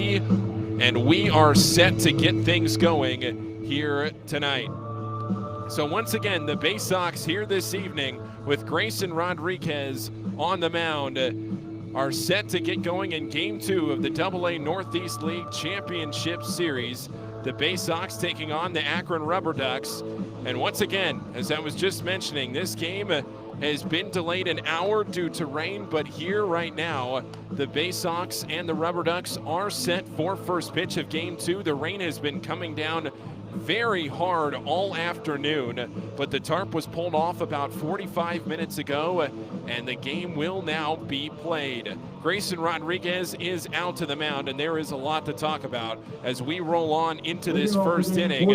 ready, and we are set to get things going here tonight. So once again, the Baysox here this evening with Grayson Rodriguez on the mound are set to get going in Game 2 of the AA Northeast League Championship Series. The Baysox taking on the Akron RubberDucks. And once again, as I was just mentioning, this game has been delayed an hour due to rain, but here right now, the Baysox and the RubberDucks are set for first pitch of Game 2. The rain has been coming down very hard all afternoon, but the tarp was pulled off about 45 minutes ago, and the game will now be played. Grayson Rodriguez is out to the mound, and there is a lot to talk about as we roll on into this first inning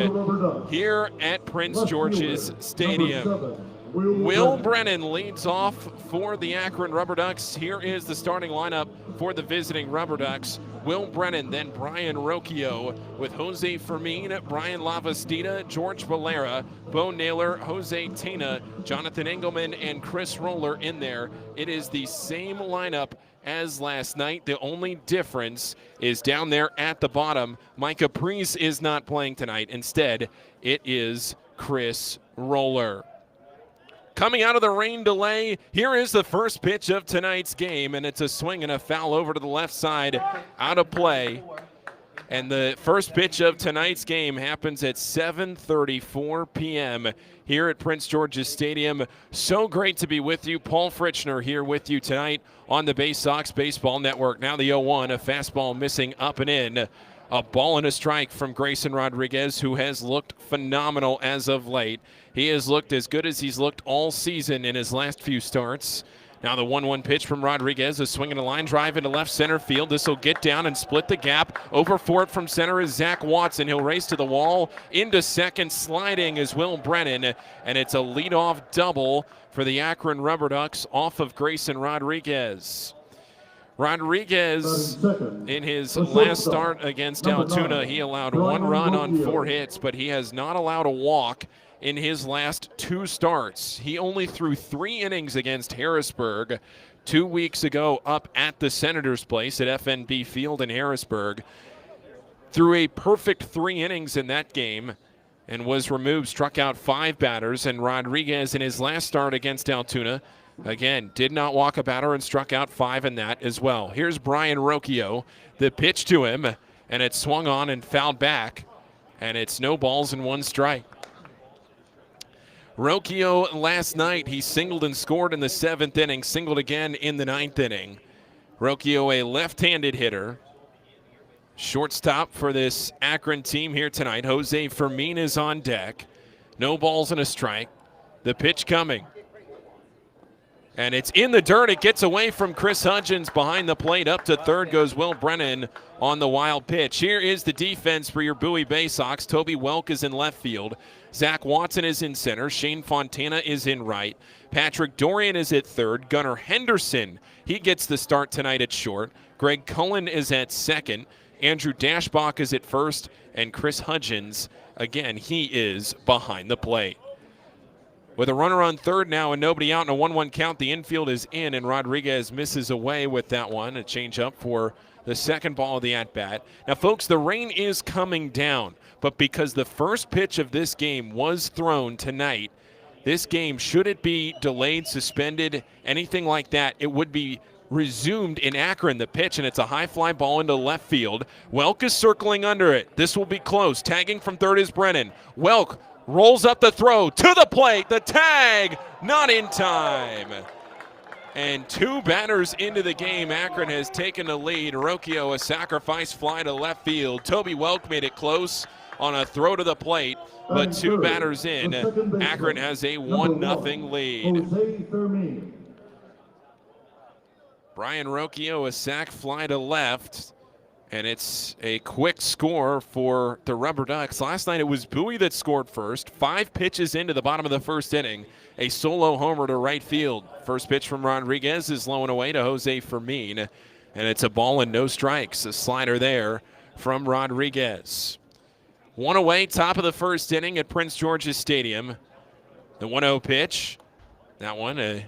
here at Prince George's Stadium. Will Brennan leads off for the Akron RubberDucks. Here is the starting lineup for the visiting RubberDucks. Will Brennan, then Brian Rocchio with Jose Fermin, Brian Lavastida, George Valera, Bo Naylor, Jose Tena, Jonathan Engelman, and Chris Roller in there. It is the same lineup as last night. The only difference is down there at the bottom. Micah Preece is not playing tonight. Instead, it is Chris Roller. Coming out of the rain delay, here is the first pitch of tonight's game, and it's a swing and a foul over to the left side, out of play. And the first pitch of tonight's game happens at 7:34 p.m. here at Prince George's Stadium. So great to be with you. Paul Fritschner here with you tonight on the Baysox Baseball Network. Now the 0-1, a fastball missing up and in. A ball and a strike from Grayson Rodriguez, who has looked phenomenal as of late. He has looked as good as he's looked all season in his last few starts. Now the 1-1 pitch from Rodriguez, a swing and a line drive into left center field. This will get down and split the gap. Over for it from center is Zach Watson. He'll race to the wall. Into second, sliding is Will Brennan. And it's a leadoff double for the Akron RubberDucks off of Grayson Rodriguez. Rodriguez, in his last start against Altoona, he allowed 1 run on 4 hits, but he has not allowed a walk in his last 2 starts. He only threw 3 innings against Harrisburg 2 weeks ago up at the Senators' Place at FNB Field in Harrisburg. Threw a perfect 3 innings in that game and was removed, struck out 5 batters. And Rodriguez, in his last start against Altoona, again, did not walk a batter and struck out 5 in that as well. Here's Brian Rocchio. The pitch to him, and it swung on and fouled back, and it's no balls and 1 strike. Rocchio last night, he singled and scored in the 7th inning, singled again in the 9th inning. Rocchio, a left-handed hitter. Shortstop for this Akron team here tonight. Jose Fermin is on deck. No balls and a strike. The pitch coming. And it's in the dirt. It gets away from Chris Hudgens behind the plate. Up to third goes Will Brennan on the wild pitch. Here is the defense for your Bowie Baysox. Toby Welk is in left field. Zach Watson is in center. Shane Fontana is in right. Patrick Dorian is at third. Gunnar Henderson, he gets the start tonight at short. Greg Cullen is at second. Andrew Dashbach is at first. And Chris Hudgens, again, he is behind the plate. With a runner on third now and nobody out in a 1-1 count, the infield is in, and Rodriguez misses away with that one. A changeup for the second ball of the at-bat. Now, folks, the rain is coming down, but because the first pitch of this game was thrown tonight, this game, should it be delayed, suspended, anything like that, it would be resumed in Akron. The pitch, and it's a high fly ball into left field. Welk is circling under it. This will be close. Tagging from third is Brennan. Welk rolls up the throw to the plate. The tag, not in time. And 2 batters into the game, Akron has taken the lead. Rocchio, a sacrifice fly to left field. Toby Welk made it close on a throw to the plate, but 2 batters in, Akron has a 1-0 lead. Brian Rocchio, a sac fly to left. And it's a quick score for the RubberDucks. Last night it was Bowie that scored first. 5 pitches into the bottom of the first inning. A solo homer to right field. First pitch from Rodriguez is low and away to Jose Fermin. And it's a ball and no strikes. A slider there from Rodriguez. 1 away, top of the first inning at Prince George's Stadium. The 1-0 pitch. That one, a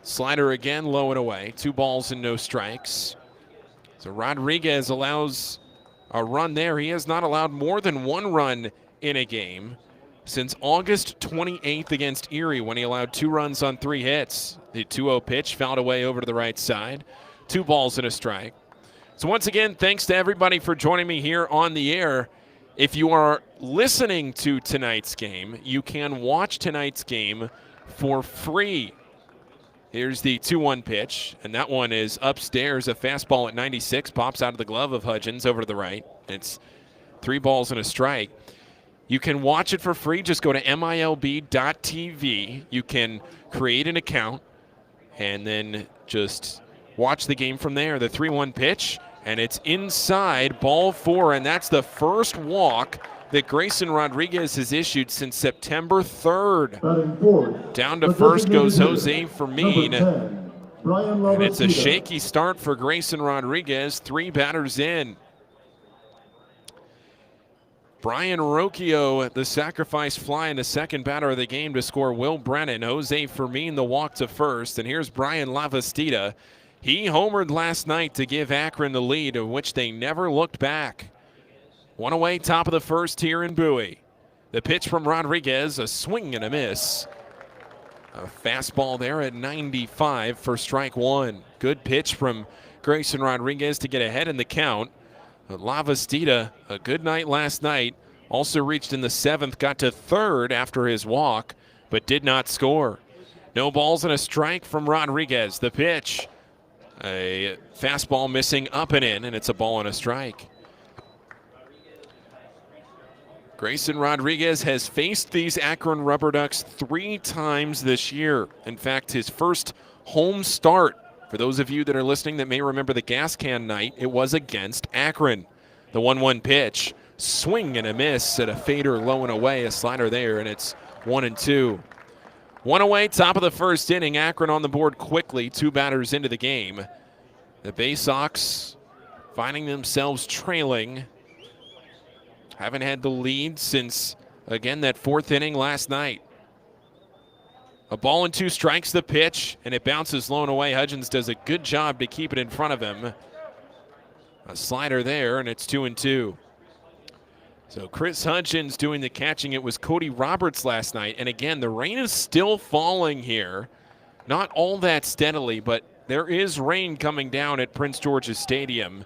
slider again, low and away. 2 balls and no strikes. So Rodriguez allows a run there. He has not allowed more than one run in a game since August 28th against Erie, when he allowed 2 runs on 3 hits. The 2-0 pitch fouled away over to the right side. 2 balls and a strike. So once again, thanks to everybody for joining me here on the air. If you are listening to tonight's game, you can watch tonight's game for free. Here's the 2-1 pitch, and that one is upstairs. A fastball at 96 pops out of the glove of Hudgens over to the right. It's 3 balls and a strike. You can watch it for free. Just go to MILB.TV. You can create an account and then just watch the game from there. The 3-1 pitch, and it's inside, ball 4, and that's the first walk that Grayson Rodriguez has issued since September 3rd. Down to first goes Jose Fermin, and it's a shaky start for Grayson Rodriguez. 3 batters in. Brian Rocchio, the sacrifice fly, and the second batter of the game to score Will Brennan. Jose Fermin, the walk to first, and here's Brian Lavastida. He homered last night to give Akron the lead, of which they never looked back. 1 away, top of the first here in Bowie. The pitch from Rodriguez, a swing and a miss. A fastball there at 95 for strike 1. Good pitch from Grayson Rodriguez to get ahead in the count. But Lavastida, a good night last night, also reached in the 7th, got to 3rd after his walk, but did not score. No balls and a strike from Rodriguez. The pitch, a fastball missing up and in, and it's a ball and a strike. Grayson Rodriguez has faced these Akron RubberDucks 3 times this year. In fact, his first home start, for those of you that are listening that may remember the gas can night, it was against Akron. The 1-1 pitch, swing and a miss at a fader low and away, a slider there, and it's 1-2. 1 away, top of the first inning. Akron on the board quickly, 2 batters into the game. The Baysox finding themselves trailing. Haven't had the lead since, again, that 4th inning last night. A ball and 2 strikes, the pitch, and it bounces low and away. Hudgens does a good job to keep it in front of him. A slider there, and it's 2-2. So Chris Hudgens doing the catching. It was Cody Roberts last night. And again, the rain is still falling here. Not all that steadily, but there is rain coming down at Prince George's Stadium.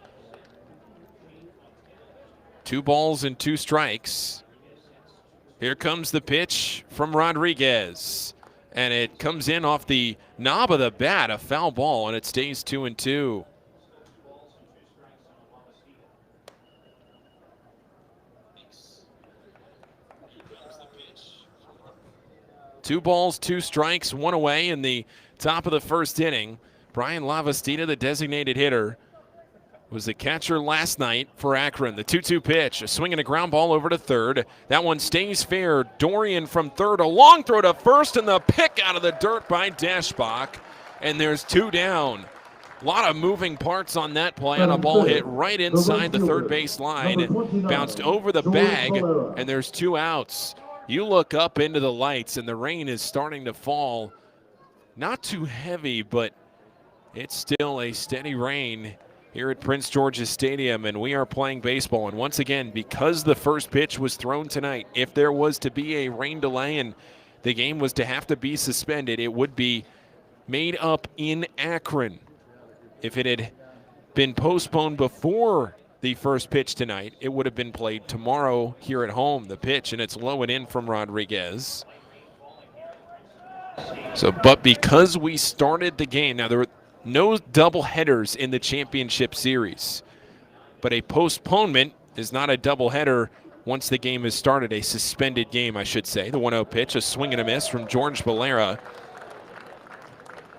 2 balls and 2 strikes. Here comes the pitch from Rodriguez. And it comes in off the knob of the bat, a foul ball, and it stays 2-2. Two balls, 2 strikes, 1 away in the top of the first inning. Brian Lavastida, the designated hitter, was the catcher last night for Akron. The 2-2 pitch, a swing and a ground ball over to 3rd. That one stays fair. Dorian from 3rd, a long throw to 1st, and the pick out of the dirt by Deschbach. And there's 2 down. A lot of moving parts on that play, and a ball hit right inside the 3rd base line. Bounced over the bag, and there's 2 outs. You look up into the lights, and the rain is starting to fall. Not too heavy, but it's still a steady rain here at Prince George's Stadium, and we are playing baseball. And once again, because the first pitch was thrown tonight, if there was to be a rain delay and the game was to have to be suspended, it would be made up in Akron. If it had been postponed before the first pitch tonight, it would have been played tomorrow here at home. The pitch, and it's low and in from Rodriguez. So, but because we started the game, now there were no double headers in the championship series, but a postponement is not a double header once the game is started, a suspended game, I should say. The 1-0 pitch, a swing and a miss from George Valera,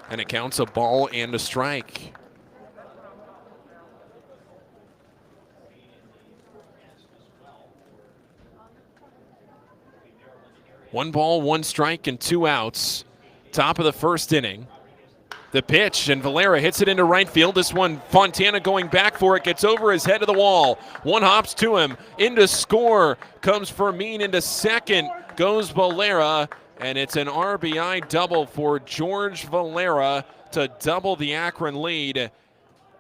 and it counts a ball and a strike. One ball, 1 strike, and 2 outs. Top of the first inning. The pitch, and Valera hits it into right field. This one, Fontana going back for it, gets over his head to the wall. 1 hops to him, into score, comes Fermin into second, goes Valera, and it's an RBI double for George Valera to double the Akron lead.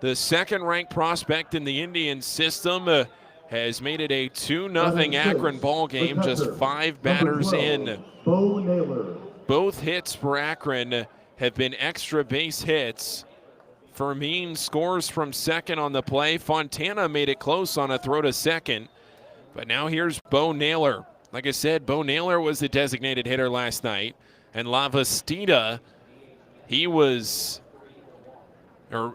the second-ranked prospect in the Indian system, has made it a 2-0 Akron ball game, just 5 batters in. Both hits for Akron have been extra base hits. Fermin scores from second on the play. Fontana made it close on a throw to second. But now here's Bo Naylor. Like I said, Bo Naylor was the designated hitter last night. And Lavastida,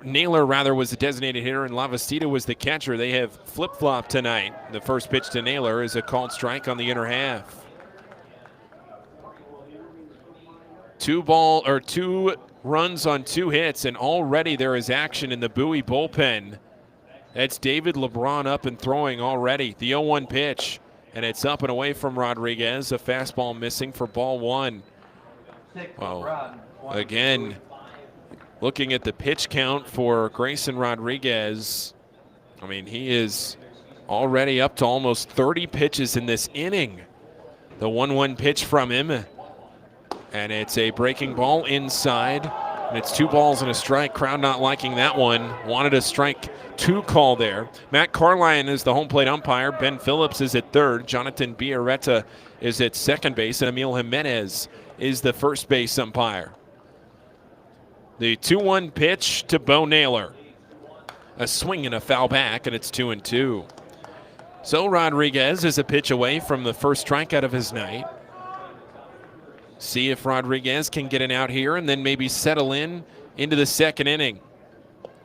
Naylor rather was the designated hitter, and Lavastida was the catcher. They have flip-flopped tonight. The first pitch to Naylor is a called strike on the inner half. 2 runs on 2 hits, and already there is action in the Bowie bullpen. That's David LeBron up and throwing already. The 0-1 pitch, and it's up and away from Rodriguez. A fastball missing for ball 1. Well, again, looking at the pitch count for Grayson Rodriguez, I mean, he is already up to almost 30 pitches in this inning. The 1-1 pitch from him, and it's a breaking ball inside, and it's 2 balls and a strike. Crowd not liking that one. Wanted a strike 2 call there. Matt Carline is the home plate umpire. Ben Phillips is at third. Jonathan Biarretta is at second base, and Emil Jimenez is the first base umpire. The 2-1 pitch to Bo Naylor. A swing and a foul back, and it's 2-2. So Rodriguez is a pitch away from the first strikeout of his night. See if Rodriguez can get an out here and then maybe settle into the second inning.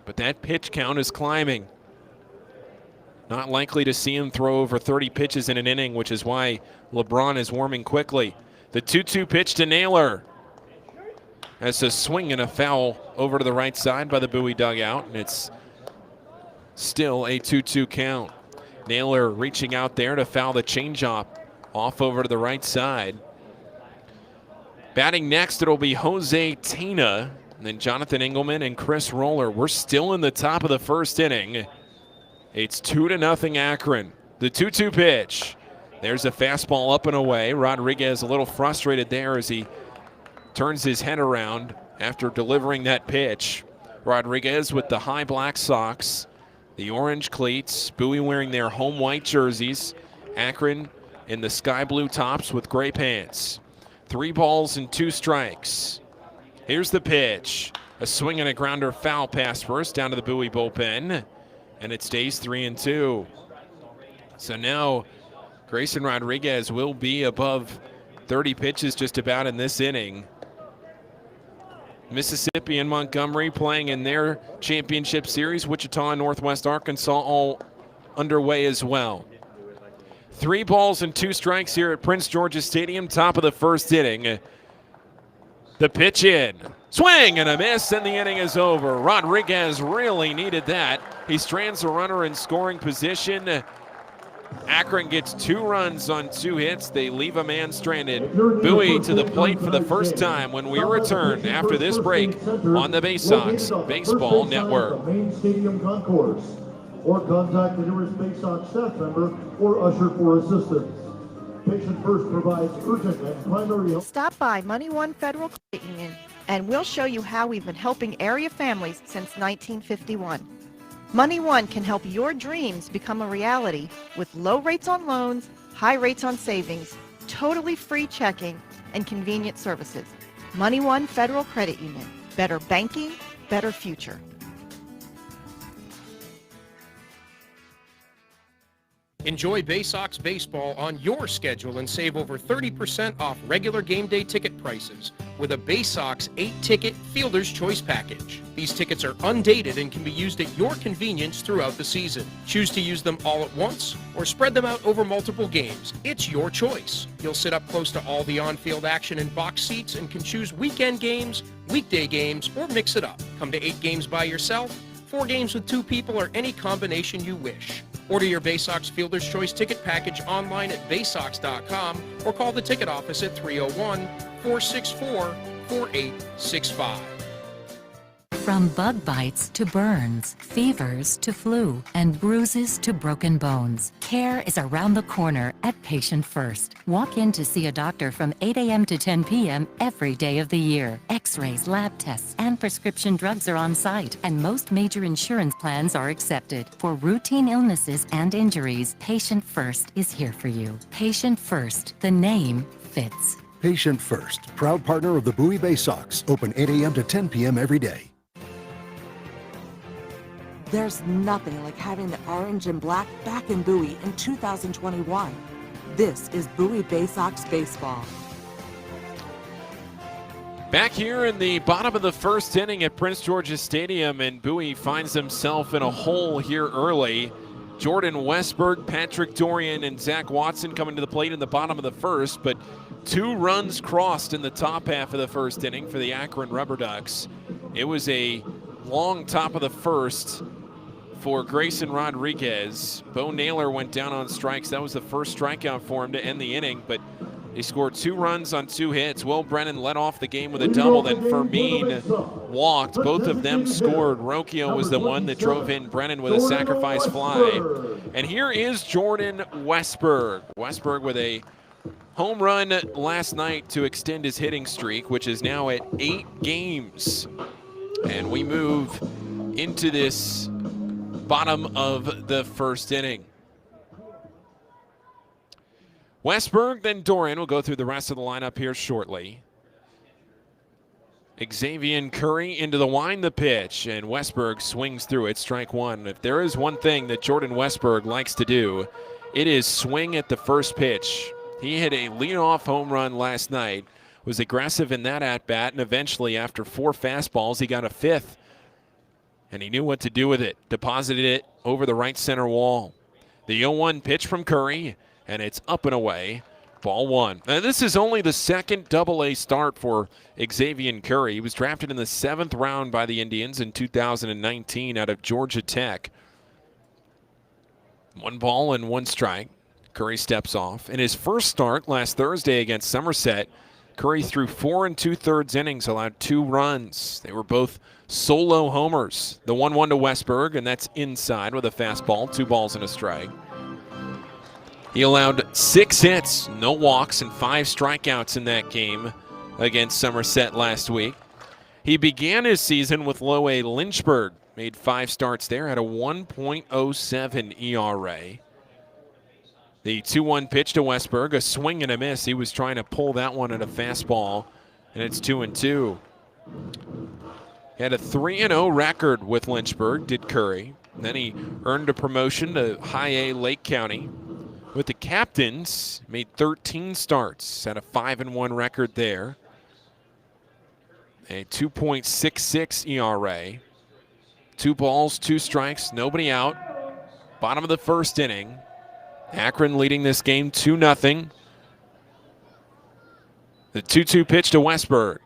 But that pitch count is climbing. Not likely to see him throw over 30 pitches in an inning, which is why LeBron is warming quickly. The 2-2 pitch to Naylor. That's a swing and a foul over to the right side by the Bowie dugout, and it's still a 2-2 count. Naylor reaching out there to foul the changeup off over to the right side. Batting next, it'll be Jose Tena, and then Jonathan Engelman and Chris Roller. We're still in the top of the first inning. It's 2-0 Akron. The 2-2 pitch. There's a fastball up and away. Rodriguez a little frustrated there as he turns his head around after delivering that pitch. Rodriguez with the high black socks, the orange cleats, Bowie wearing their home white jerseys, Akron in the sky blue tops with gray pants. 3 balls and 2 strikes. Here's the pitch. A swing and a grounder foul pass first down to the Bowie bullpen, and it stays 3-2. So now Grayson Rodriguez will be above 30 pitches just about in this inning. Mississippi and Montgomery playing in their championship series. Wichita and Northwest Arkansas all underway as well. 3 balls and 2 strikes here at Prince George's Stadium, top of the first inning. The pitch in. Swing and a miss, and the inning is over. Rodriguez really needed that. He strands a runner in scoring position. Akron gets 2 runs on 2 hits. They leave a man stranded. Bowie to the plate for the first time when we return after this break on the Baysox Baseball Network. Main Stadium Concourse, or contact the nearest Baysox staff member or usher for assistance. Patient First provides urgent and primary help. Stop by Money One Federal Credit Union and we'll show you how we've been helping area families since 1951. Money One can help your dreams become a reality with low rates on loans, high rates on savings, totally free checking, and convenient services. Money One Federal Credit Union. Better banking, better future. Enjoy Baysox baseball on your schedule and save over 30% off regular game day ticket prices with a Baysox 8-ticket Fielder's Choice package. These tickets are undated and can be used at your convenience throughout the season. Choose to use them all at once or spread them out over multiple games. It's your choice. You'll sit up close to all the on-field action in box seats and can choose weekend games, weekday games, or mix it up. Come to 8 games by yourself, 4 games with 2 people, or any combination you wish. Order your Baysox Fielder's Choice ticket package online at baysox.com or call the ticket office at 301-464-4865. From bug bites to burns, fevers to flu, and bruises to broken bones, care is around the corner at Patient First. Walk in to see a doctor from 8 a.m. to 10 p.m. every day of the year. X-rays, lab tests, and prescription drugs are on site, and most major insurance plans are accepted. For routine illnesses and injuries, Patient First is here for you. Patient First, the name fits. Patient First, proud partner of the Bowie Baysox, open 8 a.m. to 10 p.m. every day. There's nothing like having the orange and black back in Bowie in 2021. This is Bowie Baysox Baseball. Back here in the bottom of the first inning at Prince George's Stadium, and Bowie finds himself in a hole here early. Jordan Westberg, Patrick Dorian, and Zach Watson coming to the plate in the bottom of the first, but 2 runs crossed in the top half of the first inning for the Akron RubberDucks. It was a long top of the first for Grayson Rodriguez. Bo Naylor went down on strikes. That was the first strikeout for him to end the inning, but he scored 2 runs on 2 hits. Will Brennan led off the game with a double, then Fermin walked. Both of them scored. Rocchio was the one that drove in Brennan with a sacrifice fly. And here is Jordan Westberg. Westberg with a home run last night to extend his hitting streak, which is now at 8 games. And we move into this bottom of the first inning. Westberg, then Dorian. Will go through the rest of the lineup here shortly. Xavier Curry into the wind the pitch, and Westberg swings through it, strike one. If there is one thing that Jordan Westberg likes to do, it is swing at the first pitch. He hit a leadoff home run last night, was aggressive in that at-bat, and eventually after 4 fastballs, he got a 5th. And he knew what to do with it. Deposited it over the right center wall. The 0-1 pitch from Curry, and it's up and away. Ball 1. Now, this is only the second Double-A start for Xavier Curry. He was drafted in the 7th round by the Indians in 2019 out of Georgia Tech. 1 ball and 1 strike. Curry steps off. In his first start last Thursday against Somerset, Curry threw 4 2/3 innings, allowed 2 runs. They were both solo homers. The 1-1 to Westberg, and that's inside with a fastball, 2 balls and a strike. He allowed 6 hits, no walks, and 5 strikeouts in that game against Somerset last week. He began his season with low A Lynchburg, made 5 starts there, had a 1.07 ERA. The 2-1 pitch to Westberg, a swing and a miss. He was trying to pull that one at a fastball, and it's 2-2. He had a 3-0 record with Lynchburg, did Curry. Then he earned a promotion to High A Lake County. With the Captains, made 13 starts, had a 5-1 record there. A 2.66 ERA. 2 balls, 2 strikes, nobody out. Bottom of the first inning. Akron leading this game 2-0. The 2-2 pitch to Westberg.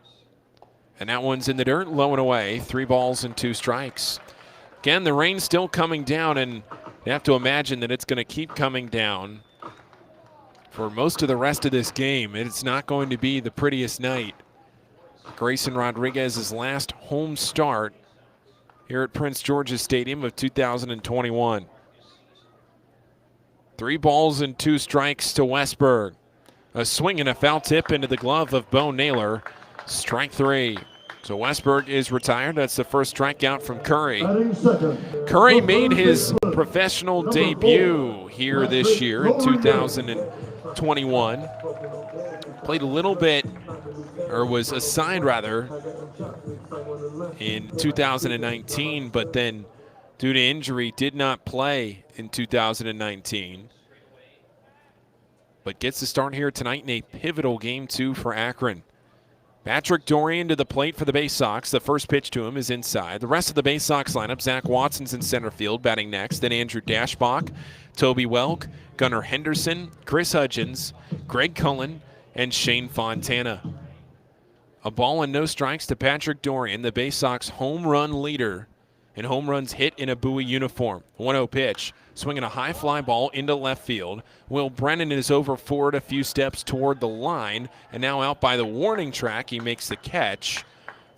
And that one's in the dirt, low and away. 3 balls and 2 strikes. Again, the rain's still coming down, and you have to imagine that it's going to keep coming down for most of the rest of this game. It's not going to be the prettiest night. Grayson Rodriguez's last home start here at Prince George's Stadium of 2021. 3 balls and 2 strikes to Westberg. A swing and a foul tip into the glove of Bo Naylor. Strike 3. So Westberg is retired. That's the first strikeout from Curry. Curry made his professional debut here this year in 2021. Played a little bit, or was assigned rather, in 2019, but then due to injury did not play in 2019. But gets the start here tonight in a pivotal game 2 for Akron. Patrick Dorian to the plate for the Baysox. The first pitch to him is inside. The rest of the Baysox lineup, Zach Watson's in center field, batting next. Then Andrew Dashbach, Toby Welk, Gunnar Henderson, Chris Hudgens, Greg Cullen, and Shane Fontana. A ball and no strikes to Patrick Dorian, the Baysox home run leader in home runs hit in a Bowie uniform. 1-0 pitch. Swinging a high fly ball into left field. Will Brennan is over forward a few steps toward the line, and now out by the warning track, he makes the catch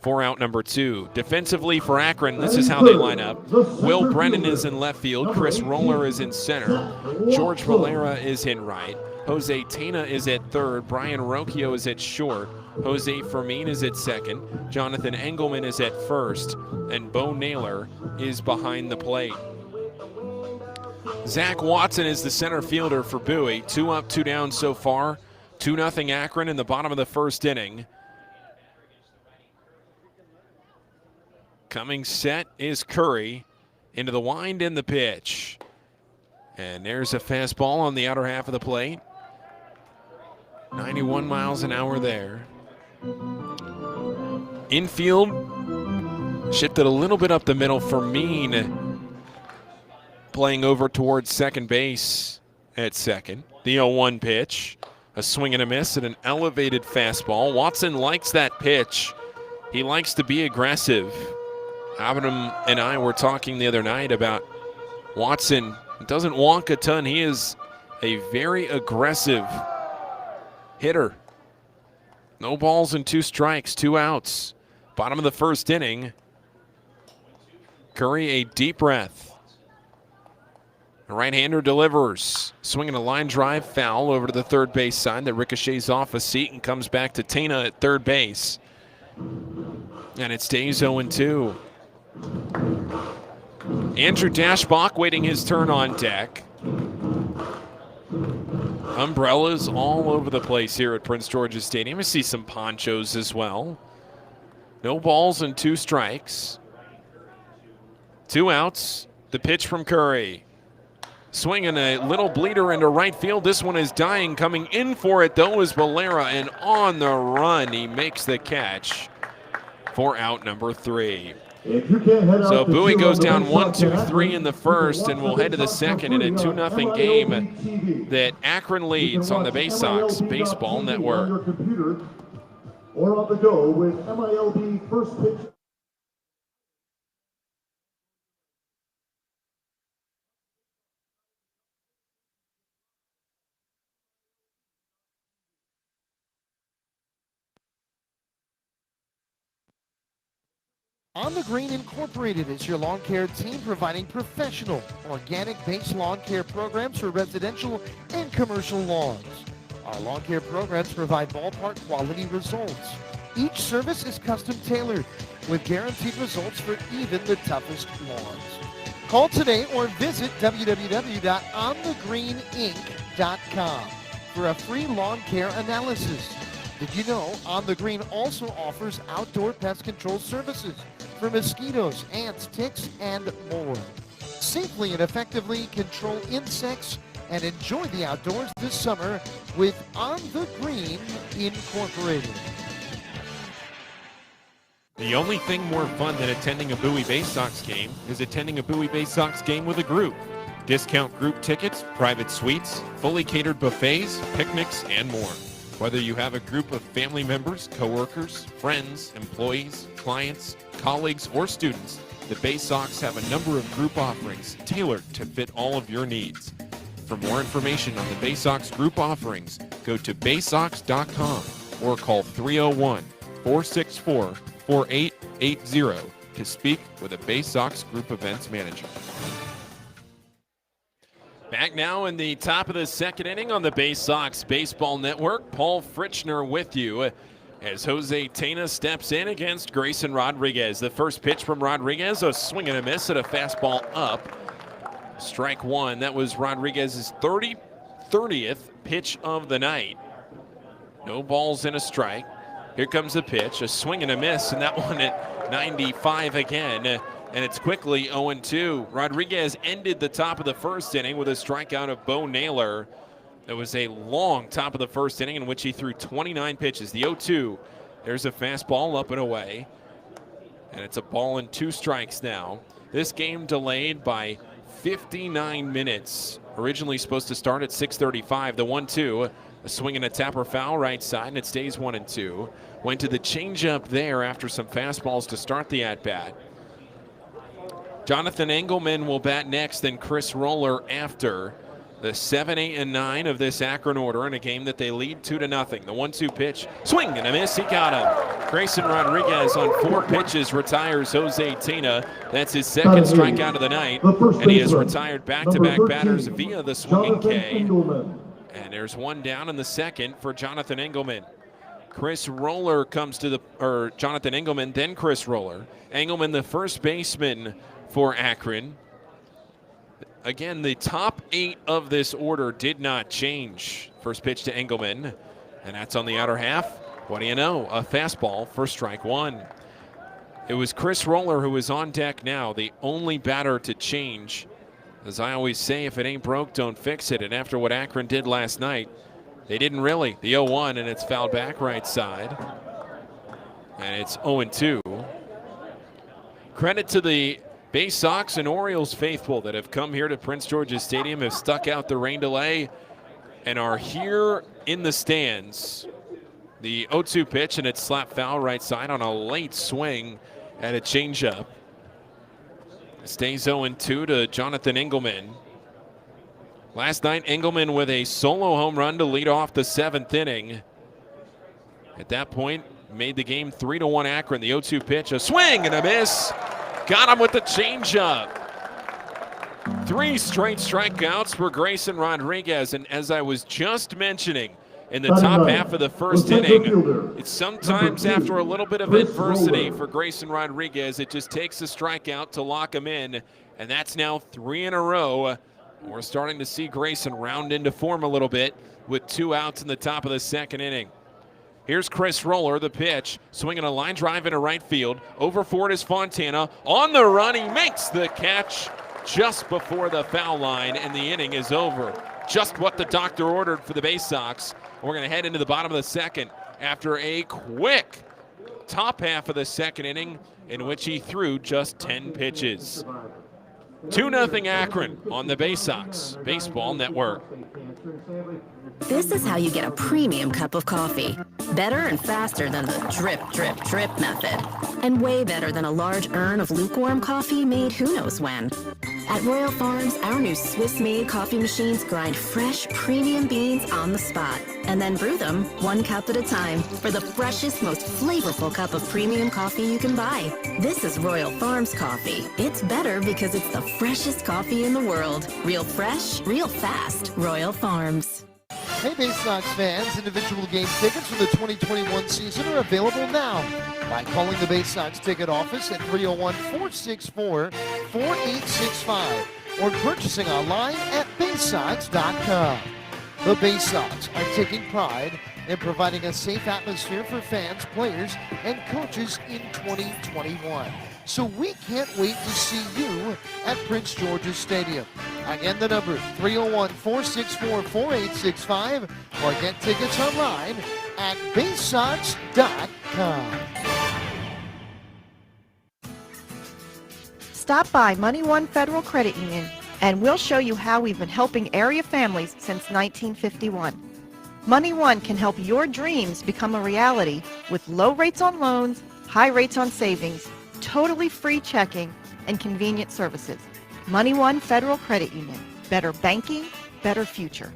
for out number 2. Defensively for Akron, this is how they line up. Will Brennan is in left field. Chris Roller is in center. George Valera is in right. Jose Tena is at third. Brian Rocchio is at short. Jose Fermin is at second. Jonathan Engelman is at first. And Bo Naylor is behind the plate. Zach Watson is the center fielder for Bowie. 2 up, 2 down so far. 2-0 Akron in the bottom of the first inning. Coming set is Curry. Into the wind and the pitch. And there's a fastball on the outer half of the plate. 91 miles an hour there. Infield shifted a little bit up the middle. Fermin playing over towards second base at second. The 0-1 pitch. A swing and a miss at an elevated fastball. Watson likes that pitch. He likes to be aggressive. Abram and I were talking the other night about Watson. Doesn't walk a ton. He is a very aggressive hitter. No balls and 2 strikes, 2 outs. Bottom of the first inning. Curry a deep breath. The right-hander delivers. Swinging a line drive foul over to the third base side that ricochets off a seat and comes back to Tena at third base. And it stays 0-2. Andrew Dashbach waiting his turn on deck. Umbrellas all over the place here at Prince George's Stadium. I see some ponchos as well. No balls and 2 strikes. 2 outs. The pitch from Curry. Swinging a little bleeder into right field. This one is dying. Coming in for it, though, is Valera. And on the run, he makes the catch for out number 3. So Bowie goes down 1-2-3 in the first, and we'll head to the second in a 2-0 game that Akron leads on the Baysox Baseball Network. Or on the go with MILB first pitch. On the Green Incorporated is your lawn care team providing professional, organic-based lawn care programs for residential and commercial lawns. Our lawn care programs provide ballpark quality results. Each service is custom tailored with guaranteed results for even the toughest lawns. Call today or visit www.onthegreeninc.com for a free lawn care analysis. Did you know On the Green also offers outdoor pest control services for mosquitoes, ants, ticks, and more? Safely and effectively control insects and enjoy the outdoors this summer with On the Green Incorporated. The only thing more fun than attending a Bowie Baysox game is attending a Bowie Baysox game with a group. Discount group tickets, private suites, fully catered buffets, picnics, and more. Whether you have a group of family members, coworkers, friends, employees, clients, colleagues, or students, the Baysox have a number of group offerings tailored to fit all of your needs. For more information on the Baysox group offerings, go to baysox.com or call 301-464-4880 to speak with a Baysox group events manager. Back now in the top of the second inning on the Baysox Baseball Network. Paul Fritschner with you as Jose Tena steps in against Grayson Rodriguez. The first pitch from Rodriguez, a swing and a miss at a fastball up. Strike 1. That was Rodriguez's 30th pitch of the night. No balls and a strike. Here comes the pitch, a swing and a miss, and that one at 95 again. And it's quickly 0-2. Rodriguez ended the top of the first inning with a strikeout of Bo Naylor. It was a long top of the first inning in which he threw 29 pitches. The 0-2, there's a fastball up and away. And it's a ball and 2 strikes now. This game delayed by 59 minutes. Originally supposed to start at 6:35. The 1-2, a swing and a tapper foul right side, and it stays 1-2. Went to the changeup there after some fastballs to start the at-bat. Jonathan Engelman will bat next, then Chris Roller after. the 7, 8, and 9 of this Akron order in a game that they lead 2-0. The 1-2 pitch, swing and a miss. He got him. Grayson Rodriguez on 4 pitches retires Jose Tina. That's his second strikeout of the night, and he has retired back-to-back batters via the swinging K. And there's one down in the second for Jonathan Engelman. Chris Roller comes to Jonathan Engelman, then Chris Roller. Engelman, the first baseman for Akron. Again, the top 8 of this order did not change. First pitch to Engelman, and that's on the outer half. What do you know? A fastball for strike 1. It was Chris Roller who is on deck now, the only batter to change. As I always say, if it ain't broke, don't fix it. And after what Akron did last night, they didn't really. The 0-1, and it's fouled back right side. And it's 0-2. Credit to the Baysox and Orioles faithful that have come here to Prince George's Stadium, have stuck out the rain delay, and are here in the stands. The 0-2 pitch, and it's slapped foul right side on a late swing at a changeup. It stays 0-2 to Jonathan Engelman. Last night, Engelman with a solo home run to lead off the 7th inning. At that point, made the game 3-1 Akron. The 0-2 pitch, a swing and a miss. Got him with the changeup. 3 straight strikeouts for Grayson Rodriguez, and as I was just mentioning, in the top half of the first inning, it's sometimes after a little bit of adversity for Grayson Rodriguez, it just takes a strikeout to lock him in, and that's now 3 in a row. We're starting to see Grayson round into form a little bit with 2 outs in the top of the 2nd inning. Here's Chris Roller, the pitch, swinging a line drive into right field. Over for it is Fontana. On the run, he makes the catch just before the foul line, and the inning is over. Just what the doctor ordered for the Baysox. We're going to head into the bottom of the 2nd after a quick top half of the 2nd inning in which he threw just 10 pitches. 2-0 Akron on the Baysox Baseball Network. This is how you get a premium cup of coffee. Better and faster than the drip, drip, drip method. And way better than a large urn of lukewarm coffee made who knows when. At Royal Farms, our new Swiss-made coffee machines grind fresh, premium beans on the spot and then brew them 1 cup at a time for the freshest, most flavorful cup of premium coffee you can buy. This is Royal Farms coffee. It's better because it's the freshest coffee in the world. Real fresh, real fast. Royal Farms. Hey Baysox fans, individual game tickets for the 2021 season are available now by calling the Baysox ticket office at 301-464-4865 or purchasing online at Baysox.com. The Baysox are taking pride in providing a safe atmosphere for fans, players, and coaches in 2021. So we can't wait to see you at Prince George's Stadium. Again, the number 301-464-4865 or get tickets online at Baysox.com. Stop by Money One Federal Credit Union and we'll show you how we've been helping area families since 1951. Money One can help your dreams become a reality with low rates on loans, high rates on savings, totally free checking, and convenient services. Money One Federal Credit Union. Better banking, better future.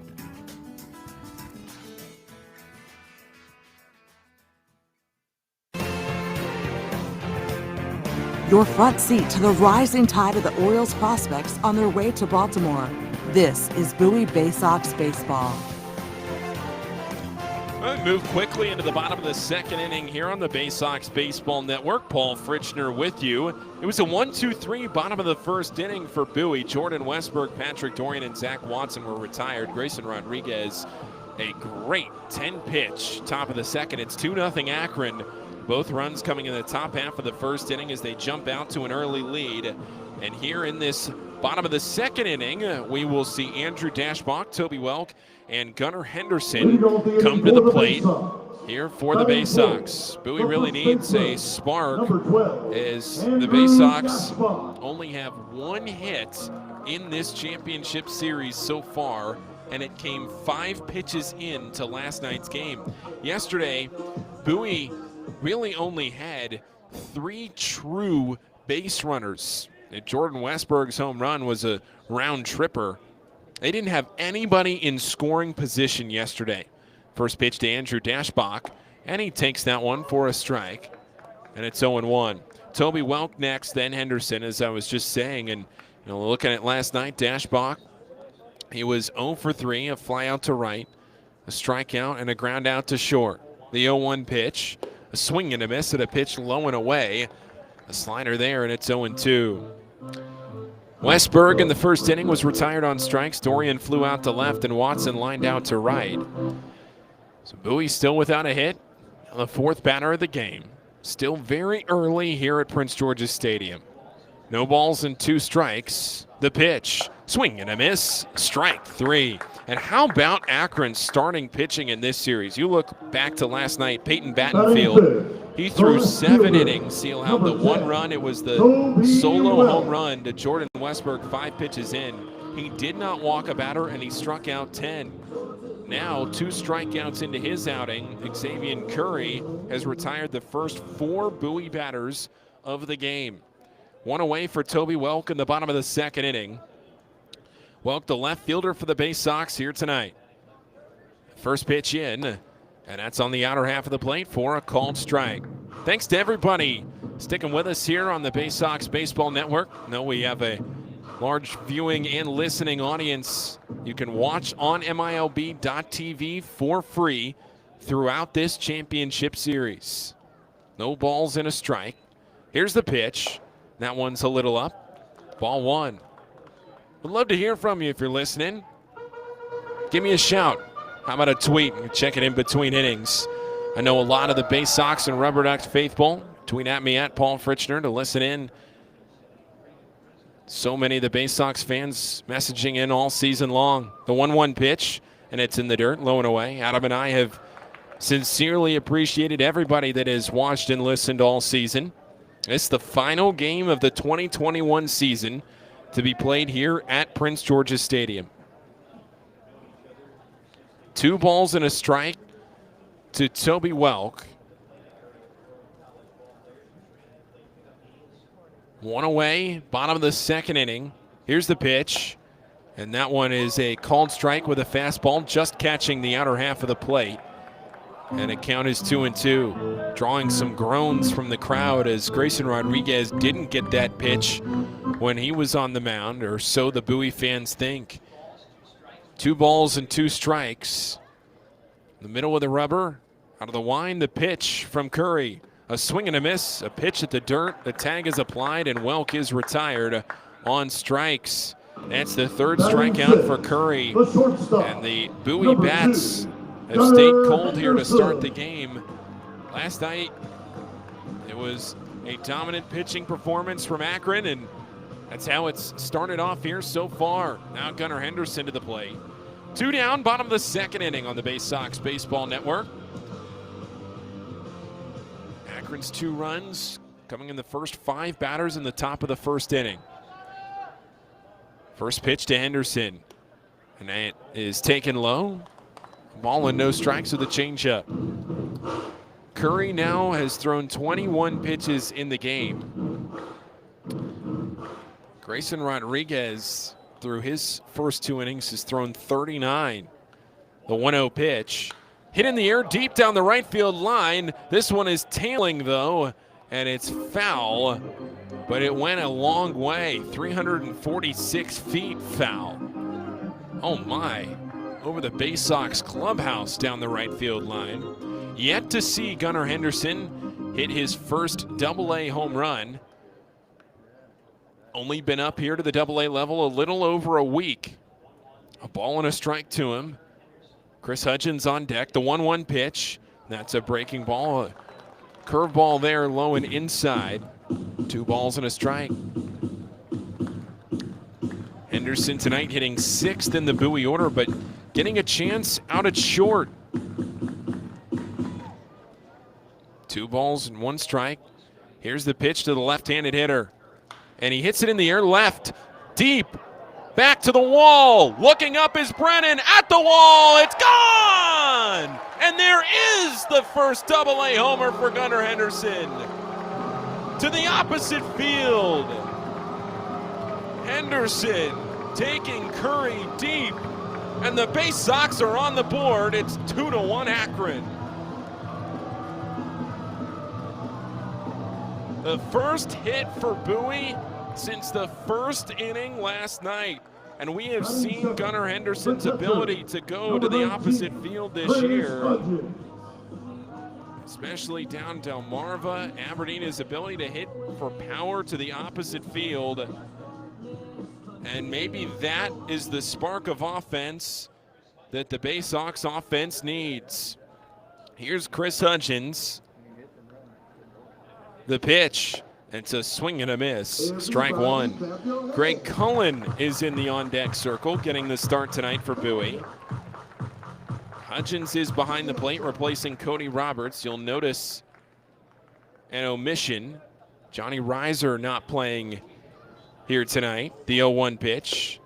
Your front seat to the rising tide of the Orioles prospects on their way to Baltimore. This is Bowie Baysox Baseball. We move quickly into the bottom of the 2nd inning here on the Baysox Baseball Network. Paul Fritschner with you. It was a 1-2-3 bottom of the 1st inning for Bowie. Jordan Westberg, Patrick Dorian, and Zach Watson were retired. Grayson Rodriguez, a great 10-pitch top of the 2nd. It's 2-0 Akron. Both runs coming in the top half of the 1st inning as they jump out to an early lead. And here in this bottom of the 2nd inning, we will see Andrew Dashbach, Toby Welk, and Gunnar Henderson come to the plate here for the Baysox. Bowie really needs a spark as the Baysox only have 1 hit in this championship series so far, and it came 5 pitches into last night's game. Yesterday, Bowie really only had 3 true base runners. And Jordan Westberg's home run was a round tripper. They didn't have anybody in scoring position yesterday. First pitch to Andrew Dashbach, and he takes that one for a strike, and it's 0-1. Toby Welk next, then Henderson, as I was just saying. And looking at last night, Dashbach, he was 0 for 3, a fly out to right, a strikeout, and a ground out to short. The 0-1 pitch, a swing and a miss at a pitch low and away. A slider there, and it's 0-2. Westberg in the first inning was retired on strikes. Dorian flew out to left, and Watson lined out to right. So Bowie still without a hit. The fourth batter of the game. Still very early here at Prince George's Stadium. No balls and 2 strikes. The pitch, swing and a miss, strike 3. And how about Akron starting pitching in this series? You look back to last night, Peyton Battenfield. He threw 7 innings. He'll have the 1 run. It was the solo home run to Jordan Westberg 5 pitches in. He did not walk a batter, and he struck out 10. Now 2 strikeouts into his outing. Xavier Curry has retired the first 4 Bowie batters of the game. 1 away for Toby Welk in the bottom of the second inning. Welk, the left fielder for the Baysox here tonight. First pitch in, and that's on the outer half of the plate for a called strike. Thanks to everybody sticking with us here on the Baysox Baseball Network. Know we have a large viewing and listening audience. You can watch on MILB.TV for free throughout this championship series. No balls and a strike. Here's the pitch. That one's a little up. Ball 1. Would love to hear from you if you're listening. Give me a shout. How about a tweet? Check it in between innings. I know a lot of the Baysox and RubberDucks faithful. Tweet at me at Paul Fritschner to listen in. So many of the Baysox fans messaging in all season long. The 1-1 pitch, and it's in the dirt, low and away. Adam and I have sincerely appreciated everybody that has watched and listened all season. It's the final game of the 2021 season to be played here at Prince George's Stadium. 2 balls and a strike to Toby Welk. 1 away, bottom of the second inning. Here's the pitch, and that one is a called strike with a fastball just catching the outer half of the plate. And a count is 2-2. Drawing some groans from the crowd as Grayson Rodriguez didn't get that pitch when he was on the mound, or so the Bowie fans think. 2 balls and 2 strikes. In the middle of the rubber, out of the wind, the pitch from Curry. A swing and a miss, a pitch at the dirt. The tag is applied, and Welk is retired on strikes. That's the 3rd strikeout for Curry. And the Bowie bats have stayed cold here to start the game. Last night, it was a dominant pitching performance from Akron, and that's how it's started off here so far. Now Gunnar Henderson to the plate. 2 down, bottom of the second inning on the Baysox Baseball Network. Akron's 2 runs coming in the first 5 batters in the top of the first inning. First pitch to Henderson, and that is taken low. Ball and no strikes with a changeup. Curry now has thrown 21 pitches in the game. Grayson Rodriguez, through his first 2 innings, has thrown 39. The 1-0 pitch. Hit in the air deep down the right field line. This one is tailing, though, and it's foul. But it went a long way, 346 feet foul. Oh, my. Over the Baysox clubhouse down the right field line. Yet to see Gunnar Henderson hit his first AA home run. Only been up here to the AA level a little over a week. A ball and a strike to him. Chris Hudgens on deck. The 1-1 pitch. That's a breaking ball. A curveball there, low and inside. 2 balls and a strike. Henderson tonight hitting 6th in the Bowie order, but getting a chance out at short. 2 balls and 1 strike. Here's the pitch to the left-handed hitter. And he hits it in the air left, deep, back to the wall. Looking up is Brennan at the wall. It's gone! And there is the first AA homer for Gunnar Henderson. To the opposite field. Henderson taking Curry deep. And the Baysox are on the board. It's 2-1 Akron. The first hit for Bowie since the first inning last night. And we have seen Gunnar Henderson's ability to go to the opposite field this year, especially down Delmarva. Aberdeen's ability to hit for power to the opposite field. And maybe that is the spark of offense that the Baysox offense needs. Here's Chris Hudgens. The pitch. It's a swing and a miss. Strike one. Greg Cullen is in the on-deck circle, getting the start tonight for Bowie. Hudgens is behind the plate, replacing Cody Roberts. You'll notice an omission. Johnny Reiser not playing here tonight. The 0-1 pitch.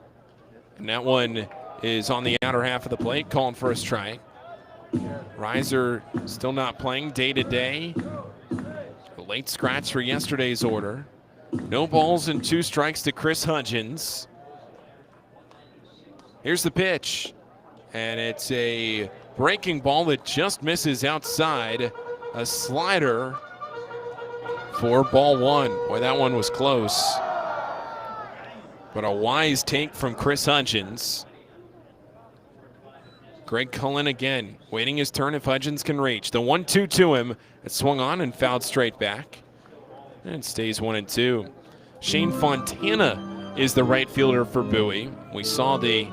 And that one is on the outer half of the plate, calling for a strike. Reiser still not playing day to day. Late scratch for yesterday's order. No balls and 2 strikes to Chris Hudgens. Here's the pitch. And it's a breaking ball that just misses outside. A slider for ball 1. Boy, that one was close. But a wise take from Chris Hudgens. Greg Cullen again, waiting his turn if Hudgens can reach. The 1-2 to him. It swung on and fouled straight back. And it stays 1-2. Shane Fontana is the right fielder for Bowie. We saw the,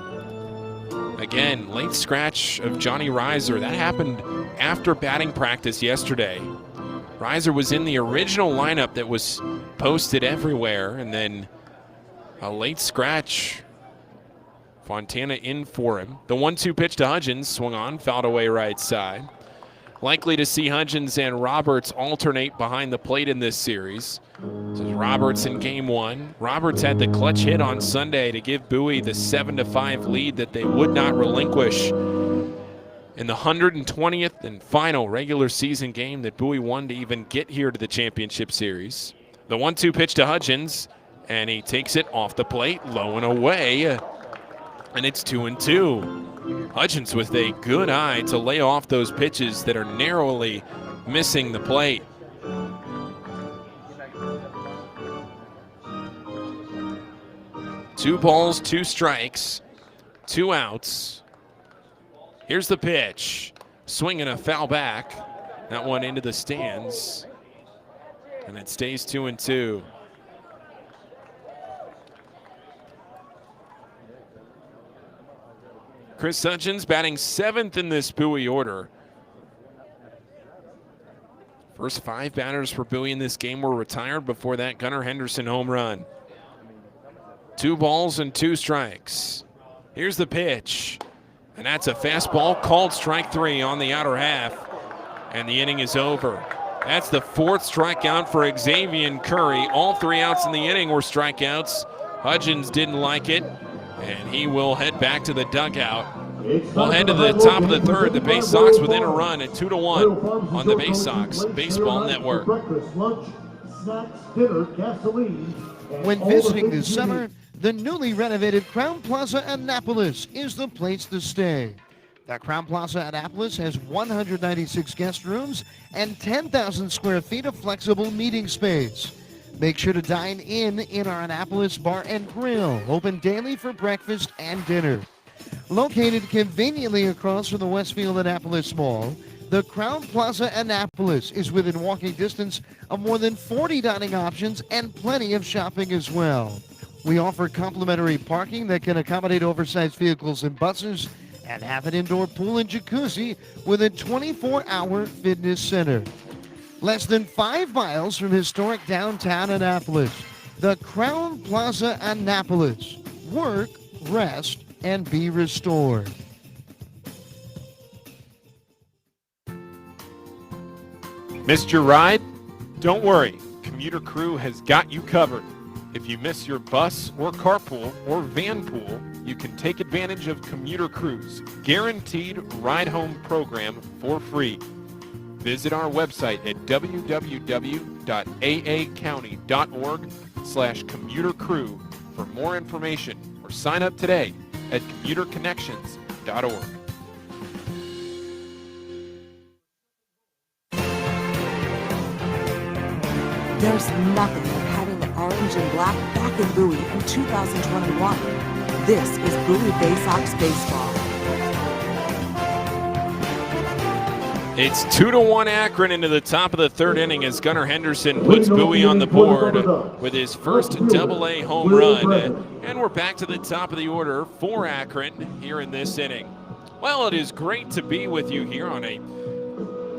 again, late scratch of Johnny Reiser. That happened after batting practice yesterday. Reiser was in the original lineup that was posted everywhere, and then a late scratch. Fontana in for him. The 1-2 pitch to Hudgens, swung on, fouled away right side. Likely to see Hudgens and Roberts alternate behind the plate in this series. This is Roberts in game 1. Roberts had the clutch hit on Sunday to give Bowie the 7-5 lead that they would not relinquish in the 120th and final regular season game that Bowie won to even get here to the championship series. The 1-2 pitch to Hudgens, and he takes it off the plate, low and away. And it's 2-2. Hudgens with a good eye to lay off those pitches that are narrowly missing the plate. Two balls, 2 strikes, 2 outs. Here's the pitch. Swing and a foul back. That one into the stands. And it stays 2-2. Chris Hudgens batting 7th in this Bowie order. First 5 batters for Bowie in this game were retired. Before that, Gunnar Henderson home run. 2 balls and 2 strikes. Here's the pitch. And that's a fastball called strike 3 on the outer half. And the inning is over. That's the 4th strikeout for Xavier Curry. All 3 outs in the inning were strikeouts. Hudgens didn't like it, and he will head back to the dugout. We'll head to the top of the 3rd. The Baysox within a run at 2-1 on the Baysox Baseball Network. When visiting this summer, the newly renovated Crown Plaza Annapolis is the place to stay. The Crown Plaza Annapolis has 196 guest rooms and 10,000 square feet of flexible meeting space. Make sure to dine in our Annapolis Bar and Grill, open daily for breakfast and dinner. Located conveniently across from the Westfield Annapolis Mall, the Crown Plaza Annapolis is within walking distance of more than 40 dining options and plenty of shopping as well. We offer complimentary parking that can accommodate oversized vehicles and buses, and have an indoor pool and jacuzzi with a 24-hour fitness center. Less than 5 miles from historic downtown Annapolis, the Crown Plaza Annapolis. Work, rest, and be restored. Missed your ride? Don't worry, Commuter Crew has got you covered. If you miss your bus or carpool or van pool, you can take advantage of Commuter Crew's guaranteed ride home program for free. Visit our website at www.aacounty.org/commutercrew for more information or Sign up today at commuterconnections.org. There's nothing like having the orange and black back in Bowie in 2021. This is Bowie Baysox Baseball. It's 2-1 Akron into the top of the third inning as Gunnar Henderson puts Bowie on the board with his first AA home run. And we're back to the top of the order for Akron here in this inning. Well, it is great to be with you here on a,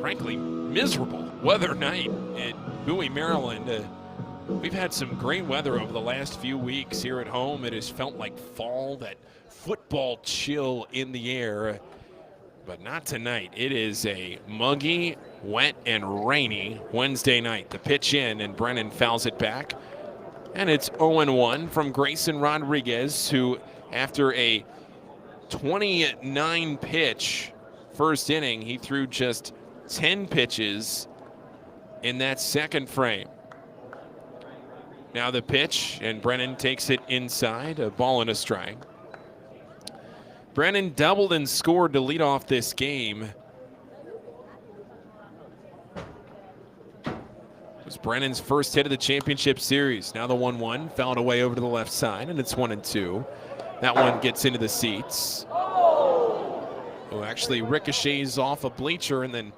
frankly, miserable weather night in Bowie, Maryland. We've had some great weather over the last few weeks here at home. It has felt like fall, that football chill in the air. But not tonight. It is a muggy, wet, and rainy Wednesday night. The pitch in, and Brennan fouls it back. And it's 0-1 from Grayson Rodriguez, who, after a 29-pitch first inning, he threw just 10 pitches in that second frame. Now the pitch, and Brennan takes it inside, a ball and a strike. Brennan doubled and scored to lead off this game. It was Brennan's first hit of the championship series. Now the 1-1 fouled away over to the left side, and it's 1-2. That one gets into the seats. Oh, actually ricochets off a bleacher and then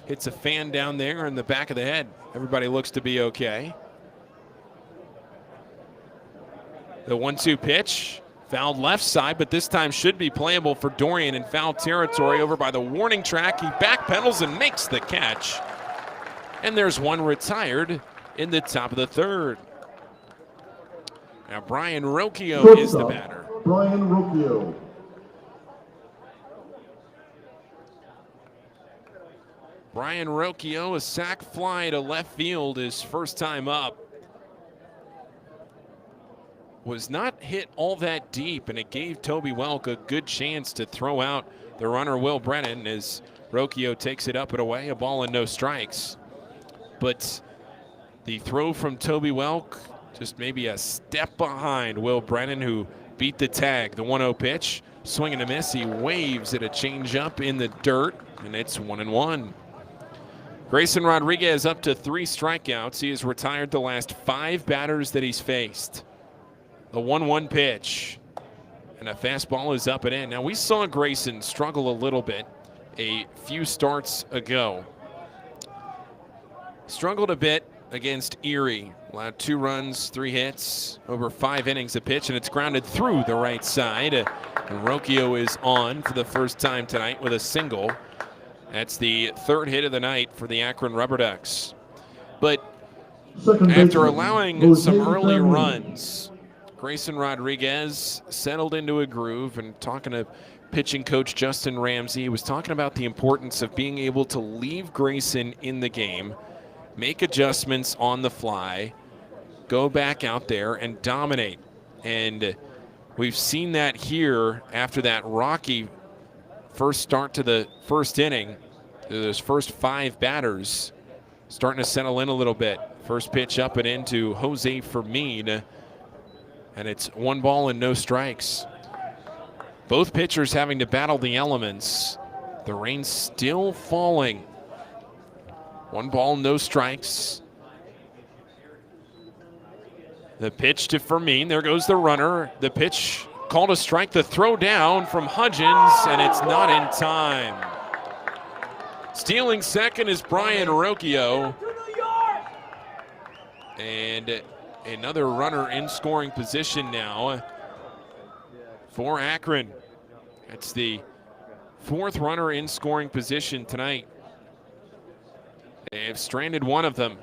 hits a fan down there in the back of the head. Everybody looks to be okay. The 1-2 pitch. Fouled left side, but this time should be playable for Dorian in foul territory over by the warning track. He backpedals and makes the catch. And there's one retired in the top of the third. Now Brian Rocchio is the batter. Brian Rocchio. Brian Rocchio, a sac fly to left field his first time up. Was not hit all that deep, and it gave Toby Welk a good chance to throw out the runner Will Brennan as Rocchio takes it up and away, a ball and no strikes. But the throw from Toby Welk, just maybe a step behind Will Brennan, who beat the tag. The 1-0 pitch, swing and a miss. He waves at a changeup in the dirt, and it's 1-1. Grayson Rodriguez up to 3 strikeouts. He has retired the last 5 batters that he's faced. The 1-1 pitch, and a fastball is up and in. Now, we saw Grayson struggle a little bit a few starts ago. Struggled a bit against Erie. Allowed 2 runs, 3 hits, over 5 innings of pitch, and it's grounded through the right side. And Rocchio is on for the first time tonight with a single. That's the 3rd hit of the night for the Akron RubberDucks. But after allowing some early runs, Grayson Rodriguez settled into a groove, and talking to pitching coach Justin Ramsey, he was talking about the importance of being able to leave Grayson in the game, make adjustments on the fly, go back out there and dominate. And we've seen that here after that rocky first start to the first inning. Those first 5 batters starting to settle in a little bit. First pitch up and into Jose Fermin. And it's 1 ball and no strikes. Both pitchers having to battle the elements. The rain still falling. 1 ball, no strikes. The pitch to Fermin. There goes the runner. The pitch called a strike. The throw down from Hudgens, and it's not in time. Stealing second is Brian Rocchio. And another runner in scoring position now for Akron. That's the 4th runner in scoring position tonight. They have stranded one of them,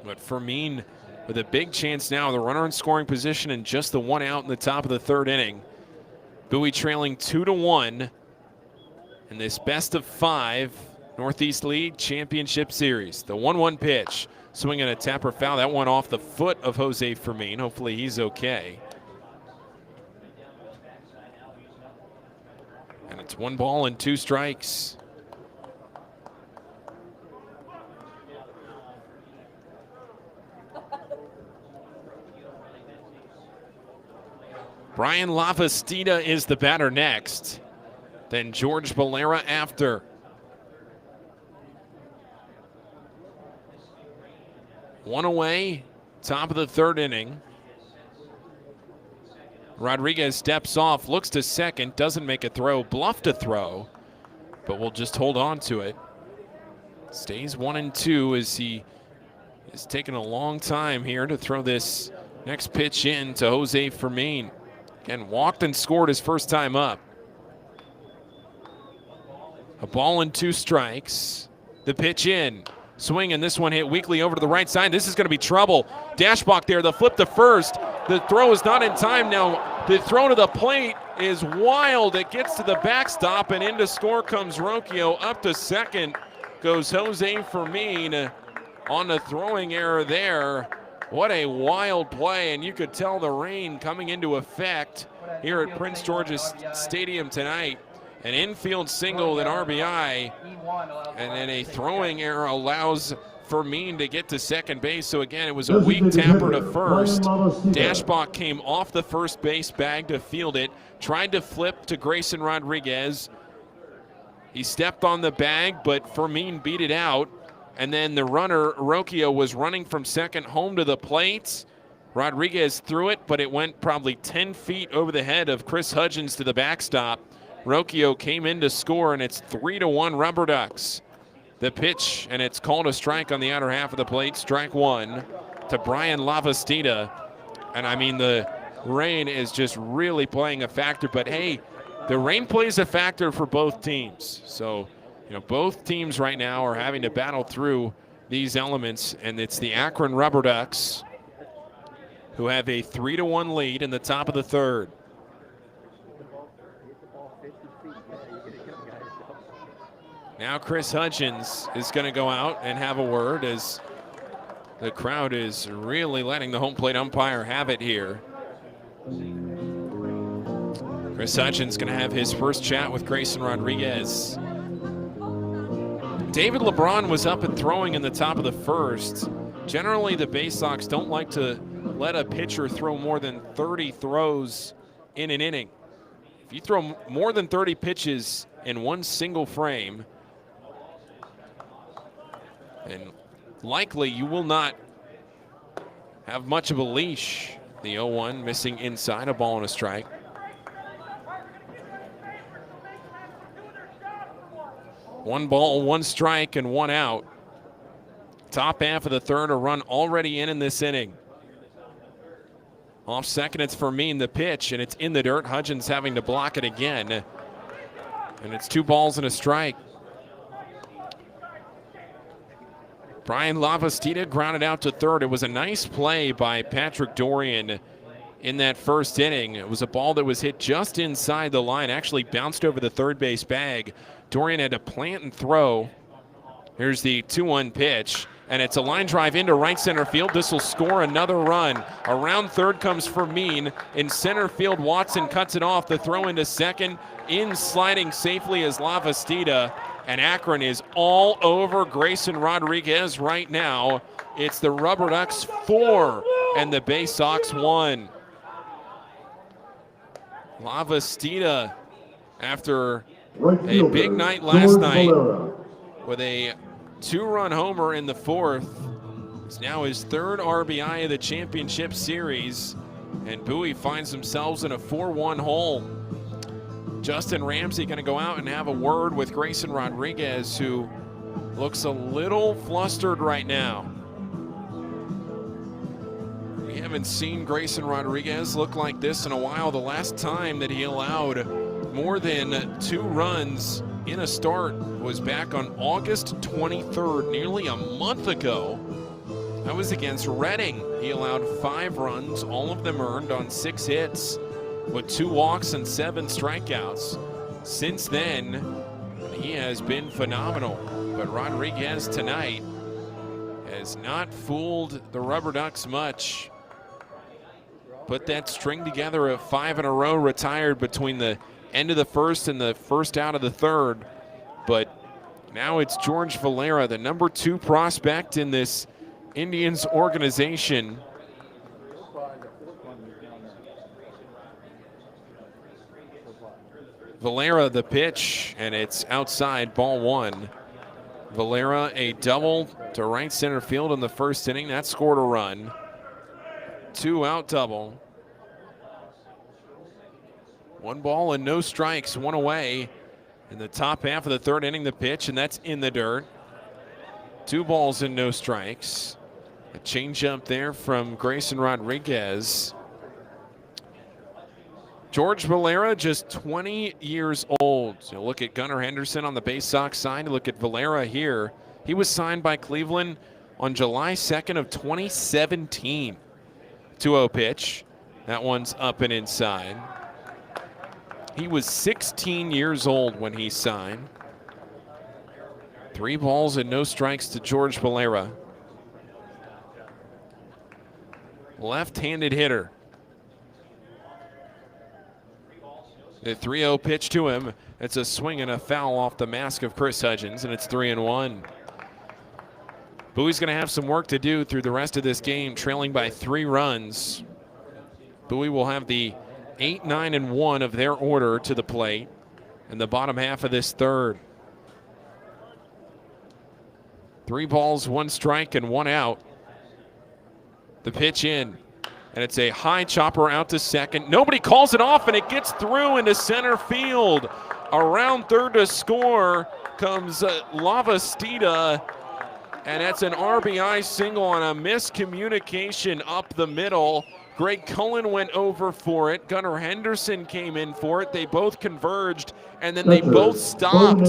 but Fermin with a big chance now. The runner in scoring position and just the 1 out in the top of the 3rd inning. Bowie trailing 2-1 in this best of 5 Northeast League Championship Series. The 1-1 pitch. Swinging a tapper foul. That one off the foot of Jose Fermin. Hopefully he's okay. And it's 1 ball and 2 strikes. Brian Lavastida is the batter next. Then George Valera after. One away, top of the third inning. Rodriguez steps off, looks to second, doesn't make a throw, bluffed a throw, but we'll just hold on to it. Stays 1-2 as he is taking a long time here to throw this next pitch in to Jose Fermin. Again, walked and scored his first time up. A ball and 2 strikes. The pitch in. Swing, and this one hit weakly over to the right side. This is going to be trouble. Dashbach there, the flip to first. The throw is not in time now. The throw to the plate is wild. It gets to the backstop, and into score comes Rocchio. Up to second goes Jose Fermin on the throwing error there. What a wild play, and you could tell the rain coming into effect here at Prince George's Stadium tonight. An infield single and RBI, and then a throwing error allows Fermin to get to second base. So again, it was a weak tapper to first. Dashbach came off the first base bag to field it, tried to flip to Grayson Rodriguez. He stepped on the bag, but Fermin beat it out. And then the runner, Rocchio, was running from second home to the plate. Rodriguez threw it, but it went probably 10 feet over the head of Chris Hudgens to the backstop. Rocchio came in to score, and it's 3-1 RubberDucks. The pitch, and it's called a strike on the outer half of the plate. Strike one to Brian Lavastida. And I mean, the rain is just really playing a factor. But hey, the rain plays a factor for both teams. So, you know, both teams right now are having to battle through these elements. And it's the Akron RubberDucks who have a 3-1 lead in the top of the third. Now Chris Hudgens is going to go out and have a word as the crowd is really letting the home plate umpire have it here. Chris Hudgens going to have his first chat with Grayson Rodriguez. David LeBron was up and throwing in the top of the first. Generally, the Baysox don't like to let a pitcher throw more than 30 throws in an inning. If you throw more than 30 pitches in one single frame, and likely you will not have much of a leash. The 0-1 missing inside, a ball and a strike. One ball, one strike, and one out. Top half of the third, a run already in this inning. Off second, it's Fermin, the pitch, and it's in the dirt. Hudgens having to block it again. And it's 2 balls and a strike. Brian Lavastida grounded out to third. It was a nice play by Patrick Dorian in that first inning. It was a ball that was hit just inside the line, actually bounced over the third base bag. Dorian had to plant and throw. Here's the 2-1 pitch, and it's a line drive into right center field. This will score another run. Around third comes Fermin. In center field, Watson cuts it off. The throw into second. In sliding safely is Lavastida. And Akron is all over Grayson Rodriguez right now. It's the RubberDucks 4 and the Baysox 1. Lavastida, after a big night last night with a 2-run homer in the fourth, it's now his 3rd RBI of the championship series. And Bowie finds themselves in a 4-1 hole. Justin Ramsey going to go out and have a word with Grayson Rodriguez, who looks a little flustered right now. We haven't seen Grayson Rodriguez look like this in a while. The last time that he allowed more than 2 runs in a start was back on August 23rd, nearly a month ago. That was against Reading. He allowed 5 runs, all of them earned on 6 hits, with 2 walks and 7 strikeouts. Since then, he has been phenomenal. But Rodriguez tonight has not fooled the RubberDucks much. Put that string together of 5 in a row, retired between the end of the first and the first out of the third. But now it's George Valera, the number 2 prospect in this Indians organization. Valera the pitch, and it's outside, ball one. Valera a double to right center field in the first inning. That scored a run. 2-out double. 1 ball and no strikes, 1 away in the top half of the third inning. The pitch, and that's in the dirt. 2 balls and no strikes. A changeup there from Grayson Rodriguez. George Valera, just 20 years old. So look at Gunnar Henderson on the Baysox side. Look at Valera here. He was signed by Cleveland on July 2nd of 2017. 2-0 pitch. That one's up and inside. He was 16 years old when he signed. 3 balls and no strikes to George Valera. Left-handed hitter. The 3-0 pitch to him. It's a swing and a foul off the mask of Chris Hudgens, and it's 3-1. Bowie's going to have some work to do through the rest of this game, trailing by 3 runs. Bowie will have the 8, 9, and 1 of their order to the plate in the bottom half of this third. 3 balls, 1 strike, and 1 out. The pitch in, and it's a high chopper out to second. Nobody calls it off, and it gets through into center field. Around third to score comes Lavastida, and that's an RBI single on a miscommunication up the middle. Greg Cullen went over for it. Gunnar Henderson came in for it. They both converged, and then they both stopped.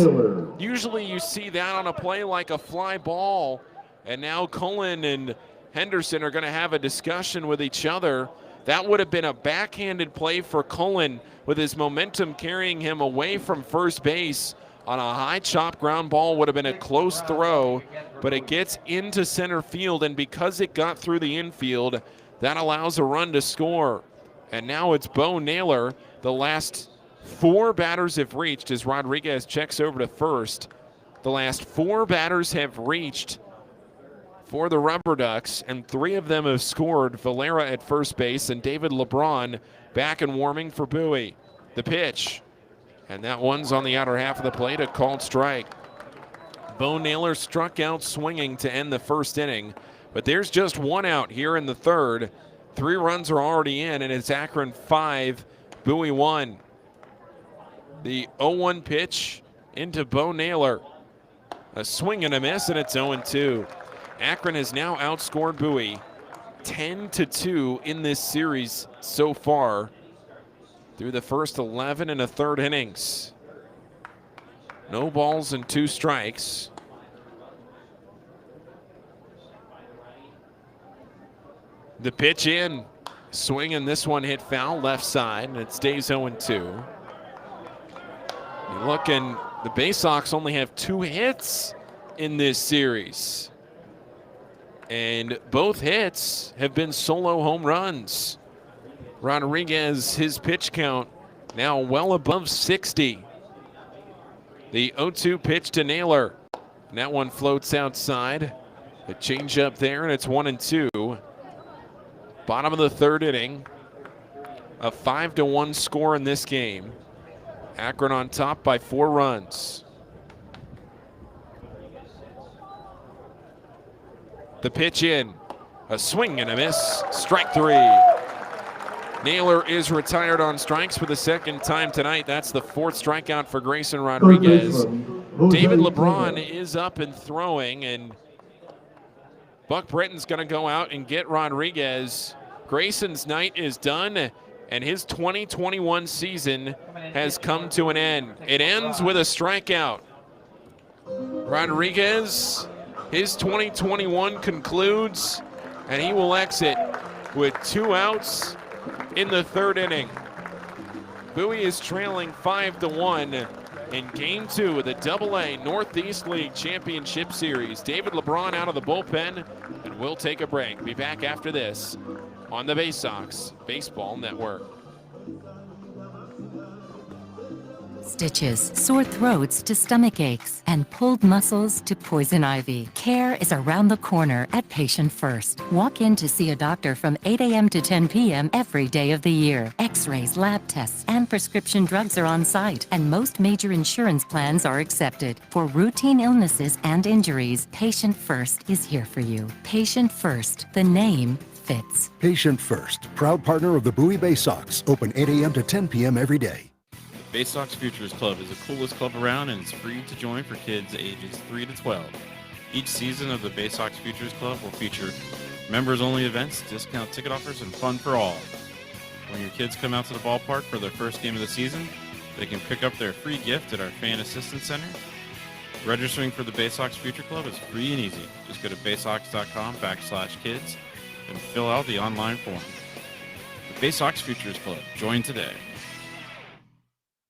Usually you see that on a play like a fly ball, and now Cullen and Henderson are going to have a discussion with each other. That would have been a backhanded play for Cullen, with his momentum carrying him away from first base. On a high chop ground ball would have been a close throw, but it gets into center field, and because it got through the infield, that allows a run to score. And now it's Bo Naylor. The last 4 batters have reached as Rodriguez checks over to first. The last 4 batters have reached for the RubberDucks, and 3 of them have scored. Valera at first base and David LeBron back and warming for Bowie. The pitch, and that one's on the outer half of the plate, a called strike. Bo Naylor struck out swinging to end the first inning, but there's just 1 out here in the third. 3 runs are already in, and it's Akron 5, Bowie 1. The 0-1 pitch into Bo Naylor. A swing and a miss, and it's 0-2. Akron has now outscored Bowie 10-2 in this series so far through the first 11 and a third innings. No balls and 2 strikes. The pitch in, swing, and this one hit foul left side, and it stays 0-2. You look, and the Baysox only have 2 hits in this series, and both hits have been solo home runs. Rodriguez, his pitch count now well above 60. The 0-2 pitch to Naylor, and that one floats outside. The changeup there, and it's 1-2. Bottom of the third inning, a 5-1 score in this game. Akron on top by 4 runs. The pitch in, a swing and a miss, strike 3. Naylor is retired on strikes for the 2nd time tonight. That's the 4th strikeout for Grayson Rodriguez. David LeBron is up and throwing, and Buck Britton's going to go out and get Rodriguez. Grayson's night is done, and his 2021 season has come to an end. It ends with a strikeout. Rodriguez, his 2021 concludes, and he will exit with 2 outs in the third inning. Bowie is trailing 5-1 in Game 2 of the AA Northeast League Championship Series. David LeBron out of the bullpen, and we'll take a break. Be back after this on the Baysox Baseball Network. stitches, sore throats to stomach aches, and pulled muscles to poison ivy. Care is around the corner at Patient First. Walk in to see a doctor from 8 a.m. to 10 p.m. every day of the year. X-rays, lab tests, and prescription drugs are on site, and most major insurance plans are accepted. For routine illnesses and injuries, Patient First is here for you. Patient First, the name fits. Patient First, proud partner of the Bowie Baysox. Open 8 a.m. to 10 p.m. every day. Baysox Futures Club is the coolest club around, and it's free to join for kids ages 3 to 12. Each season of the Baysox Futures Club will feature members-only events, discount ticket offers, and fun for all. When your kids come out to the ballpark for their first game of the season, they can pick up their free gift at our Fan Assistance Center. Registering for the Baysox Future Club is free and easy. Just go to baysox.com/kids and fill out the online form. The Baysox Futures Club. Join today.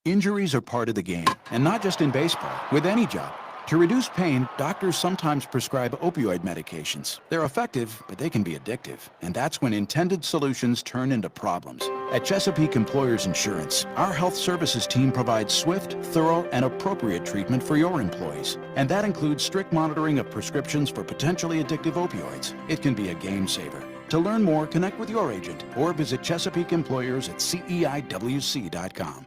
Injuries are part of the game, and not just in baseball, with any job. To reduce pain, doctors sometimes prescribe opioid medications. They're effective, but they can be addictive, and that's when intended solutions turn into problems. At Chesapeake Employers Insurance, our health services team provides swift, thorough, and appropriate treatment for your employees. And that includes strict monitoring of prescriptions for potentially addictive opioids. It can be a game saver. To learn more, connect with your agent or visit Chesapeake Employers at CEIWC.com.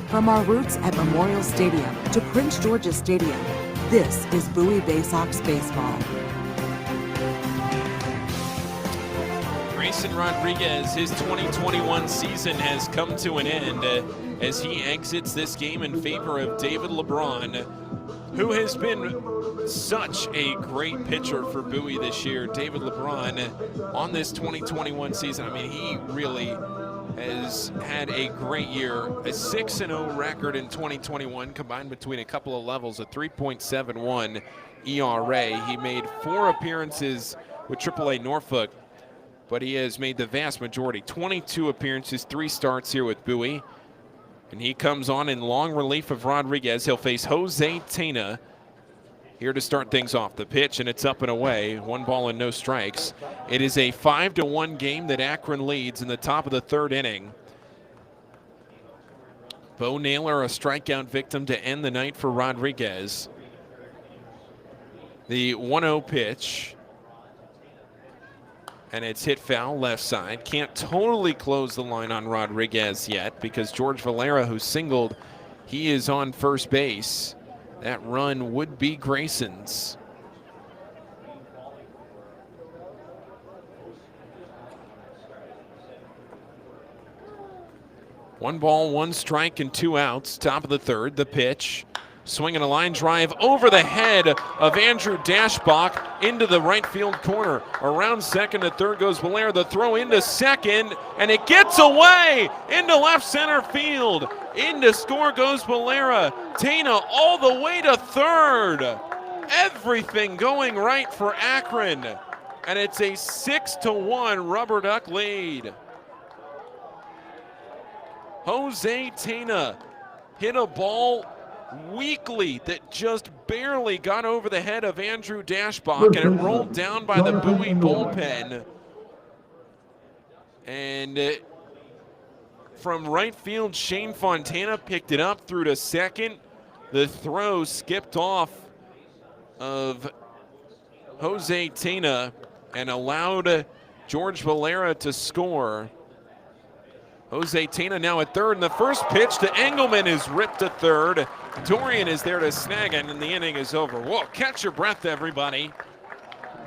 From our roots at Memorial Stadium to Prince George's Stadium, this is Bowie Baysox Baseball. Grayson Rodriguez, his 2021 season has come to an end as he exits this game in favor of David LeBron, who has been such a great pitcher for Bowie this year. David LeBron on this 2021 season, I mean, he really has had a great year. A 6-0 record in 2021 combined between a couple of levels, a 3.71 ERA. He made 4 appearances with AAA Norfolk, but he has made the vast majority, 22 appearances, 3 starts here with Bowie. And he comes on in long relief of Rodriguez. He'll face Jose Tena here to start things off. The pitch, and it's up and away. 1 ball and no strikes. It is a 5-1 game that Akron leads in the top of the 3rd inning. Bo Naylor, a strikeout victim to end the night for Rodriguez. The 1-0 pitch. And it's hit foul left side. Can't totally close the line on Rodriguez yet because George Valera, who singled, he is on first base. That run would be Grayson's. One ball, 1 strike, and 2 outs. Top of the 3rd, the pitch. Swinging a line drive over the head of Andrew Dashbach into the right field corner. Around second to third goes Valera. The throw into second, and it gets away into left center field. Into score goes Valera. Tena all the way to third. Everything going right for Akron. And it's a 6-1 Rubber Duck lead. Jose Tena hit a ball weakly that just barely got over the head of Andrew Dashbach, and it rolled down by the Bowie bullpen. And from right field, Shane Fontana picked it up through to second. The throw skipped off of Jose Tena and allowed George Valera to score. Jose Tena now at third, and the first pitch to Engelman is ripped to third. Dorian is there to snag it, and the inning is over. Whoa, catch your breath, everybody.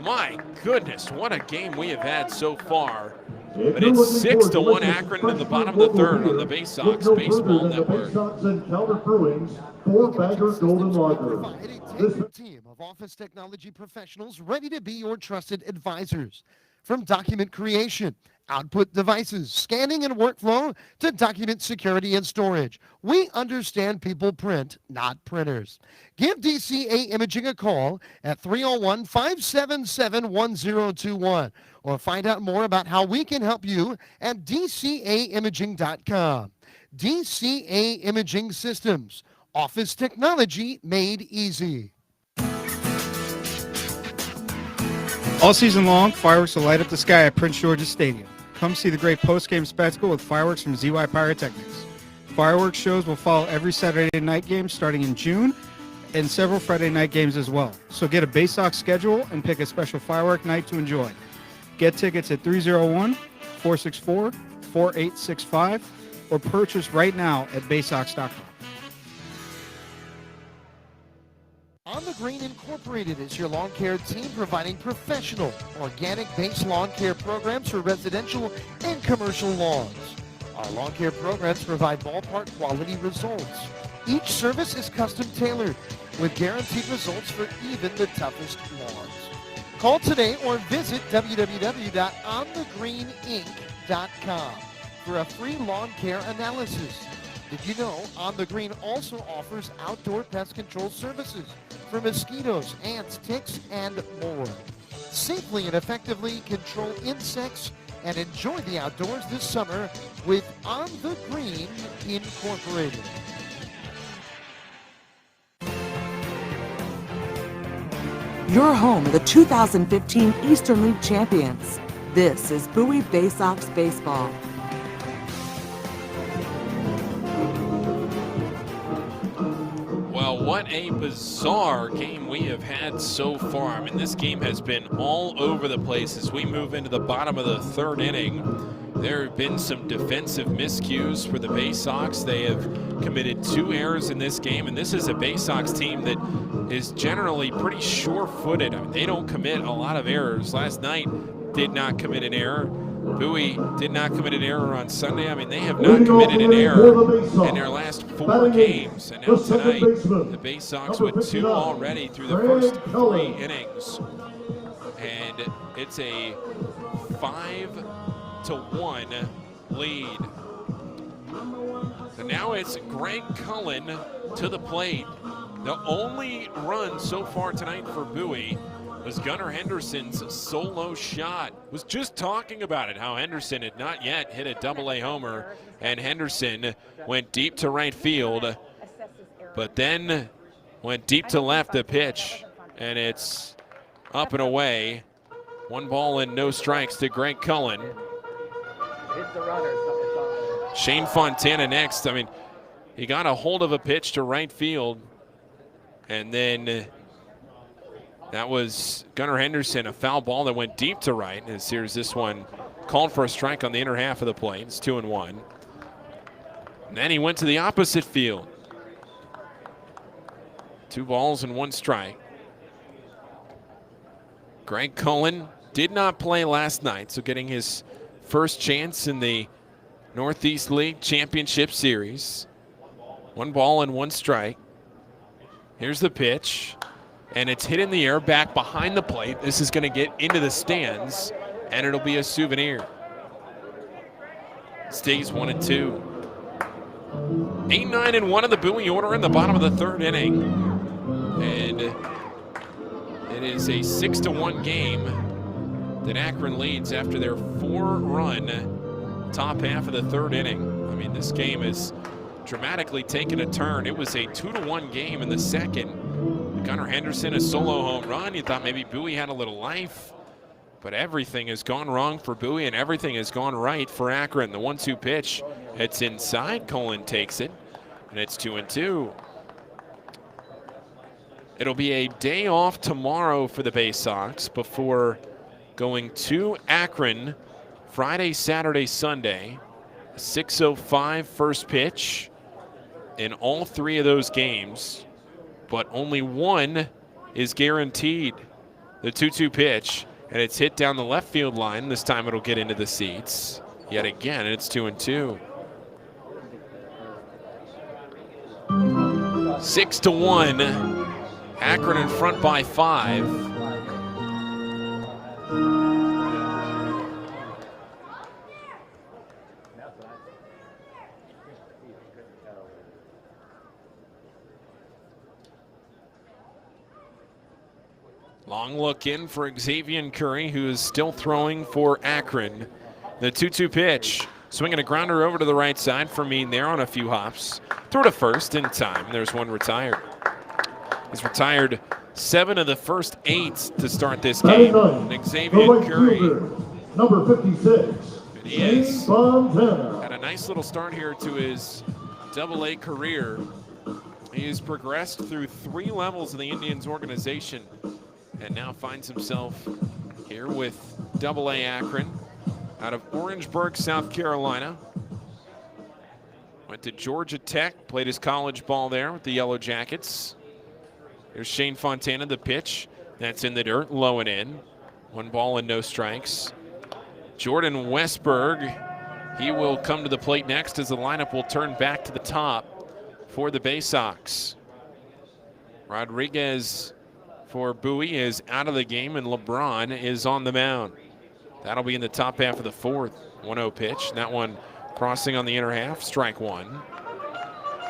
My goodness, what a game we have had so far. But it's 6-1 Akron in the bottom of the 3rd on the Baysox Baseball Network. Baysox and Calder Brewing's 4-bagger Golden Lager. A team of office technology professionals ready to be your trusted advisors. From document creation, output devices, scanning and workflow, to document security and storage, we understand people print, not printers. Give DCA Imaging a call at 301-577-1021 or find out more about how we can help you at dcaimaging.com. DCA Imaging Systems, office technology made easy. All season long, fireworks will light up the sky at Prince George's Stadium. Come see the great post-game spectacle with fireworks from ZY Pyrotechnics. Fireworks shows will follow every Saturday night game starting in June, and several Friday night games as well. So get a Baysox schedule and pick a special firework night to enjoy. Get tickets at 301-464-4865 or purchase right now at Baysox.com. On the Green Incorporated is your lawn care team providing professional, organic-based lawn care programs for residential and commercial lawns. Our lawn care programs provide ballpark quality results. Each service is custom tailored with guaranteed results for even the toughest lawns. Call today or visit www.onthegreeninc.com for a free lawn care analysis. Did you know On the Green also offers outdoor pest control services for mosquitoes, ants, ticks, and more? Safely and effectively control insects and enjoy the outdoors this summer with On the Green Incorporated. Your home of the 2015 Eastern League champions. This is Bowie Baysox Baseball. Well, what a bizarre game we have had so far. I mean, this game has been all over the place as we move into the bottom of the third inning. There have been some defensive miscues for the Baysox. They have committed 2 errors in this game, and this is a Baysox team that is generally pretty sure-footed. I mean, they don't commit a lot of errors. Last night did not commit an error. Bowie did not commit an error on Sunday. I mean, they have not committed an error in their last 4 games. And now tonight, the Baysox with 2 already through the first 3 innings. And it's a 5-1 lead. So now it's Greg Cullen to the plate. The only run so far tonight for Bowie was Gunnar Henderson's solo shot. Was just talking about it, how Henderson had not yet hit a double-A homer, and Henderson went deep to right field, but then went deep to left the pitch, and it's up and away. 1 ball and no strikes to Greg Cullen. Shane Fontana next. I mean, he got a hold of a pitch to right field, and then that was Gunnar Henderson, a foul ball that went deep to right. As here's this one called for a strike on the inner half of the plate. It's 2-1. And then he went to the opposite field. 2 balls and 1 strike. Greg Cullen did not play last night, so getting his first chance in the Northeast League Championship Series. 1 ball and 1 strike. Here's the pitch. And it's hit in the air back behind the plate. This is going to get into the stands, and it'll be a souvenir. Stays 1-2. 8, 9, and 1 of the Bowie order in the bottom of the third inning. And it is a 6-1 game that Akron leads after their 4-run top half of the third inning. I mean, this game has dramatically taken a turn. It was a 2-1 game in the second. Gunnar Henderson, a solo home run. You thought maybe Bowie had a little life, but everything has gone wrong for Bowie and everything has gone right for Akron. The 1-2 pitch, it's inside. Cullen takes it, and it's 2-2. It'll be a day off tomorrow for the Baysox before going to Akron Friday, Saturday, Sunday. 6:05 first pitch in all 3 of those games, but only 1 is guaranteed. The 2-2 pitch, and it's hit down the left field line. This time it'll get into the seats yet again, and it's 2-2. 6-1. Akron in front by 5. Long look in for Xavier Curry, who is still throwing for Akron. The 2-2 pitch, swinging a grounder over to the right side for Mean there on a few hops. Throw to first in time. There's 1 retired. He's retired 7 of the first 8 to start this game. And Xavier Curry, number 56. He is. Fontana. Had a nice little start here to his AA career. He has progressed through 3 levels of the Indians organization and now finds himself here with AA Akron out of Orangeburg, South Carolina. Went to Georgia Tech, played his college ball there with the Yellow Jackets. Here's Shane Fontana, the pitch. That's in the dirt, low and in. 1 ball and no strikes. Jordan Westberg, he will come to the plate next as the lineup will turn back to the top for the Baysox. Rodriguez for Bowie is out of the game, and LeBron is on the mound. That'll be in the top half of the 4th. 1-0 pitch. That one crossing on the inner half, strike 1.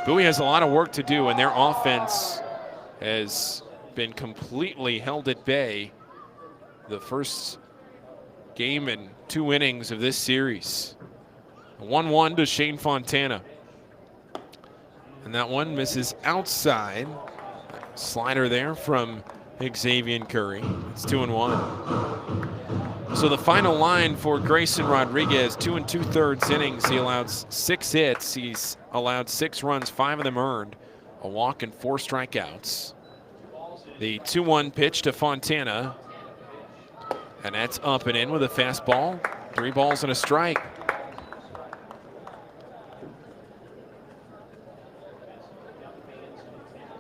Bowie has a lot of work to do, and their offense has been completely held at bay the first game and 2 innings of this series. 1-1 to Shane Fontana. And that one misses outside. Slider there from Xavier Curry. It's 2-1. So the final line for Grayson Rodriguez, 2 2/3 innings. He allowed 6 hits. He's allowed 6 runs, 5 of them earned, a walk and 4 strikeouts. The 2-1 pitch to Fontana, and that's up and in with a fastball. 3 balls and a strike.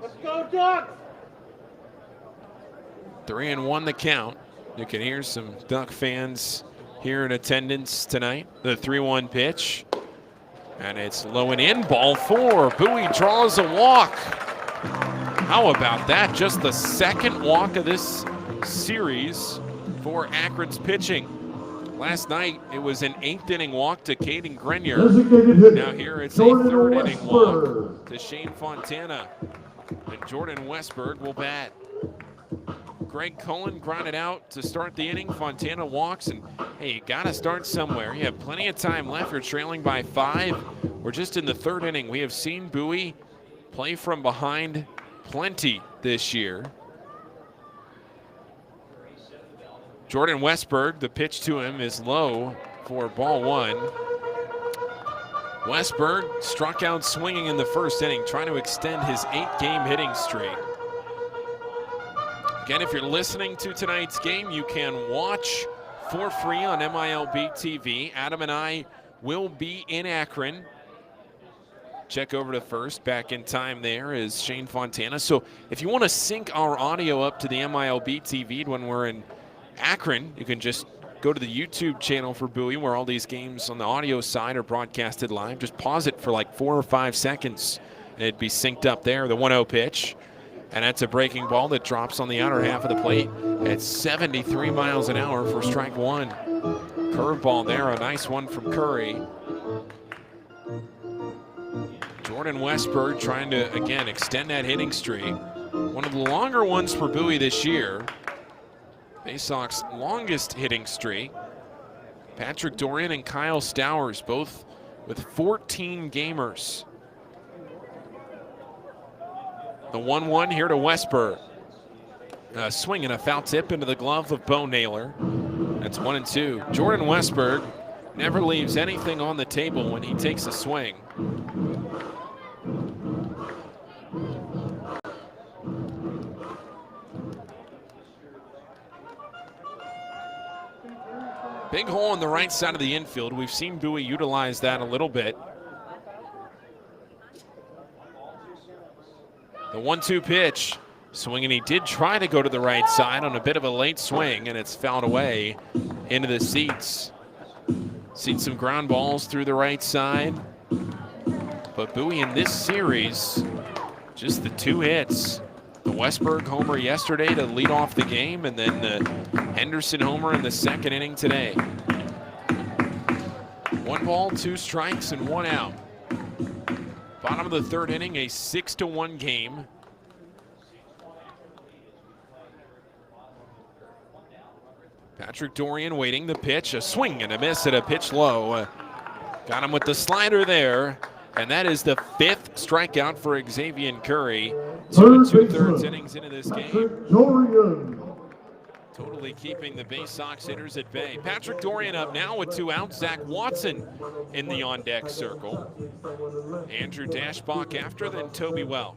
Let's go, Ducks! 3-1 the count. You can hear some Duck fans here in attendance tonight. The 3-1 pitch, and it's low and in, ball 4. Bowie draws a walk. How about that? Just the 2nd walk of this series for Akron's pitching. Last night, it was an 8th inning walk to Caden Grenier. Now here it's a 3rd inning walk to Shane Fontana. And Jordan Westberg will bat. Greg Cullen grounded out to start the inning. Fontana walks, and hey, you gotta start somewhere. You have plenty of time left. You're trailing by 5. We're just in the 3rd inning. We have seen Bowie play from behind plenty this year. Jordan Westberg, the pitch to him is low for ball 1. Westberg struck out swinging in the 1st inning, trying to extend his 8-game hitting streak. Again, if you're listening to tonight's game, you can watch for free on MILB TV. Adam and I will be in Akron. Check over to first. Back in time there is Shane Fontana. So if you want to sync our audio up to the MILB TV when we're in Akron, you can just go to the YouTube channel for Bowie, where all these games on the audio side are broadcasted live. Just pause it for like 4 or 5 seconds, and it'd be synced up there. The 1-0 pitch. And that's a breaking ball that drops on the outer half of the plate at 73 miles an hour for strike 1. Curveball there, a nice one from Curry. Jordan Westberg trying to, again, extend that hitting streak. One of the longer ones for Bowie this year. Baysox' longest hitting streak. Patrick Dorian and Kyle Stowers, both with 14 gamers. The 1-1 here to Westberg. A swing and a foul tip into the glove of Bo Naylor. That's 1-2. Jordan Westberg never leaves anything on the table when he takes a swing. Big hole on the right side of the infield. We've seen Bowie utilize that a little bit. The 1-2 pitch, swinging. He did try to go to the right side on a bit of a late swing, and it's fouled away into the seats. Seen some ground balls through the right side. But Bowie in this series, just the 2 hits. The Westberg homer yesterday to lead off the game, and then the Henderson homer in the 2nd inning today. 1 ball, 2 strikes, and 1 out. Bottom of the 3rd inning, a 6-1 game. Patrick Dorian waiting the pitch, a swing and a miss at a pitch low. Got him with the slider there, and that is the 5th strikeout for Xavier Curry. 2 2/3 innings into this game. totally keeping the Baysox hitters at bay. Patrick Dorian up now with 2 outs. Zach Watson in the on-deck circle. Andrew Dashbach after, then Toby Welk.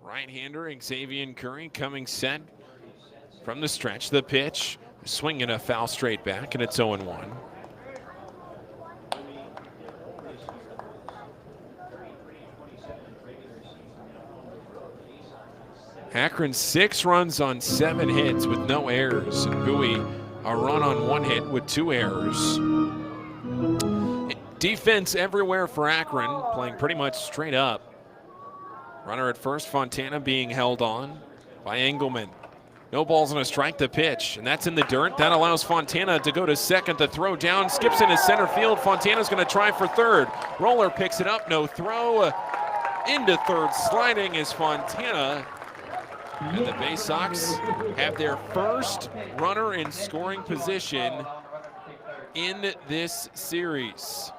Right-hander Xavier Curry coming set from the stretch. The pitch, swinging a foul straight back, and it's 0-1. Akron 6 runs on 7 hits with no errors, and Bowie a run on 1 hit with 2 errors. Defense everywhere for Akron, playing pretty much straight up. Runner at first, Fontana being held on by Engelman. No balls and a strike, the pitch, and that's in the dirt. That allows Fontana to go to second. The throw down, skips into center field. Fontana's going to try for third. Roller picks it up, no throw. Into third, sliding is Fontana. And the Baysox have their first runner in scoring position in this series.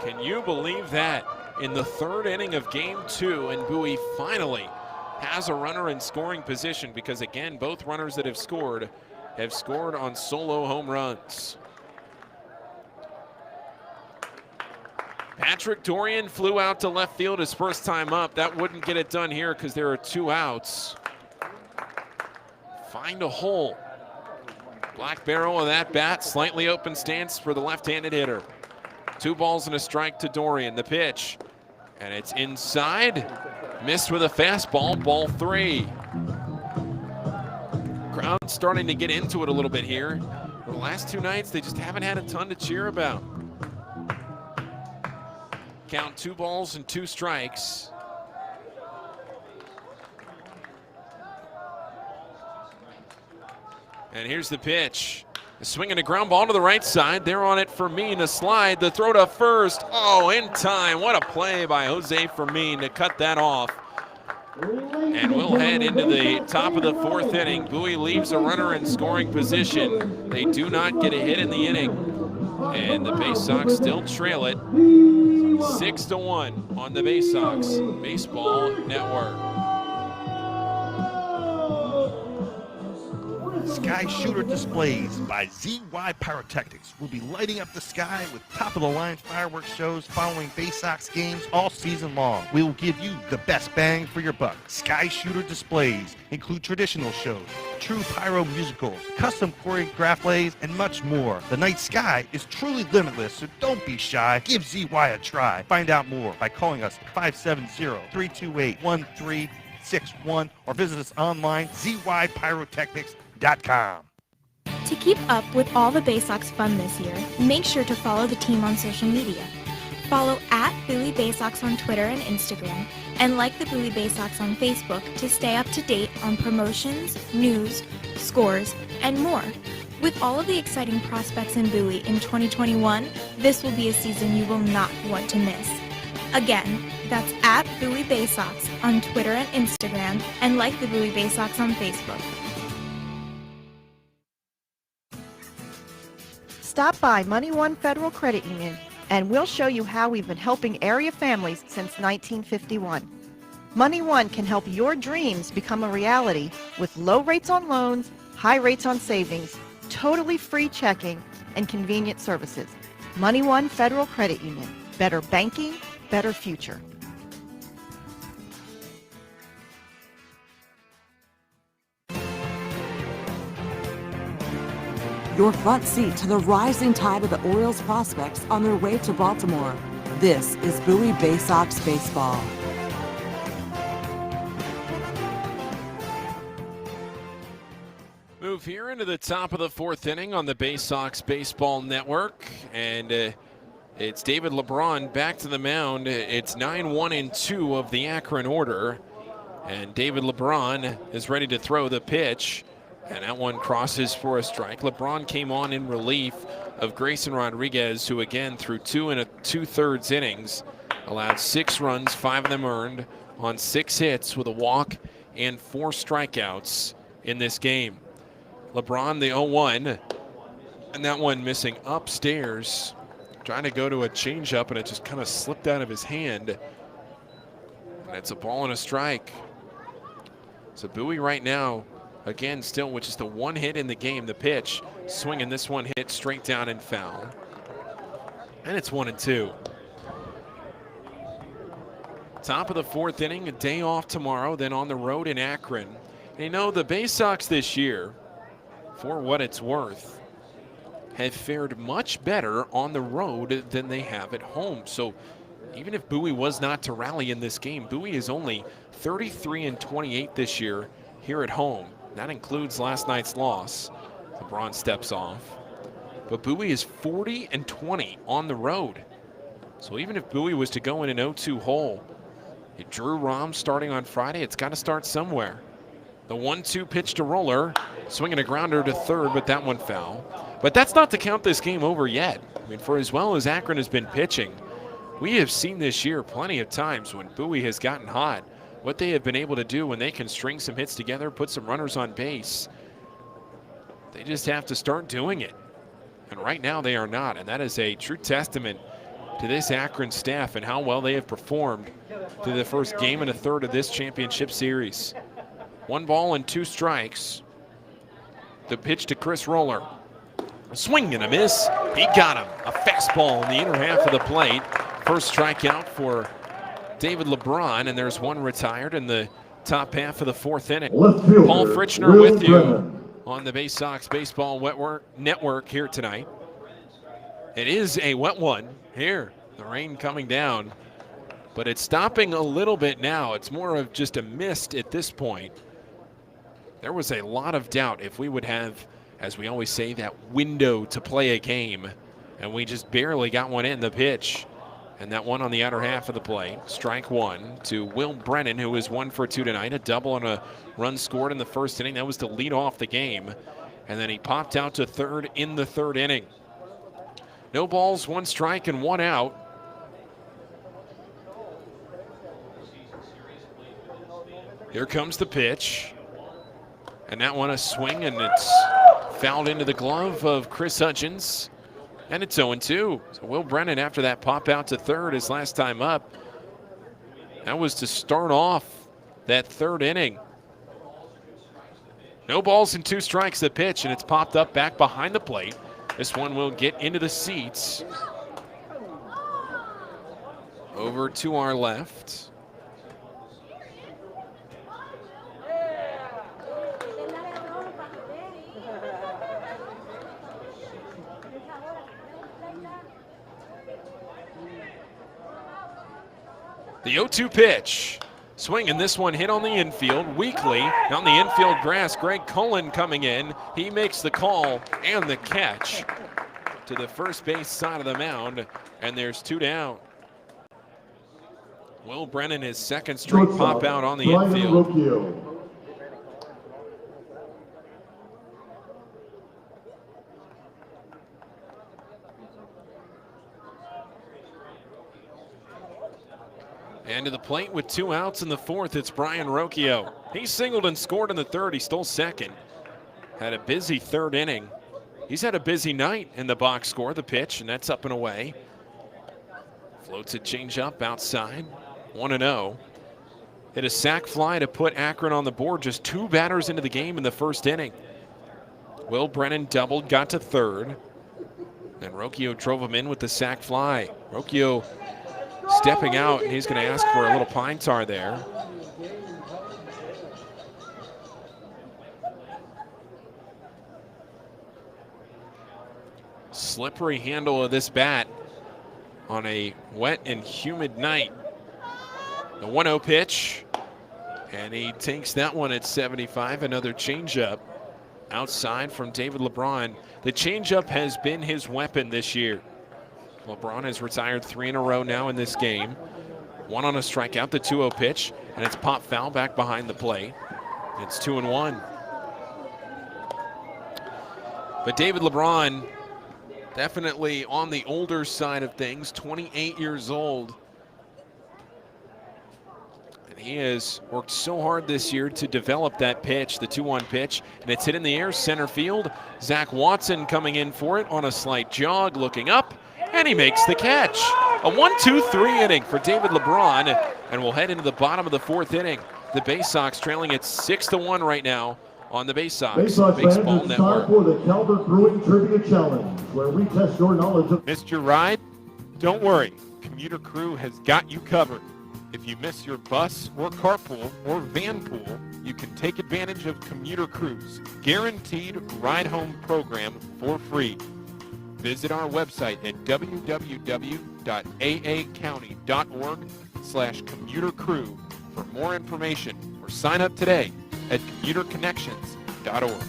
Can you believe that? In the 3rd inning of game 2, and Bowie finally has a runner in scoring position, because again, both runners that have scored on solo home runs. Patrick Dorian flew out to left field his first time up. That wouldn't get it done here because there are 2 outs. Find a hole. Black barrel of that bat, slightly open stance for the left-handed hitter. 2 balls and a strike to Dorian. The pitch, and it's inside. Missed with a fastball, ball 3. Crowd's starting to get into it a little bit here. The last 2 nights, they just haven't had a ton to cheer about. Count 2 balls and 2 strikes. And here's the pitch. A swing and a ground ball to the right side. They're on it. Fermin, a slide. The throw to first. Oh, in time. What a play by Jose Fermin to cut that off. And we'll head into the top of the 4th inning. Bowie leaves a runner in scoring position. They do not get a hit in the inning. And the Baysox still trail it 6-1 on the Baysox Baseball Network. Sky Shooter Displays by ZY Pyrotechnics will be lighting up the sky with top-of-the-line fireworks shows following Baysox games all season long. We will give you the best bang for your buck. Sky Shooter Displays include traditional shows, true pyro musicals, custom choreographed plays, and much more. The night sky is truly limitless, so don't be shy. Give ZY a try. Find out more by calling us 570-328-1361 or visit us online, zypyrotechnics.com. To keep up with all the Baysox fun this year, make sure to follow the team on social media. Follow @Bowie Baysox on Twitter and Instagram, and like the Bowie Baysox on Facebook to stay up to date on promotions, news, scores, and more. With all of the exciting prospects in Bowie in 2021, this will be a season you will not want to miss. Again, that's @Bowie Baysox on Twitter and Instagram, and like the Bowie Baysox on Facebook. Stop by Money One Federal Credit Union, and we'll show you how we've been helping area families since 1951. Money One can help your dreams become a reality with low rates on loans, high rates on savings, totally free checking, and convenient services. Money One Federal Credit Union. Better banking, better future. Your front seat to the rising tide of the Orioles prospects on their way to Baltimore. This is Bowie Baysox Baseball. Move here into the top of the 4th inning on the Baysox Baseball Network, and it's David LeBron back to the mound. It's 9-1-2 of the Akron order, and David LeBron is ready to throw the pitch. And that one crosses for a strike. LeBron came on in relief of Grayson Rodriguez, who again threw 2 2/3 innings, allowed 6 runs, 5 of them earned on 6 hits with a walk and 4 strikeouts in this game. LeBron the 0-1, and that one missing upstairs. Trying to go to a changeup, and it just kind of slipped out of his hand. And it's a ball and a strike. So Bowie right now, again, still with just the one hit in the game. The pitch, swinging this one hit straight down and foul. And it's 1-2. Top of the fourth inning, a day off tomorrow, then on the road in Akron. And you know, the Baysox this year, for what it's worth, have fared much better on the road than they have at home. So even if Bowie was not to rally in this game, Bowie is only 33-28 this year here at home. That includes last night's loss. LeBron steps off. But Bowie is 40-20 on the road. So even if Bowie was to go in an 0-2 hole, Drew Rom starting on Friday, it's got to start somewhere. The 1-2 pitch to Roller, swinging a grounder to third, but that one foul. But that's not to count this game over yet. I mean, for as well as Akron has been pitching, we have seen this year plenty of times when Bowie has gotten hot, what they have been able to do when they can string some hits together, put some runners on base. They just have to start doing it. And right now they are not, and that is a true testament to this Akron staff and how well they have performed through the first game and a third of this championship series. 1 ball and 2 strikes. The pitch to Chris Roller. A swing and a miss. He got him. A fastball in the inner half of the plate. First strikeout for David LeBron, and there's one retired in the top half of the fourth inning. Paul Fritschner with you on the Baysox Baseball Network here tonight. It is a wet one here. The rain coming down, but it's stopping a little bit now. It's more of just a mist at this point. There was a lot of doubt if we would have, as we always say, that window to play a game, and we just barely got one in. The pitch, and that one on the outer half of the plate. Strike one to Will Brennan, who is 1 for 2 tonight. A double and a run scored in the first inning. That was to lead off the game, and then he popped out to third in the third inning. No balls, 1 strike, and 1 out. Here comes the pitch. And that one a swing, and it's fouled into the glove of Chris Hutchins. And it's 0-2. So Will Brennan, after that pop out to third his last time up, that was to start off that third inning. No balls and 2 strikes the pitch, and it's popped up back behind the plate. This one will get into the seats. Over to our left. The 0-2 pitch. Swing, and this one hit on the infield weakly. On the infield grass, Greg Cullen coming in. He makes the call and the catch to the first base side of the mound, and there's 2 down. Will Brennan, his second straight pop out on the infield. And to the plate with 2 outs in the fourth, it's Brian Rocchio. He singled and scored in the third. He stole second. Had a busy third inning. He's had a busy night in the box score. The pitch, and that's up and away. Floats a changeup outside. 1-0. Hit a sac fly to put Akron on the board. Just 2 batters into the game in the first inning. Will Brennan doubled, got to third. And Rocchio drove him in with the sac fly. Rocchio stepping out, and he's going to ask for a little pine tar there. Slippery handle of this bat on a wet and humid night. The 1-0 pitch, and he takes that one at 75. Another changeup outside from David LeBron. The changeup has been his weapon this year. LeBron has retired 3 in a row now in this game. 1 on a strikeout, the 2-0 pitch, and it's pop foul back behind the plate. It's 2-1. But David LeBron, definitely on the older side of things, 28 years old. And he has worked so hard this year to develop that pitch, the 2-1 pitch, and it's hit in the air, center field. Zach Watson coming in for it on a slight jog, looking up, and he makes the catch. A 1-2-3 inning for David LeBron, and we'll head into the bottom of the fourth inning. The Baysox trailing at 6-1 right now on the Baysox Baseball fans, it's Network. time for the Calvert Brewing Trivia Challenge, where we test your knowledge of... Missed your ride? Don't worry. Commuter Crew has got you covered. If you miss your bus or carpool or van pool, you can take advantage of Commuter Crew's guaranteed ride home program for free. Visit our website at www.aacounty.org/commutercrew for more information, or sign up today at commuterconnections.org.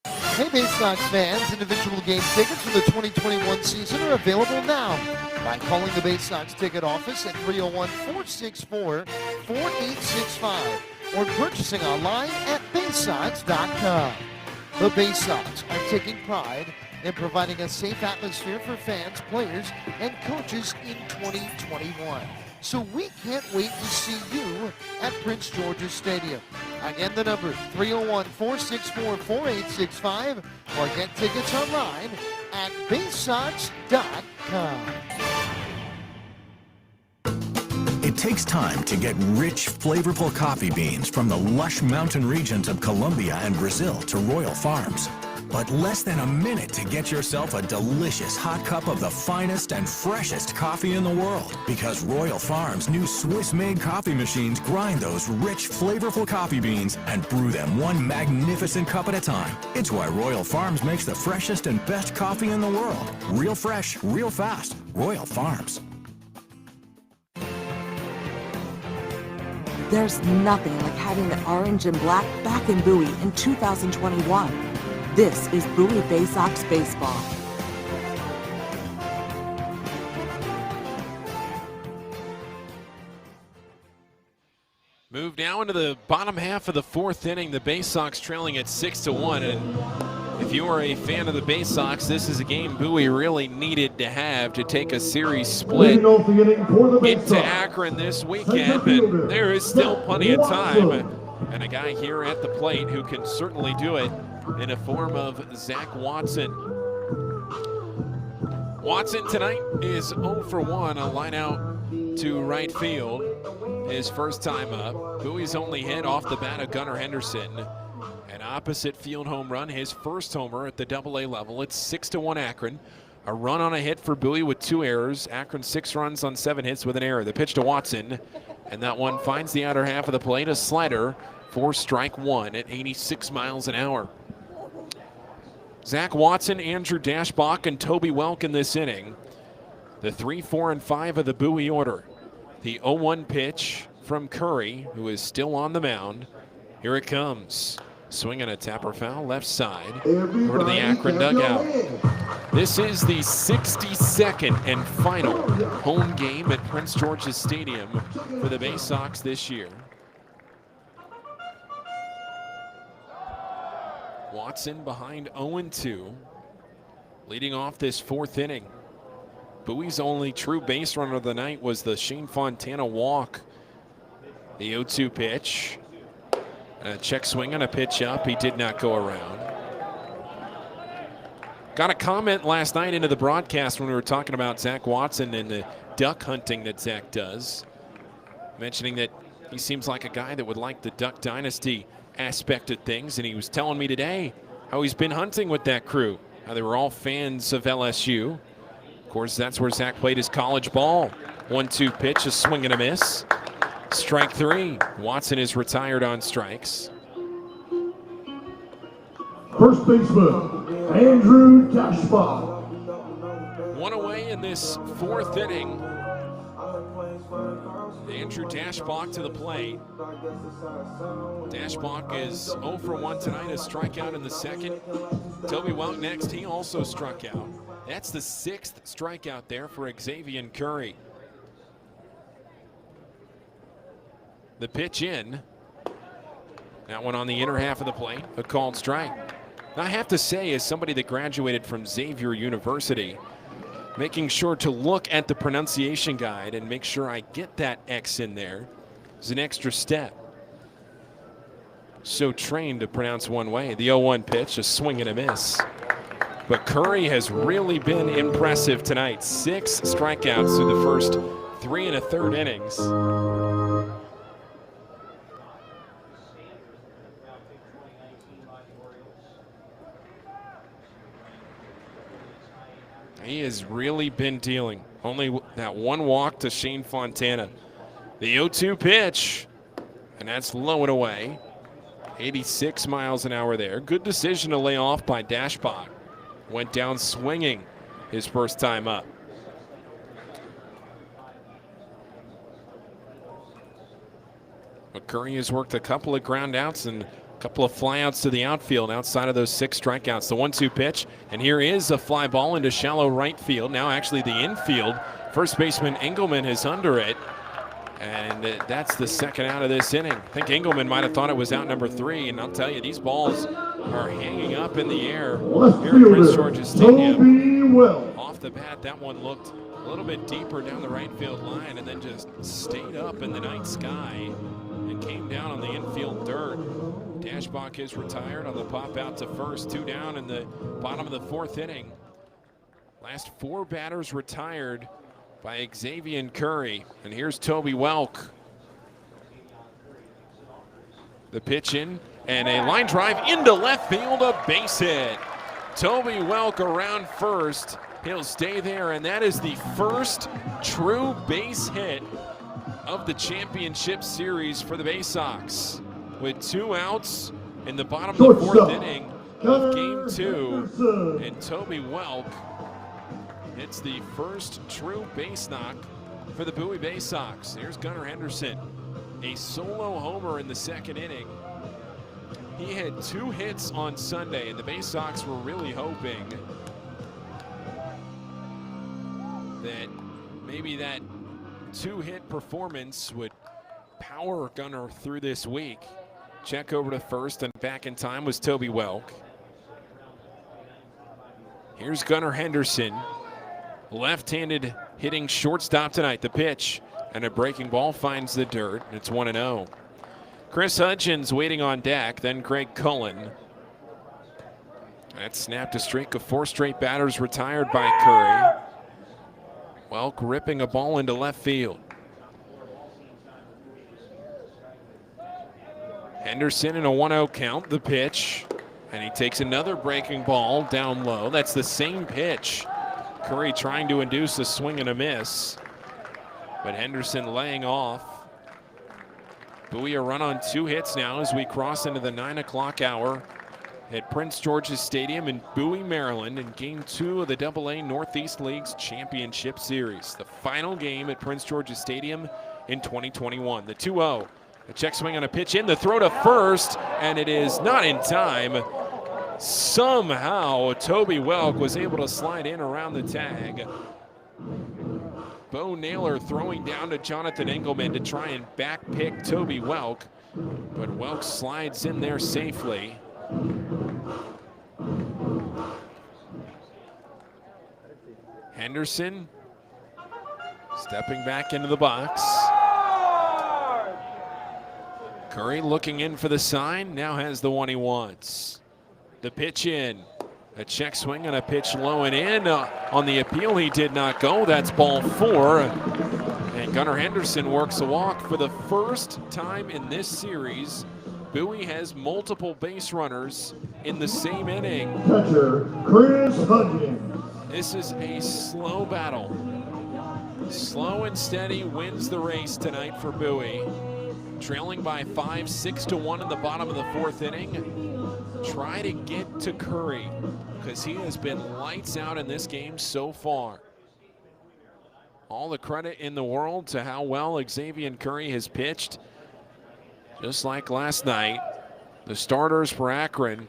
Hey Baysox fans, individual game tickets for the 2021 season are available now by calling the Baysox ticket office at 301-464-4865 or purchasing online at baysox.com. The Baysox are taking pride in providing a safe atmosphere for fans, players, and coaches in 2021. So we can't wait to see you at Prince George's Stadium. Again, the number 301-464-4865 or get tickets online at baysox.com. It takes time to get rich, flavorful coffee beans from the lush mountain regions of Colombia and Brazil to Royal Farms. But less than a minute to get yourself a delicious hot cup of the finest and freshest coffee in the world. Because Royal Farms' new Swiss-made coffee machines grind those rich, flavorful coffee beans and brew them one magnificent cup at a time. It's why Royal Farms makes the freshest and best coffee in the world. Real fresh, real fast. Royal Farms. There's nothing like having the orange and black back in Bowie in 2021. This is Bowie Baysox Baseball. Move now into the bottom half of the fourth inning. The Baysox trailing at 6-1. And if you are a fan of the Baysox, this is a game Bowie really needed to have to take a series split into Akron this weekend. But there is still plenty of time. And a guy here at the plate who can certainly do it in a form of Zach Watson. Watson tonight is 0 for 1, a line out to right field. His first time up. Bowie's only hit off the bat of Gunnar Henderson. An opposite field home run, his first homer at the AA level. It's 6-1 Akron. A run on a hit for Bowie with 2 errors. Akron 6 runs on 7 hits with an error. The pitch to Watson, and that one finds the outer half of the plate. A slider for strike 1 at 86 miles an hour. Zach Watson, Andrew Dashbach, and Toby Welk in this inning. The 3, 4, and 5 of the Bowie order. The 0-1 pitch from Curry, who is still on the mound. Here it comes. Swinging a tapper foul left side over to the Akron dugout. This is the 62nd and final home game at Prince George's Stadium for the Baysox this year. Watson behind 0-2, leading off this fourth inning. Bowie's only true base runner of the night was the Shane Fontana walk. The 0-2 pitch. A check swing and a pitch up. He did not go around. Got a comment last night into the broadcast when we were talking about Zach Watson and the duck hunting that Zach does, mentioning that he seems like a guy that would like the Duck Dynasty aspect of things, and he was telling me today how he's been hunting with that crew, how they were all fans of LSU. Of course, that's where Zach played his college ball. 1-2 pitch, a swing and a miss. Strike 3. Watson is retired on strikes. First baseman, Andrew Dashbach. One away in this fourth inning. Andrew Dashbach to the plate. Dashbach is 0 for 1 tonight, a strikeout in the second. Toby Welk next, he also struck out. That's the 6th strikeout there for Xavier Curry. The pitch in. That one on the inner half of the plate, a called strike. Now, I have to say, as somebody that graduated from Xavier University, making sure to look at the pronunciation guide and make sure I get that X in there is an extra step. So trained to pronounce one way. The 0-1 pitch, a swing and a miss. But Curry has really been impressive tonight. 6 strikeouts through the first 3 1/3 innings. He has really been dealing. Only that one walk to Shane Fontana. The 0-2 pitch, and that's low and away. 86 miles an hour there. Good decision to lay off by Dashbach. Went down swinging his first time up. But Curry has worked a couple of ground outs and a couple of flyouts to the outfield outside of those 6 strikeouts. The 1-2 pitch, and here is a fly ball into shallow right field. Now actually the infield. First baseman Engelman is under it, and that's the second out of this inning. I think Engelman might have thought it was out number 3, and I'll tell you, these balls are hanging up in the air here at Prince George's Stadium. Off the bat, that one looked a little bit deeper down the right field line and then just stayed up in the night sky and came down on the infield dirt. Dashbach is retired on the pop out to first. 2 down in the bottom of the 4th inning. Last 4 batters retired by Xavier Curry. And here's Toby Welk. The pitch in, and a line drive into left field, a base hit. Toby Welk around first. He'll stay there, and that is the first true base hit of the championship series for the Baysox. With 2 outs in the bottom of the 4th inning of Game 2, and Toby Welk hits the first true base knock for the Bowie Baysox. Here's Gunnar Henderson, a solo homer in the 2nd inning. He had 2 hits on Sunday, and the Baysox were really hoping that maybe that 2-hit performance would power Gunnar through this week. Check over to first, and back in time was Toby Welk. Here's Gunnar Henderson, left-handed hitting shortstop tonight. The pitch, and a breaking ball finds the dirt. It's 1-0. Chris Hudgens waiting on deck, then Greg Cullen. That snapped a streak of 4 straight batters retired by Curry. Welk ripping a ball into left field. Henderson in a 1-0 count, the pitch, and he takes another breaking ball down low. That's the same pitch. Curry trying to induce a swing and a miss, but Henderson laying off. Bowie a run on 2 hits now as we cross into the 9 o'clock hour at Prince George's Stadium in Bowie, Maryland, in Game 2 of the AA Northeast League's Championship Series. The final game at Prince George's Stadium in 2021. The 2-0. A check swing on a pitch in, the throw to first, and it is not in time. Somehow, Toby Welk was able to slide in around the tag. Bo Naylor throwing down to Jonathan Engelman to try and backpick Toby Welk, but Welk slides in there safely. Henderson stepping back into the box. Curry looking in for the sign, now has the one he wants. The pitch in, a check swing and a pitch low and in. On the appeal, he did not go. That's ball 4. And Gunnar Henderson works a walk for the first time in this series. Bowie has multiple base runners in the same inning. Catcher, Chris Hudgens. This is a slow battle. Slow and steady wins the race tonight for Bowie. Trailing by 5, 6-1 in the bottom of the 4th inning. Try to get to Curry because he has been lights out in this game so far. All the credit in the world to how well Xavier Curry has pitched. Just like last night, the starters for Akron,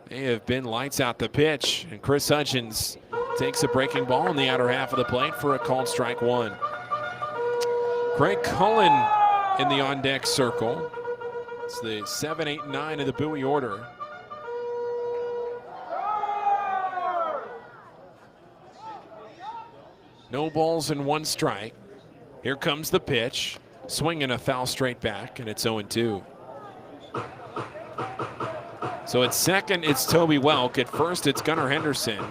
they have been lights out. The pitch, and Chris Hudgens takes a breaking ball in the outer half of the plate for a called strike 1. Greg Cullen in the on-deck circle. It's the 7, 8, 9 of the Bowie order. No balls and 1 strike. Here comes the pitch. Swinging a foul straight back, and it's 0-2. So at second, it's Toby Welk. At first, it's Gunnar Henderson.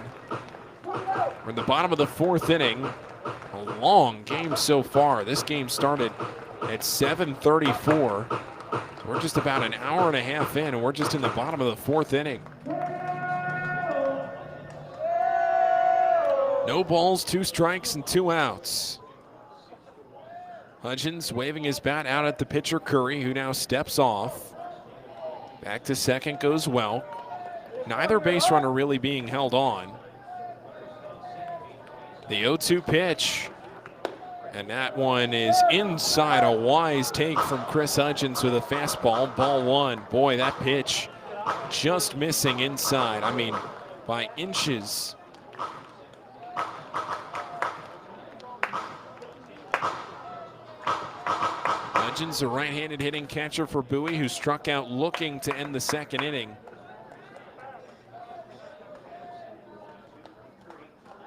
We're in the bottom of the fourth inning. A long game so far. This game started at 7:34. So we're just about an hour and a half in, and we're just in the bottom of the fourth inning. No balls, 2 strikes, and 2 outs. Hudgens waving his bat out at the pitcher Curry, who now steps off. Back to second goes Welk. Neither base runner really being held on. The 0-2 pitch. And that one is inside. A wise take from Chris Hudgens with a fastball. Ball 1. Boy, that pitch just missing inside. I mean, by inches. Hudgens, a right-handed hitting catcher for Bowie, who struck out looking to end the second inning.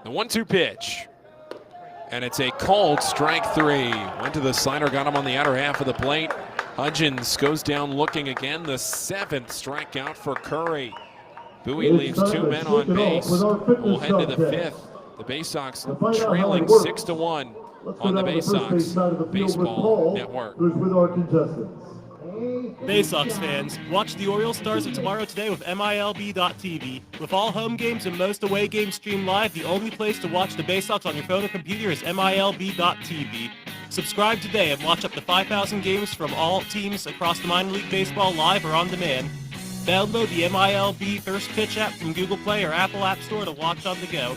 The 1-2 pitch. And it's a called strike 3. Went to the slider, got him on the outer half of the plate. Hudgens goes down looking again. The 7th strikeout for Curry. Bowie leaves 2 men on base. We'll head to the 5th. The Baysox trailing 6-1 on the Baysox Baseball Network. Baysox fans, watch the Orioles Stars of Tomorrow today with MILB.TV. With all home games and most away games streamed live, the only place to watch the Baysox on your phone or computer is MILB.TV. Subscribe today and watch up to 5,000 games from all teams across the minor league baseball live or on demand. Download the MILB First Pitch app from Google Play or Apple App Store to watch on the go.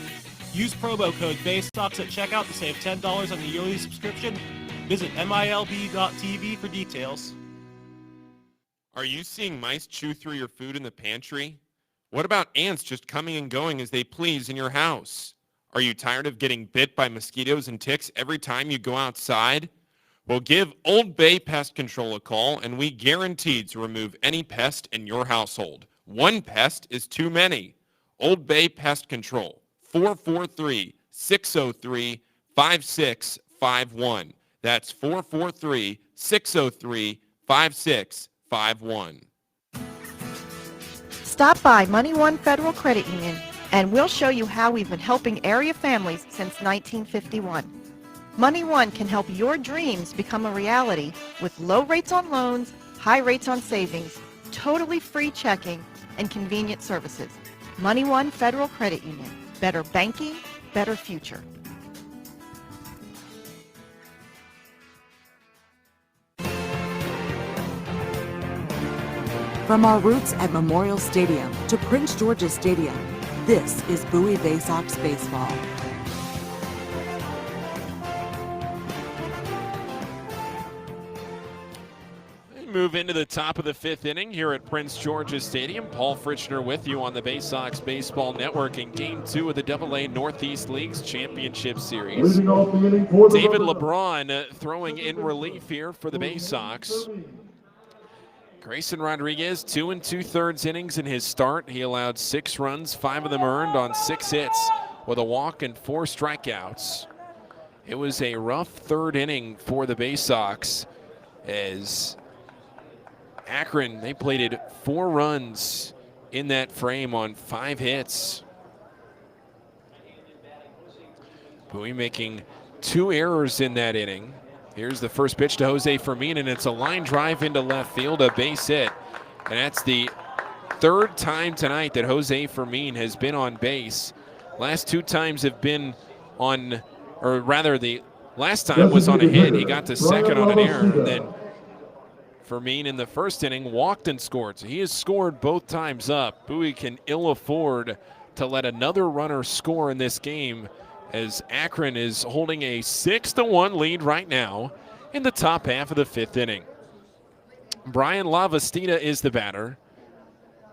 Use promo code Baysox at checkout to save $10 on the yearly subscription. Visit MILB.TV for details. Are you seeing mice chew through your food in the pantry? What about ants just coming and going as they please in your house? Are you tired of getting bit by mosquitoes and ticks every time you go outside? Well, give Old Bay Pest Control a call, and we guarantee to remove any pest in your household. One pest is too many. Old Bay Pest Control, 443-603-5651. That's 443-603-5651. Stop by Money One Federal Credit Union and we'll show you how we've been helping area families since 1951. Money One can help your dreams become a reality with low rates on loans, high rates on savings, totally free checking, and convenient services. Money One Federal Credit Union. Better banking, better future. From our roots at Memorial Stadium to Prince George's Stadium, this is Bowie Baysox Baseball. We move into the top of the 5th inning here at Prince George's Stadium. Paul Fritschner with you on the Baysox Baseball Network in Game 2 of the AA Northeast League's Championship Series. David LeBron throwing in relief here for the Baysox. Grayson Rodriguez, 2 2/3 innings in his start. He allowed 6 runs, 5 of them earned on 6 hits with a walk and 4 strikeouts. It was a rough 3rd inning for the Baysox as Akron, they plated 4 runs in that frame on 5 hits. Bowie making 2 errors in that inning. Here's the first pitch to Jose Fermin, and it's a line drive into left field, a base hit. And that's the 3rd time tonight that Jose Fermin has been on base. Last 2 times have been on, or rather the last time was on a hit. He got to second on an error, and then Fermin in the first inning walked and scored. So he has scored both times up. Bowie can ill afford to let another runner score in this game, as Akron is holding a 6-1 lead right now in the top half of the 5th inning. Brian Lavastida is the batter.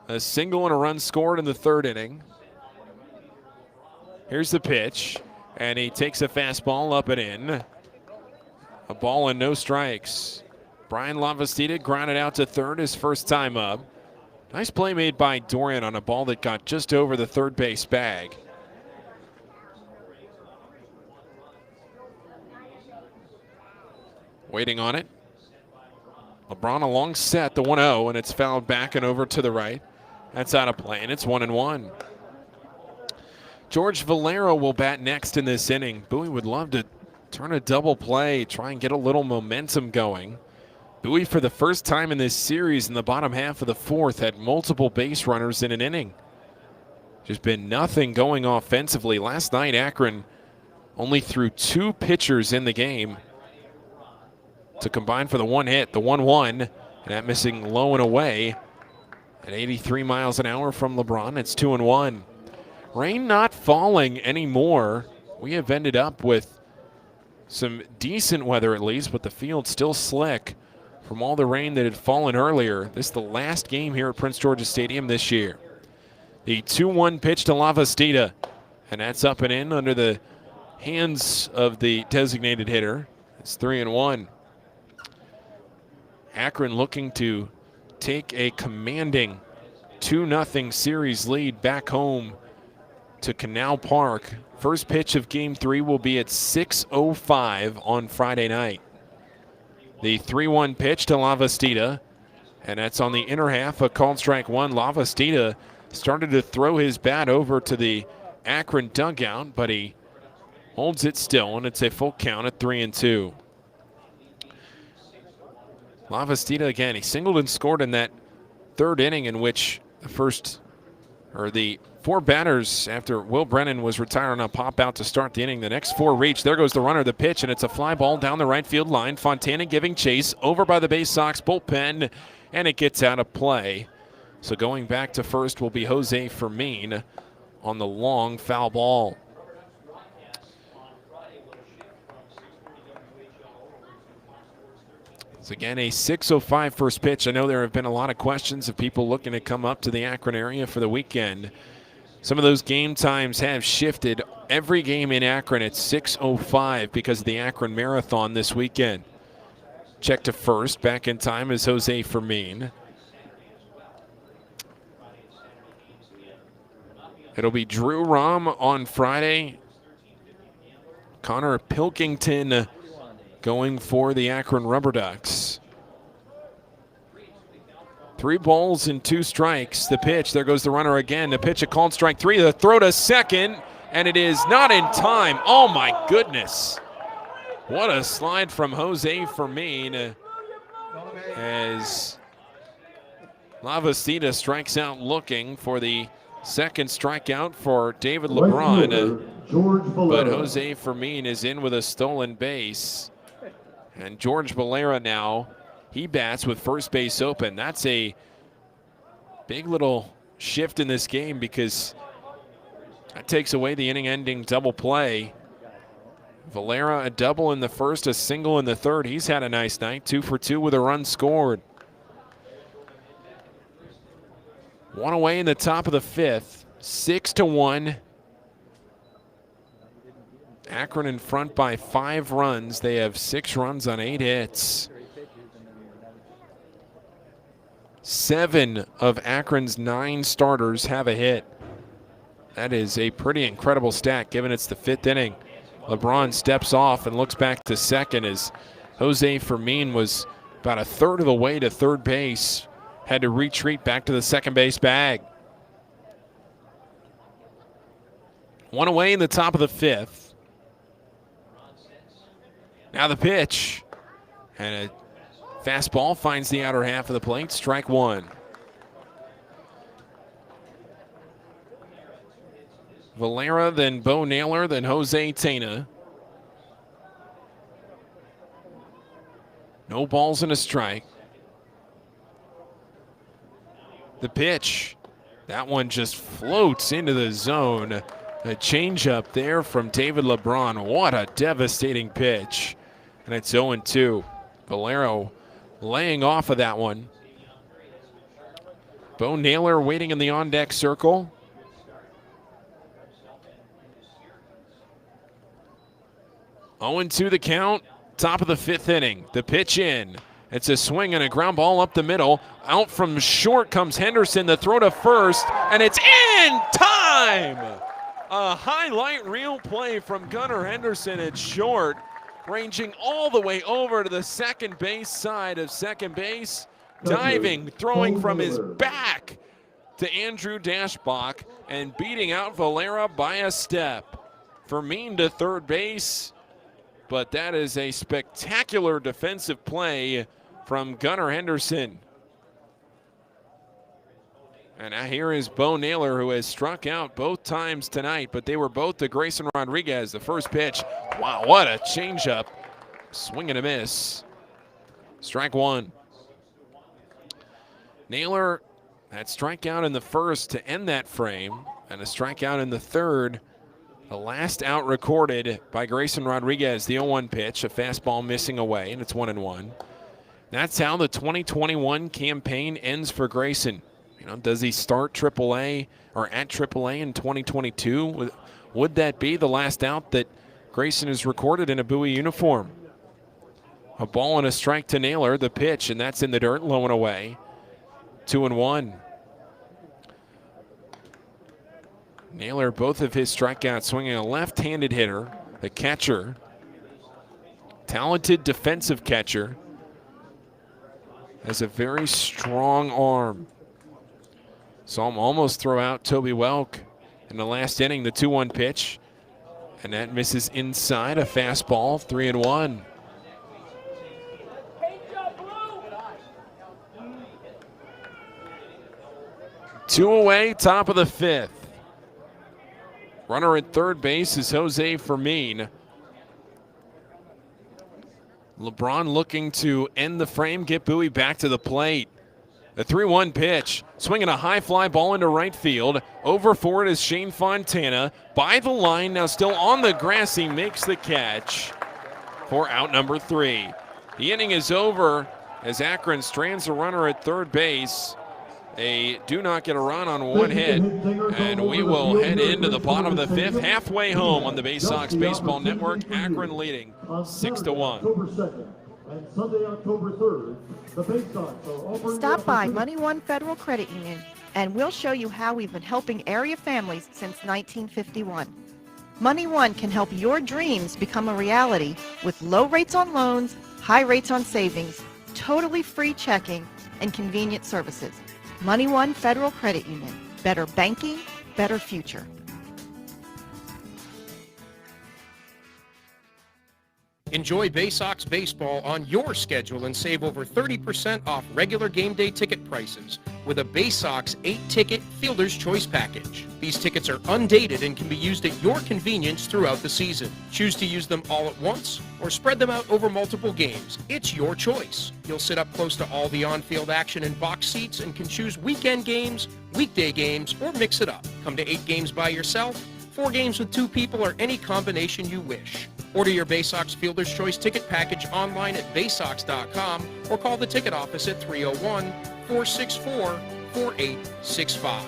A single and a run scored in the 3rd inning. Here's the pitch, and he takes a fastball up and in. A ball and no strikes. Brian Lavastida grounded out to 3rd his first time up. Nice play made by Dorian on a ball that got just over the 3rd base bag. Waiting on it. LeBron a long set, the 1-0, and it's fouled back and over to the right. That's out of play, and it's 1-1. George Valero will bat next in this inning. Bowie would love to turn a double play, try and get a little momentum going. Bowie, for the first time in this series in the bottom half of the fourth, had multiple base runners in an inning. Just been nothing going offensively. Last night, Akron only threw 2 pitchers in the game to combine for the 1 hit, the 1-1, and that missing low and away at 83 miles an hour from LeBron. It's 2-1. Rain not falling anymore. We have ended up with some decent weather at least, but the field still slick from all the rain that had fallen earlier. This is the last game here at Prince George's Stadium this year. The 2-1 pitch to Lavastida, and that's up and in under the hands of the designated hitter. It's 3-1. Akron looking to take a commanding 2-0 series lead back home to Canal Park. First pitch of Game 3 will be at 6:05 on Friday night. The 3-1 pitch to Lavastida, and that's on the inner half, a called strike one. Lavastida started to throw his bat over to the Akron dugout, but he holds it still, and it's a full count at 3-2. Lavastida again, he singled and scored in that third inning in which the 4 batters after Will Brennan was retired on a pop out to start the inning. The next 4 reach. There goes the runner, the pitch, and it's a fly ball down the right field line. Fontana giving chase over by the Baysox bullpen, and it gets out of play. So going back to first will be Jose Fermin on the long foul ball. It's again a 6:05 first pitch. I know there have been a lot of questions of people looking to come up to the Akron area for the weekend. Some of those game times have shifted. Every game in Akron at 6:05 because of the Akron Marathon this weekend. Check to first. Back in time is Jose Fermin. It'll be Drew Rahm on Friday. Connor Pilkington going for the Akron RubberDucks. 3 balls and 2 strikes. The pitch, there goes the runner again. The pitch, a called strike 3. The throw to second, and it is not in time. Oh my goodness. What a slide from Jose Fermin as Lavastida strikes out looking for the second strikeout for David LeBron. But Jose Fermin is in with a stolen base. And George Valera now, he bats with first base open. That's a big little shift in this game because that takes away the inning-ending double play. Valera a double in the first, a single in the third. He's had a nice night, 2 for 2 with a run scored. 1 away in the top of the 5th, 6-1. Akron in front by 5 runs. They have 6 runs on 8 hits. 7 of Akron's 9 starters have a hit. That is a pretty incredible stat given it's the 5th inning. LeBron steps off and looks back to second as Jose Fermin was about a third of the way to third base. Had to retreat back to the second base bag. 1 away in the top of the 5th. Now the pitch, and a fastball finds the outer half of the plate, strike 1. Valera, then Bo Naylor, then Jose Tena. No balls and a strike. The pitch, that one just floats into the zone. A changeup there from David LeBron. What a devastating pitch. And it's 0-2. Valero laying off of that one. Bo Naylor waiting in the on-deck circle. Oh, 0-2 the count. Top of the 5th inning. The pitch in. It's a swing and a ground ball up the middle. Out from short comes Henderson. The throw to first, and it's in time. A highlight reel play from Gunnar Henderson at short, ranging all the way over to the second base side of second base, diving, throwing from his back to Andrew Dashbach and beating out Valera by a step. Vermeen to third base, but that is a spectacular defensive play from Gunnar Henderson. And now here is Bo Naylor, who has struck out both times tonight, but they were both to Grayson Rodriguez. The first pitch, wow, what a changeup. Swing and a miss. Strike one. Naylor had strikeout in the first to end that frame, and a strikeout in the third. The last out recorded by Grayson Rodriguez, the 0-1 pitch, a fastball missing away, and it's 1-1. That's how the 2021 campaign ends for Grayson. You know, does he start AAA or at AAA in 2022? Would that be the last out that Grayson has recorded in a Bowie uniform? A ball and a strike to Naylor, the pitch, and that's in the dirt, low and away. 2-1. Naylor, both of his strikeouts swinging a left-handed hitter, the catcher. Talented defensive catcher. Has a very strong arm. Saw him almost throw out Toby Welk in the last inning, the 2-1 pitch. And that misses inside, a fastball, 3-1. Two away, top of the fifth. Runner at third base is Jose Fermin. LeBron looking to end the frame, get Bowie back to the plate. The 3-1 pitch, swinging a high fly ball into right field. Over for it is Shane Fontana. By the line, now still on the grass, he makes the catch for out number 3. The inning is over as Akron strands a runner at third base. They do not get a run on one hit, and we will head into the bottom of the fifth, halfway home on the Baysox Baseball Network. Akron leading 6-1. And Sunday, October 3rd, the Baysox are offering... Stop by Money One Federal Credit Union, and we'll show you how we've been helping area families since 1951. Money One can help your dreams become a reality with low rates on loans, high rates on savings, totally free checking, and convenient services. Money One Federal Credit Union. Better banking, better future. Enjoy Baysox baseball on your schedule and save over 30% off regular game day ticket prices with a Baysox 8-ticket Fielder's Choice package. These tickets are undated and can be used at your convenience throughout the season. Choose to use them all at once or spread them out over multiple games. It's your choice. You'll sit up close to all the on-field action in box seats and can choose weekend games, weekday games, or mix it up. Come to 8 games by yourself, 4 games with 2 people, or any combination you wish. Order your Baysox Fielder's Choice ticket package online at baysox.com or call the ticket office at 301-464-4865.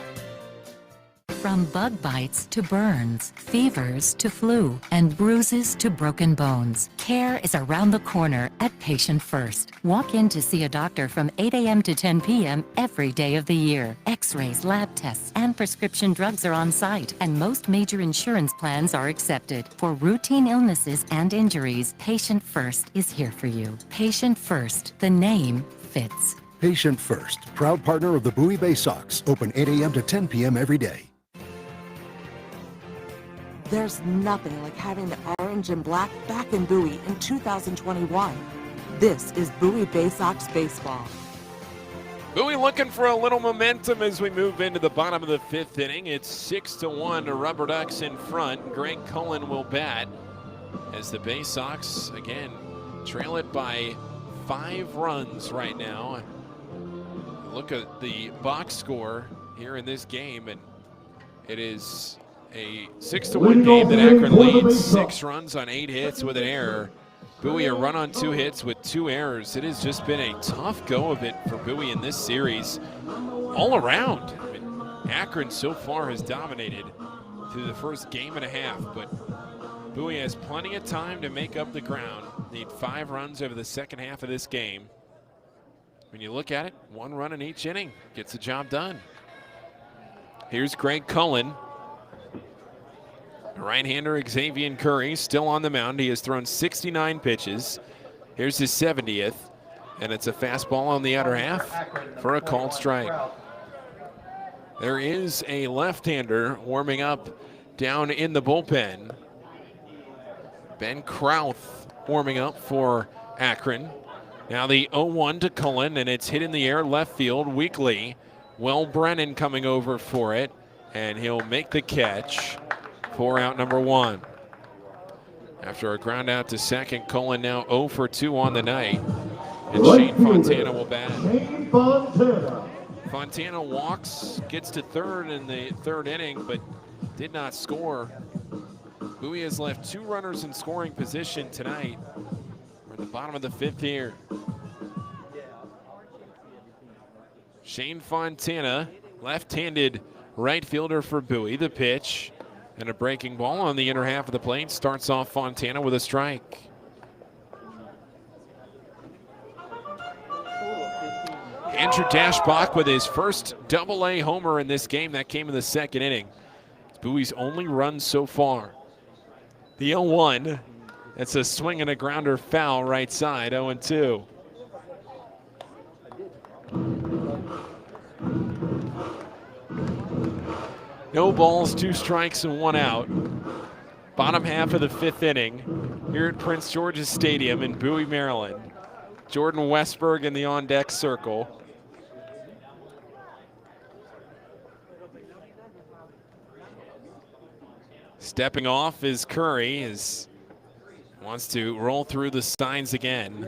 From bug bites to burns, fevers to flu, and bruises to broken bones, care is around the corner at Patient First. Walk in to see a doctor from 8 a.m. to 10 p.m. every day of the year. X-rays, lab tests, and prescription drugs are on site, and most major insurance plans are accepted. For routine illnesses and injuries, Patient First is here for you. Patient First, the name fits. Patient First, proud partner of the Bowie Baysox, open 8 a.m. to 10 p.m. every day. There's nothing like having the orange and black back in Bowie in 2021. This is Bowie Baysox Baseball. Bowie looking for a little momentum as we move into the bottom of the fifth inning. It's 6-1 to RubberDucks in front. Greg Cullen will bat as the Baysox, again, trail it by 5 runs right now. Look at the box score here in this game, and it is a 6-1 game that Akron leads. 6 runs on 8 hits with an error. Bowie a run on 2 hits with 2 errors. It has just been a tough go of it for Bowie in this series all around. I mean, Akron so far has dominated through the first game and a half, but Bowie has plenty of time to make up the ground. Need 5 runs over the second half of this game. When you look at it, 1 run in each inning gets the job done. Here's Greg Cullen. Right-hander Xavier Curry still on the mound. He has thrown 69 pitches. Here's his 70th, and it's a fastball on the outer half for a called strike. There is a left-hander warming up down in the bullpen. Ben Krauth warming up for Akron. Now the 0-1 to Cullen, and it's hit in the air left field weakly. Will Brennan coming over for it, and he'll make the catch for out number 1. After a ground out to second, Cullen now 0 for 2 on the night. And Shane Fontana will bat. Shane Fontana. Fontana walks, gets to third in the third inning, but did not score. Bowie has left 2 runners in scoring position tonight. We're at the bottom of the 5th here. Shane Fontana, left-handed right fielder for Bowie. The pitch and a breaking ball on the inner half of the plate. Starts off Fontana with a strike. Andrew Dashbach with his first Double-A homer in this game. That came in the second inning. It's Bowie's only run so far. The 0-1, that's a swing and a grounder foul right side, 0-2. No balls, 2 strikes, and 1 out. Bottom half of the 5th inning here at Prince George's Stadium in Bowie, Maryland. Jordan Westberg in the on-deck circle. Stepping off is Curry, wants to roll through the signs again.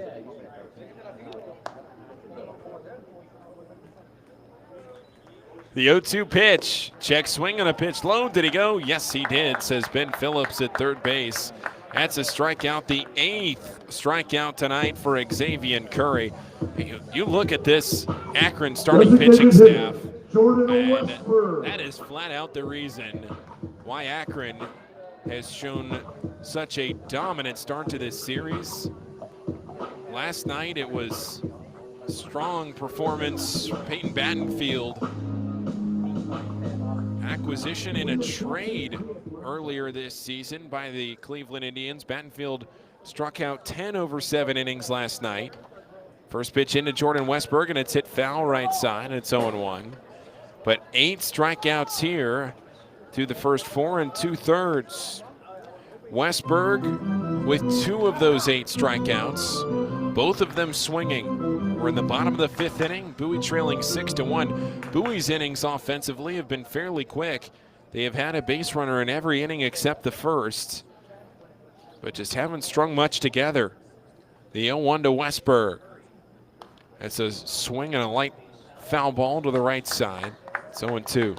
The 0-2 pitch, check swing on a pitch low. Did he go? Yes, he did, says Ben Phillips at third base. That's a strikeout, the 8th strikeout tonight for Xavier Curry. You look at this Akron starting pitching staff, and that is flat out the reason why Akron has shown such a dominant start to this series. Last night it was a strong performance from Peyton Battenfield. Acquisition in a trade earlier this season by the Cleveland Indians. Battenfield struck out 10 over 7 innings last night. First pitch into Jordan Westberg, and it's hit foul right side, and it's 0-1. But 8 strikeouts here through the first 4 2/3. Westberg with 2 of those 8 strikeouts, both of them swinging. We're in the bottom of the 5th inning, Bowie trailing 6-1. Bowie's innings offensively have been fairly quick. They have had a base runner in every inning except the first, but just haven't strung much together. The 0-1 to Westberg. That's a swing and a light foul ball to the right side. It's 0-2.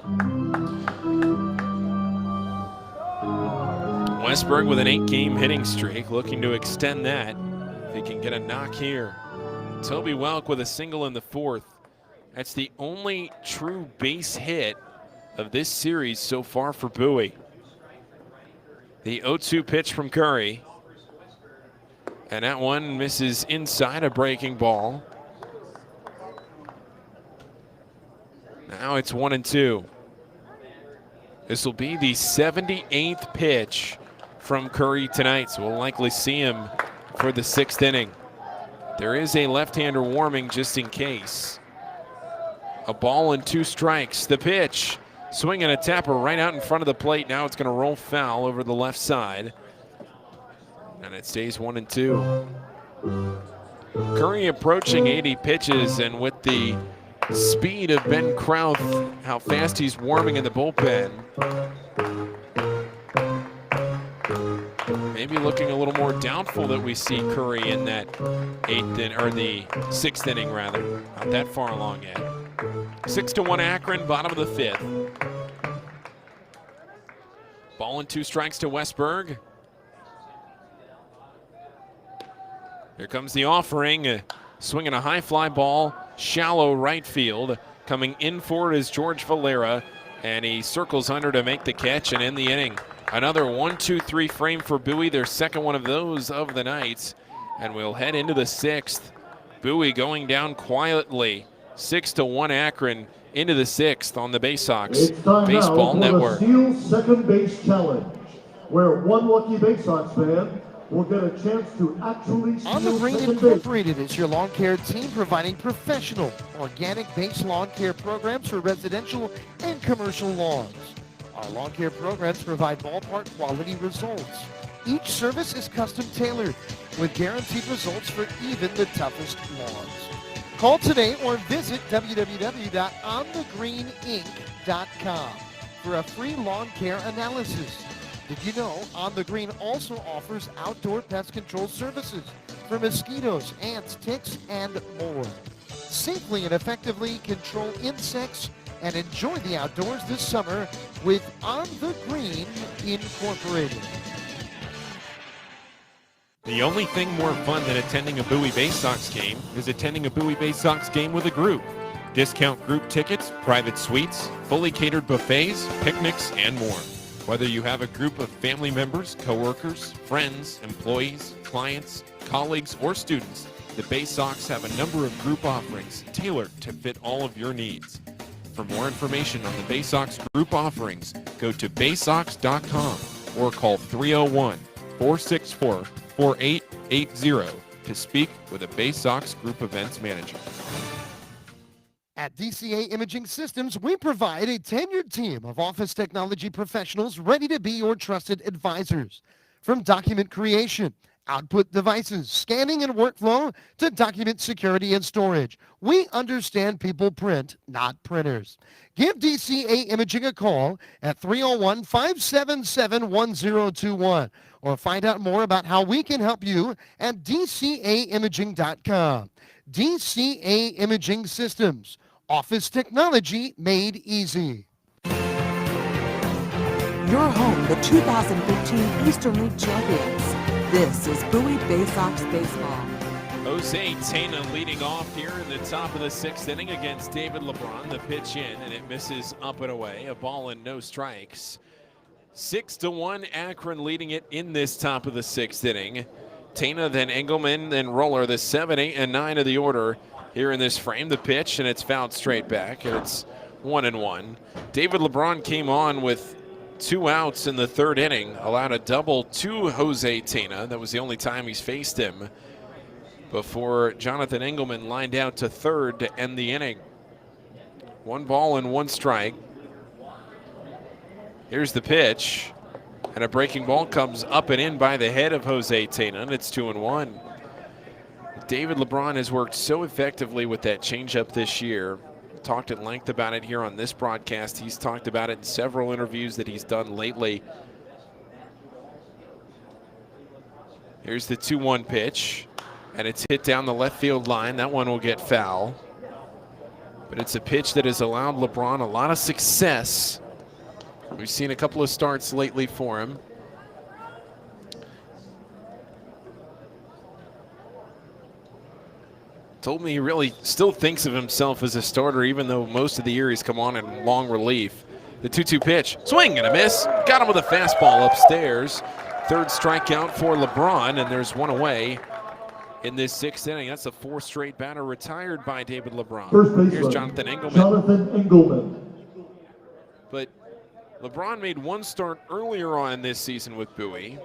Westberg with an 8-game hitting streak, looking to extend that if he can get a knock here. Toby Welk with a single in the 4th. That's the only true base hit of this series so far for Bowie. The 0-2 pitch from Curry. And that one misses inside, a breaking ball. Now it's 1-2. This will be the 78th pitch from Curry tonight, so we'll likely see him for the 6th inning. There is a left-hander warming just in case. A ball and 2 strikes. The pitch, swing and a tapper right out in front of the plate. Now it's going to roll foul over the left side, and it stays 1-2. Curry approaching 80 pitches, and with the speed of Ben Krauth, how fast he's warming in the bullpen, maybe looking a little more doubtful that we see Curry in that 6th inning rather. Not that far along yet. 6-1 Akron, bottom of the 5th. Ball and 2 strikes to Westberg. Here comes the offering. Swinging a high fly ball, shallow right field. Coming in for it is George Valera, and he circles under to make the catch and end the inning. Another 1-2-3 frame for Bowie, their second one of those of the night. And we'll head into the 6th. Bowie going down quietly. 6-1 Akron into the 6th on the Baysox Baseball Network. Steel second base challenge, where one lucky Baysox fan will get a chance to actually On the steal Green second base. Incorporated is your lawn care team providing professional, organic-based lawn care programs for residential and commercial lawns. Our lawn care programs provide ballpark quality results. Each service is custom tailored with guaranteed results for even the toughest lawns. Call today or visit www.onthegreeninc.com for a free lawn care analysis. Did you know On the Green also offers outdoor pest control services for mosquitoes, ants, ticks, and more? Safely and effectively control insects and enjoy the outdoors this summer with On the Green Incorporated. The only thing more fun than attending a Bowie Baysox game is attending a Bowie Baysox game with a group. Discount group tickets, private suites, fully catered buffets, picnics, and more. Whether you have a group of family members, coworkers, friends, employees, clients, colleagues, or students, the Baysox have a number of group offerings tailored to fit all of your needs. For more information on the Baysox group offerings, go to baysox.com or call 301-464-4880 to speak with a Baysox Group Events Manager. At DCA Imaging Systems, we provide a tenured team of office technology professionals ready to be your trusted advisors. From document creation, output devices, scanning and workflow, to document security and storage, we understand people print, not printers. Give DCA Imaging a call at 301-577-1021 or find out more about how we can help you at dcaimaging.com. DCA Imaging Systems. Office technology made easy. Your home, the 2015 Eastern League champions. This is Bowie Baysox Baseball. Jose Tena leading off here in the top of the sixth inning against David LeBron. The pitch in, and it misses up and away. A ball and no strikes. 6-1 Akron leading it in this top of the sixth inning. Tena, then Engelman, then Roller, the 7, 8, and 9 of the order here in this frame. The pitch, and it's fouled straight back, and it's 1-1. David LeBron came on with 2 outs in the third inning, allowed a double to Jose Tena. That was the only time he's faced him before Jonathan Engelman lined out to third to end the inning. 1 ball and 1 strike. Here's the pitch, and a breaking ball comes up and in by the head of Jose Tena, and it's 2-1. David LeBron has worked so effectively with that changeup this year. Talked at length about it here on this broadcast. He's talked about it in several interviews that he's done lately. Here's the 2-1 pitch, and it's hit down the left field line. That one will get foul. But it's a pitch that has allowed LeBron a lot of success. We've seen a couple of starts lately for him. Told me he really still thinks of himself as a starter, even though most of the year he's come on in long relief. The 2-2 pitch, swing and a miss. Got him with a fastball upstairs. Third strikeout for LeBron, and there's 1 away in this sixth inning. That's a 4th straight batter retired by David LeBron. First baseman, here's Jonathan Engelman. Jonathan Engelman. But LeBron made 1 start earlier on this season with Bowie.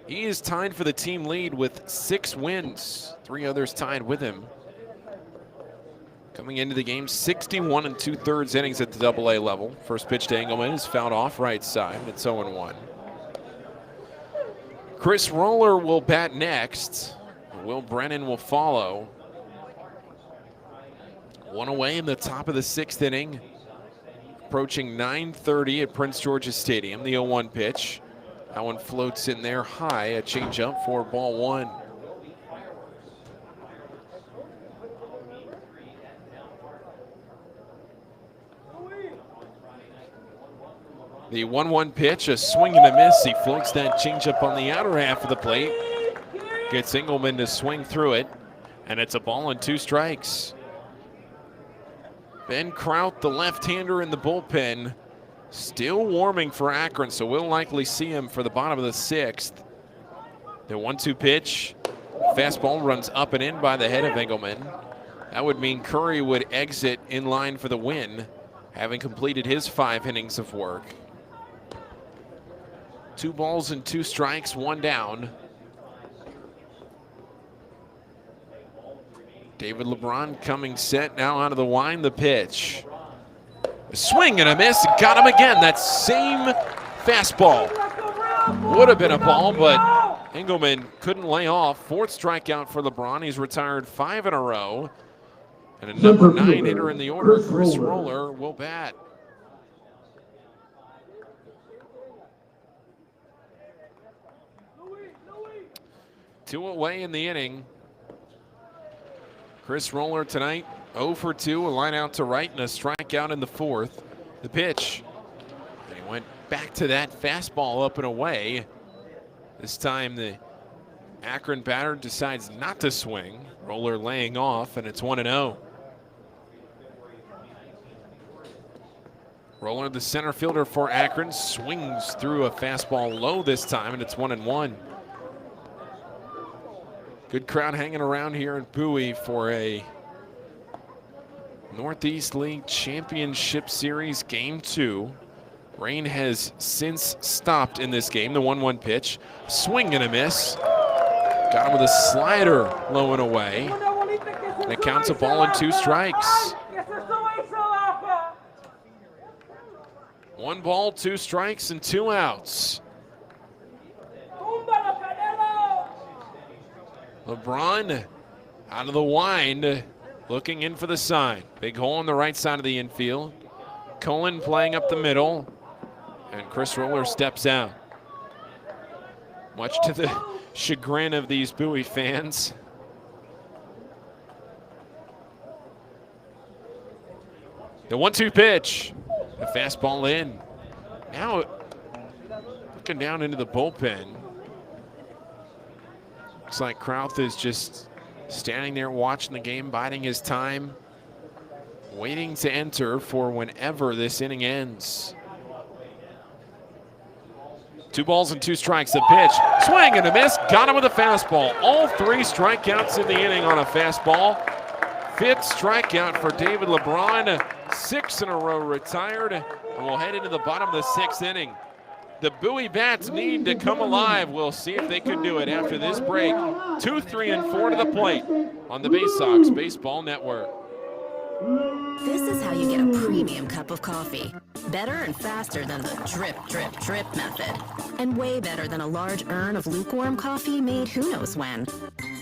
He is tied for the team lead with 6 wins. 3 others tied with him. Coming into the game, 61 2/3 innings at the AA level. First pitch to Engelman is fouled off right side. It's 0-1. Chris Roller will bat next. Will Brennan will follow. 1 away in the top of the 6th inning. Approaching 9:30 at Prince George's Stadium. The 0-1 pitch. That one floats in there high, a changeup for ball 1. The 1-1 pitch, a swing and a miss. He floats that changeup on the outer half of the plate. Gets Engelman to swing through it, and it's a ball and 2 strikes. Ben Kraut, the left-hander in the bullpen, still warming for Akron, so we'll likely see him for the bottom of the 6th. The 1-2 pitch, fastball runs up and in by the head of Engelman. That would mean Curry would exit in line for the win, having completed his 5 innings of work. 2 balls and 2 strikes, 1 down. David LeBron coming set now out of the wind. The pitch. A swing and a miss. Got him again. That same fastball. Would have been a ball, but Engelman couldn't lay off. Fourth strikeout for LeBron. He's retired 5 in a row. And a number 9 hitter in the order, Chris Roller, will bat. Two away in the inning. Chris Roller tonight, 0 for 2, a line out to right and a strikeout in the fourth. The pitch. And he went back to that fastball up and away. This time the Akron batter decides not to swing. Roller laying off, and it's 1-0. Roller, the center fielder for Akron, swings through a fastball low this time, and it's 1-1. Good crowd hanging around here in Bowie for a Northeast League Championship Series Game 2. Rain has since stopped in this game. The 1-1 pitch. Swing and a miss. Got him with a slider low and away. And it counts a ball and 2 strikes. 1 ball, 2 strikes, and 2 outs. LeBron out of the wind, looking in for the sign. Big hole on the right side of the infield. Cullen playing up the middle, and Chris Roller steps out. Much to the chagrin of these Bowie fans. The 1-2 pitch. The fastball in. Now looking down into the bullpen. Looks like Krauth is just standing there watching the game, biding his time, waiting to enter for whenever this inning ends. 2 balls and 2 strikes. The pitch, swing and a miss. Got him with a fastball. All 3 strikeouts in the inning on a fastball. 5th strikeout for David LeBron. 6 in a row retired, and we'll head into the bottom of the 6th inning. The Bowie Bats need to come alive. We'll see if they can do it after this break. 2, 3, and 4 to the plate on the Baysox Baseball Network. This is how you get a premium cup of coffee. Better and faster than the drip, drip, drip method. And way better than a large urn of lukewarm coffee made who knows when.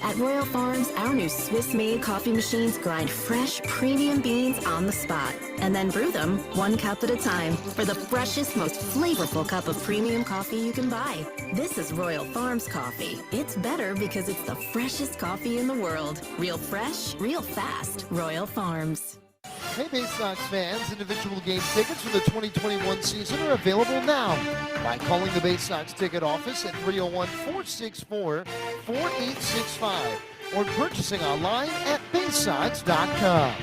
At Royal Farms, our new Swiss-made coffee machines grind fresh, premium beans on the spot and then brew them 1 cup at a time for the freshest, most flavorful cup of premium coffee you can buy. This is Royal Farms coffee. It's better because it's the freshest coffee in the world. Real fresh, real fast. Royal Farms. Hey Baysox fans, individual game tickets for the 2021 season are available now by calling the Baysox ticket office at 301-464-4865 or purchasing online at Baysox.com.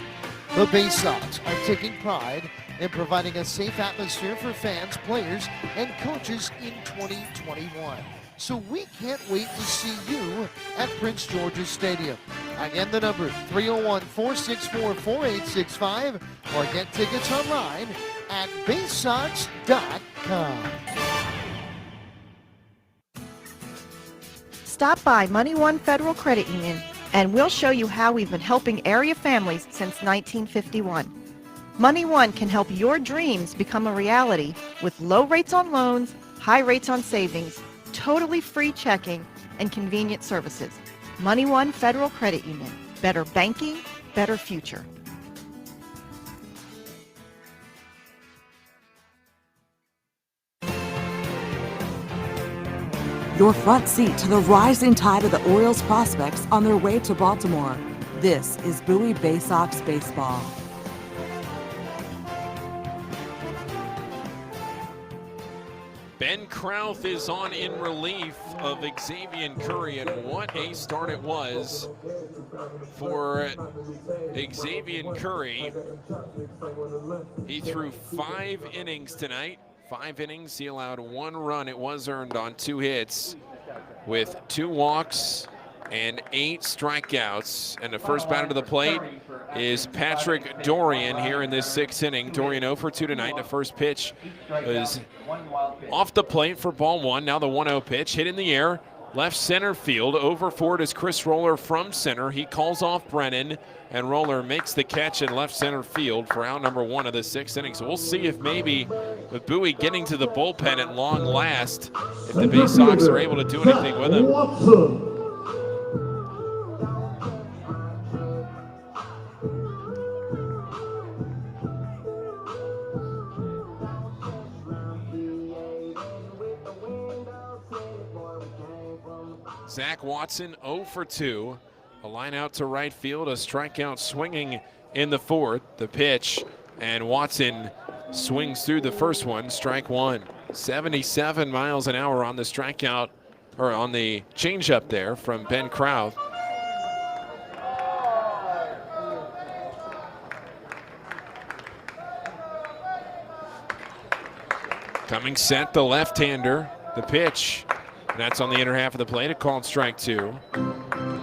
The Baysox are taking pride in providing a safe atmosphere for fans, players, and coaches in 2021. So we can't wait to see you at Prince George's Stadium. Again, the number 301-464-4865 or get tickets online at Baysox.com. Stop by Money One Federal Credit Union and we'll show you how we've been helping area families since 1951. Money One can help your dreams become a reality with low rates on loans, high rates on savings, totally free checking, and convenient services. Money One Federal Credit Union. Better banking, better future. Your front seat to the rising tide of the Orioles prospects on their way to Baltimore. This is Bowie Baysox Baseball. Ben Krauth is on in relief of Xavier Curry, and what a start it was for Xavier Curry. He threw 5 innings tonight. 5 innings, he allowed 1 run. It was earned on 2 hits with 2 walks and 8 strikeouts. And the first batter to the plate is Patrick Dorian here in this 6th inning. Dorian 0 for 2 tonight. The first pitch was off the plate for ball 1. Now the 1-0 pitch hit in the air. left center field. Over for it is Chris Roller from center. He calls off Brennan, and Roller makes the catch in left center field for out number 1 of the 6th inning. So we'll see if maybe with Bowie getting to the bullpen at long last, if the Baysox are able to do anything with him. Zach Watson 0 for 2. A line out to right field, a strikeout swinging in the 4th. The pitch, and Watson swings through the first one, strike 1. 77 miles an hour on the strikeout, or on the changeup there from Ben Krauth. Coming set, the left-hander, the pitch. That's on the inner half of the plate, a called strike 2.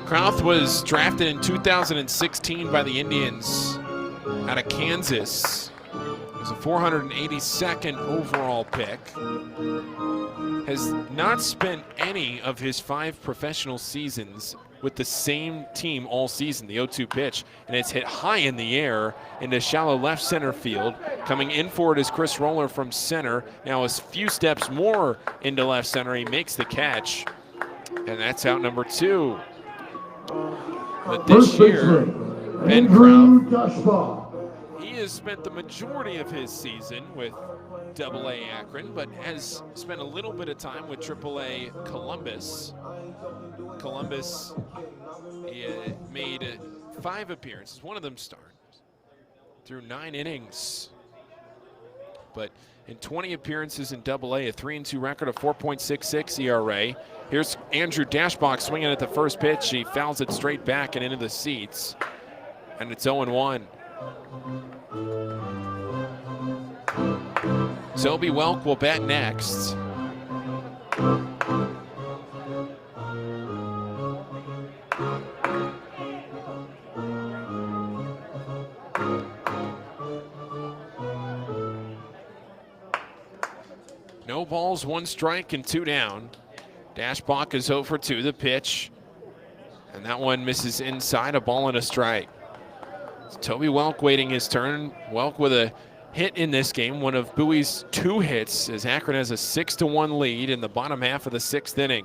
Krauth was drafted in 2016 by the Indians out of Kansas. He was a 482nd overall pick. Has not spent any of his 5 professional seasons with the same team all season, the 0-2 pitch, and it's hit high in the air into shallow left center field. Coming in for it is Chris Roller from center. Now a few steps more into left center, he makes the catch, and that's out number 2. But this year, Ben Krauth, he has spent the majority of his season with AA Akron, but has spent a little bit of time with AAA Columbus. Columbus, he made 5 appearances, one of them started, through 9 innings. But in 20 appearances in AA, a 3-2 record, a 4.66 ERA. Here's Andrew Dashbach swinging at the first pitch. He fouls it straight back and into the seats, and it's 0-1. Toby Welk will bat next. No balls, 1 strike, and 2 down. Dashbach is 0 for 2, the pitch. And that one misses inside, a ball and a strike. It's Toby Welk waiting his turn. Welk with a hit in this game, one of Bowie's 2 hits, as Akron has a 6-1 lead in the bottom half of the 6th inning.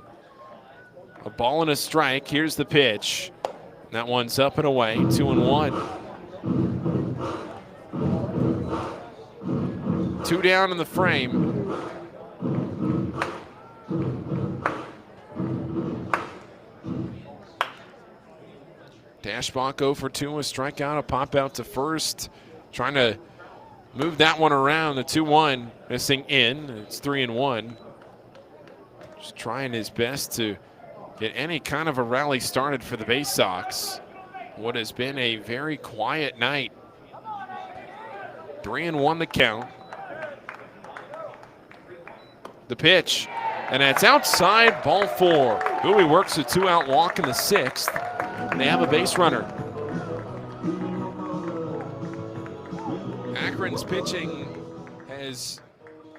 A ball and a strike, here's the pitch. That one's up and away, 2-1. 2 down in the frame. Dashbach 0 for 2, a strikeout, a pop out to first. Trying to move that one around, the 2-1, missing in. It's 3-1. Just trying his best to get any kind of a rally started for the Baysox. What has been a very quiet night. 3-1 the count. The pitch, and that's outside, ball 4. Bowie works a 2-out walk in the 6th. And they have a base runner. Akron's pitching has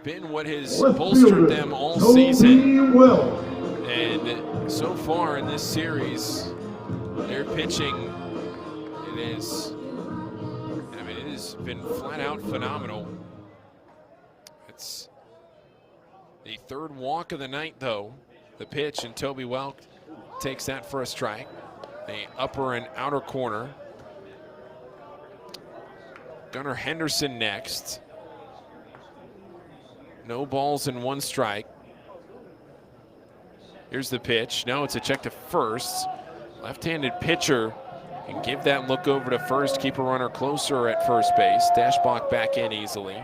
been what has bolstered them all season. And so far in this series, their pitching, it has been flat out phenomenal. It's the 3rd walk of the night, though. The pitch, and Toby Welk takes that for a strike. The upper and outer corner. Gunnar Henderson next. No balls and 1 strike. Here's the pitch. No, it's a check to first. Left-handed pitcher can give that look over to first, keep a runner closer at first base. Dashbach back in easily.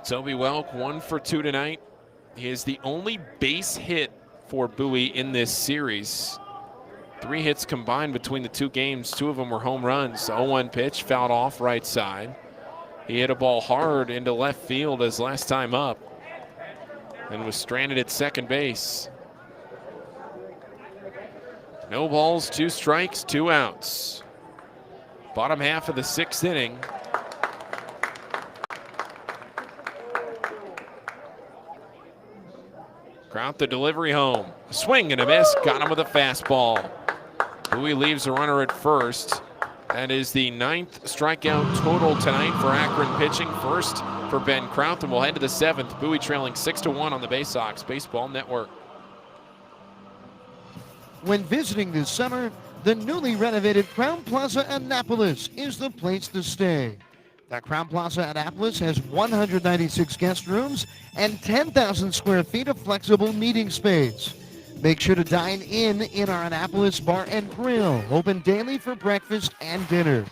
Toby Welk 1 for 2 tonight. He is the only base hit for Bowie in this series. 3 hits combined between the 2 games. 2 of them were home runs. 0-1 pitch, fouled off right side. He hit a ball hard into left field his last time up and was stranded at second base. No balls, 2 strikes, 2 outs. Bottom half of the 6th inning. Kraut the delivery home. Swing and a miss. Got him with a fastball. Bowie leaves a runner at first. That is the 9th strikeout total tonight for Akron pitching. First for Ben Kraut, and we'll head to the 7th. Bowie trailing 6-1 on the Baysox Baseball Network. When visiting this summer, the newly renovated Crown Plaza Annapolis is the place to stay. The Crown Plaza Annapolis has 196 guest rooms and 10,000 square feet of flexible meeting space. Make sure to dine in our Annapolis Bar and Grill, open daily for breakfast and dinner.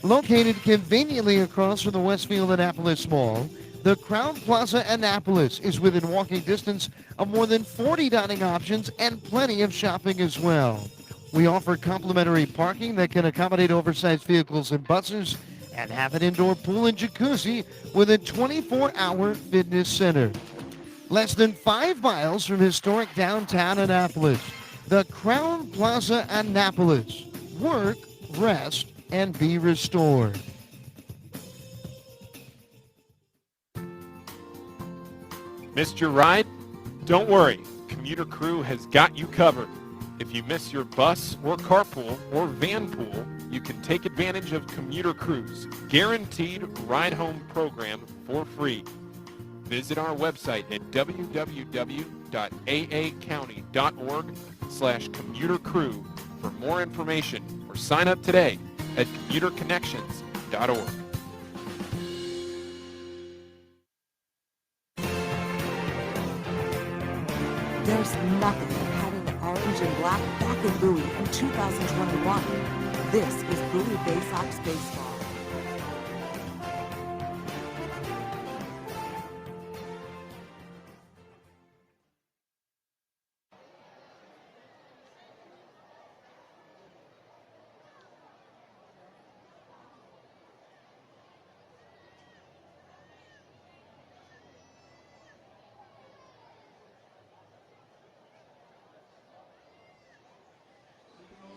Located conveniently across from the Westfield Annapolis Mall, the Crown Plaza Annapolis is within walking distance of more than 40 dining options and plenty of shopping as well. We offer complimentary parking that can accommodate oversized vehicles and buses, and have an indoor pool and jacuzzi with a 24-hour fitness center. Less than 5 miles from historic downtown Annapolis, the Crown Plaza Annapolis. Work, rest, and be restored. Missed your ride? Don't worry, Commuter Crew has got you covered. If you miss your bus or carpool or van pool, you can take advantage of Commuter Crew's guaranteed ride home program for free. Visit our website at www.aacounty.org/commutercrew for more information, or sign up today at commuterconnections.org. There's nothing like having the orange and black back in Bowie in 2021. This is Bowie Baysox Baseball.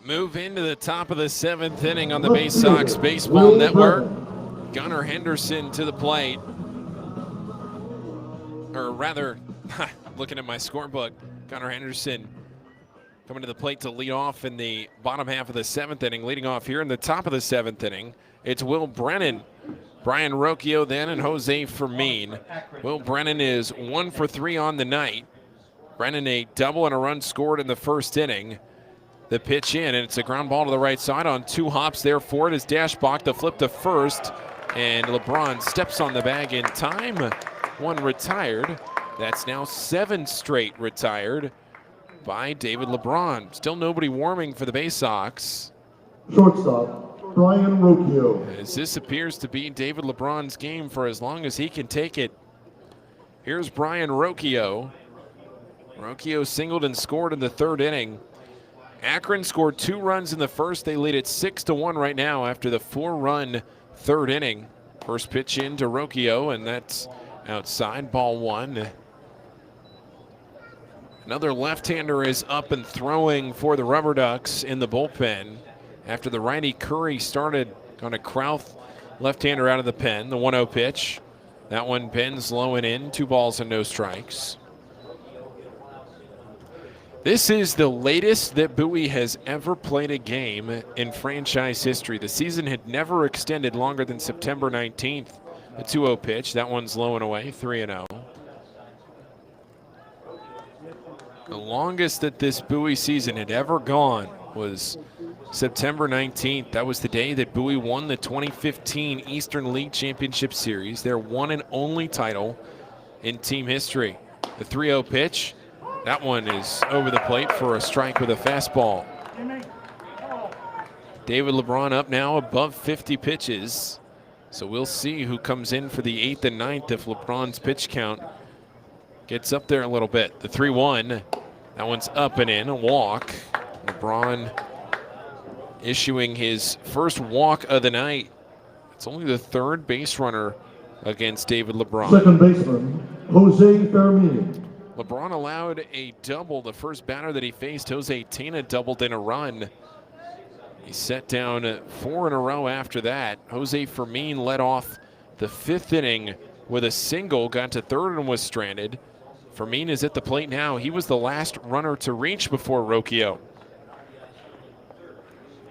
Move into the top of the 7th inning on the Baysox Baseball Network. Gunnar Henderson to the plate. Or rather, looking at my scorebook, Gunnar Henderson coming to the plate to lead off in the bottom half of the 7th inning. Leading off here in the top of the 7th inning, it's Will Brennan. Brian Rocchio then and Jose Fermin. Will Brennan is 1 for 3 on the night. Brennan a double and a run scored in the first inning. The pitch in, and it's a ground ball to the right side on 2 hops there for it is Dashbach. The flip to first, and LeBron steps on the bag in time. 1 retired. That's now 7 straight retired by David LeBron. Still nobody warming for the Baysox. Shortstop, Brian Rocchio. As this appears to be David LeBron's game for as long as he can take it. Here's Brian Rocchio. Rocchio singled and scored in the 3rd inning. Akron scored 2 runs in the first. They lead it 6-1 right now after the 4-run 3rd inning. First pitch in to Rocchio, and that's outside, ball 1. Another left-hander is up and throwing for the RubberDucks in the bullpen after the righty Curry started on a Kraut left-hander out of the pen. The 1-0 pitch. That one bends low and in. 2 balls and no strikes. This is the latest that Bowie has ever played a game in franchise history. The season had never extended longer than September 19th. The 2-0 pitch, that one's low and away, 3-0. The longest that this Bowie season had ever gone was September 19th. That was the day that Bowie won the 2015 Eastern League Championship Series, their one and only title in team history. The 3-0 pitch. That one is over the plate for a strike with a fastball. David LeBron up now above 50 pitches. So we'll see who comes in for the 8th and 9th if LeBron's pitch count gets up there a little bit. The 3-1, that one's up and in, a walk. LeBron issuing his first walk of the night. It's only the 3rd base runner against David LeBron. Second baseman, Jose Fermin. LeBron allowed a double. The first batter that he faced, Jose Tena, doubled in a run. He set down 4 in a row after that. Jose Fermin led off the 5th inning with a single, got to 3rd and was stranded. Fermin is at the plate now. He was the last runner to reach before Rocchio.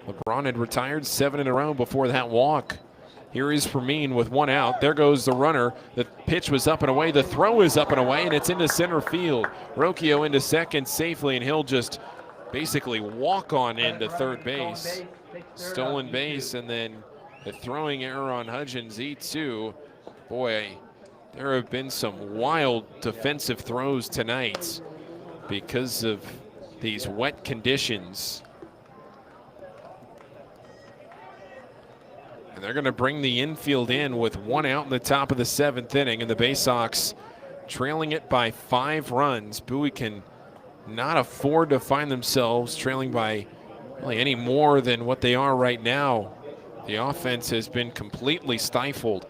LeBron had retired 7 in a row before that walk. Here is Fermin with 1 out. There goes the runner. The pitch was up and away. The throw is up and away, and it's into center field. Rocchio into second safely, and he'll just basically walk on into third base. Stolen base, and then the throwing error on Hudgens, E2. Boy, there have been some wild defensive throws tonight because of these wet conditions. And they're going to bring the infield in with 1 out in the top of the 7th inning, and the Baysox trailing it by 5 runs. Bowie can not afford to find themselves trailing by really any more than what they are right now. The offense has been completely stifled.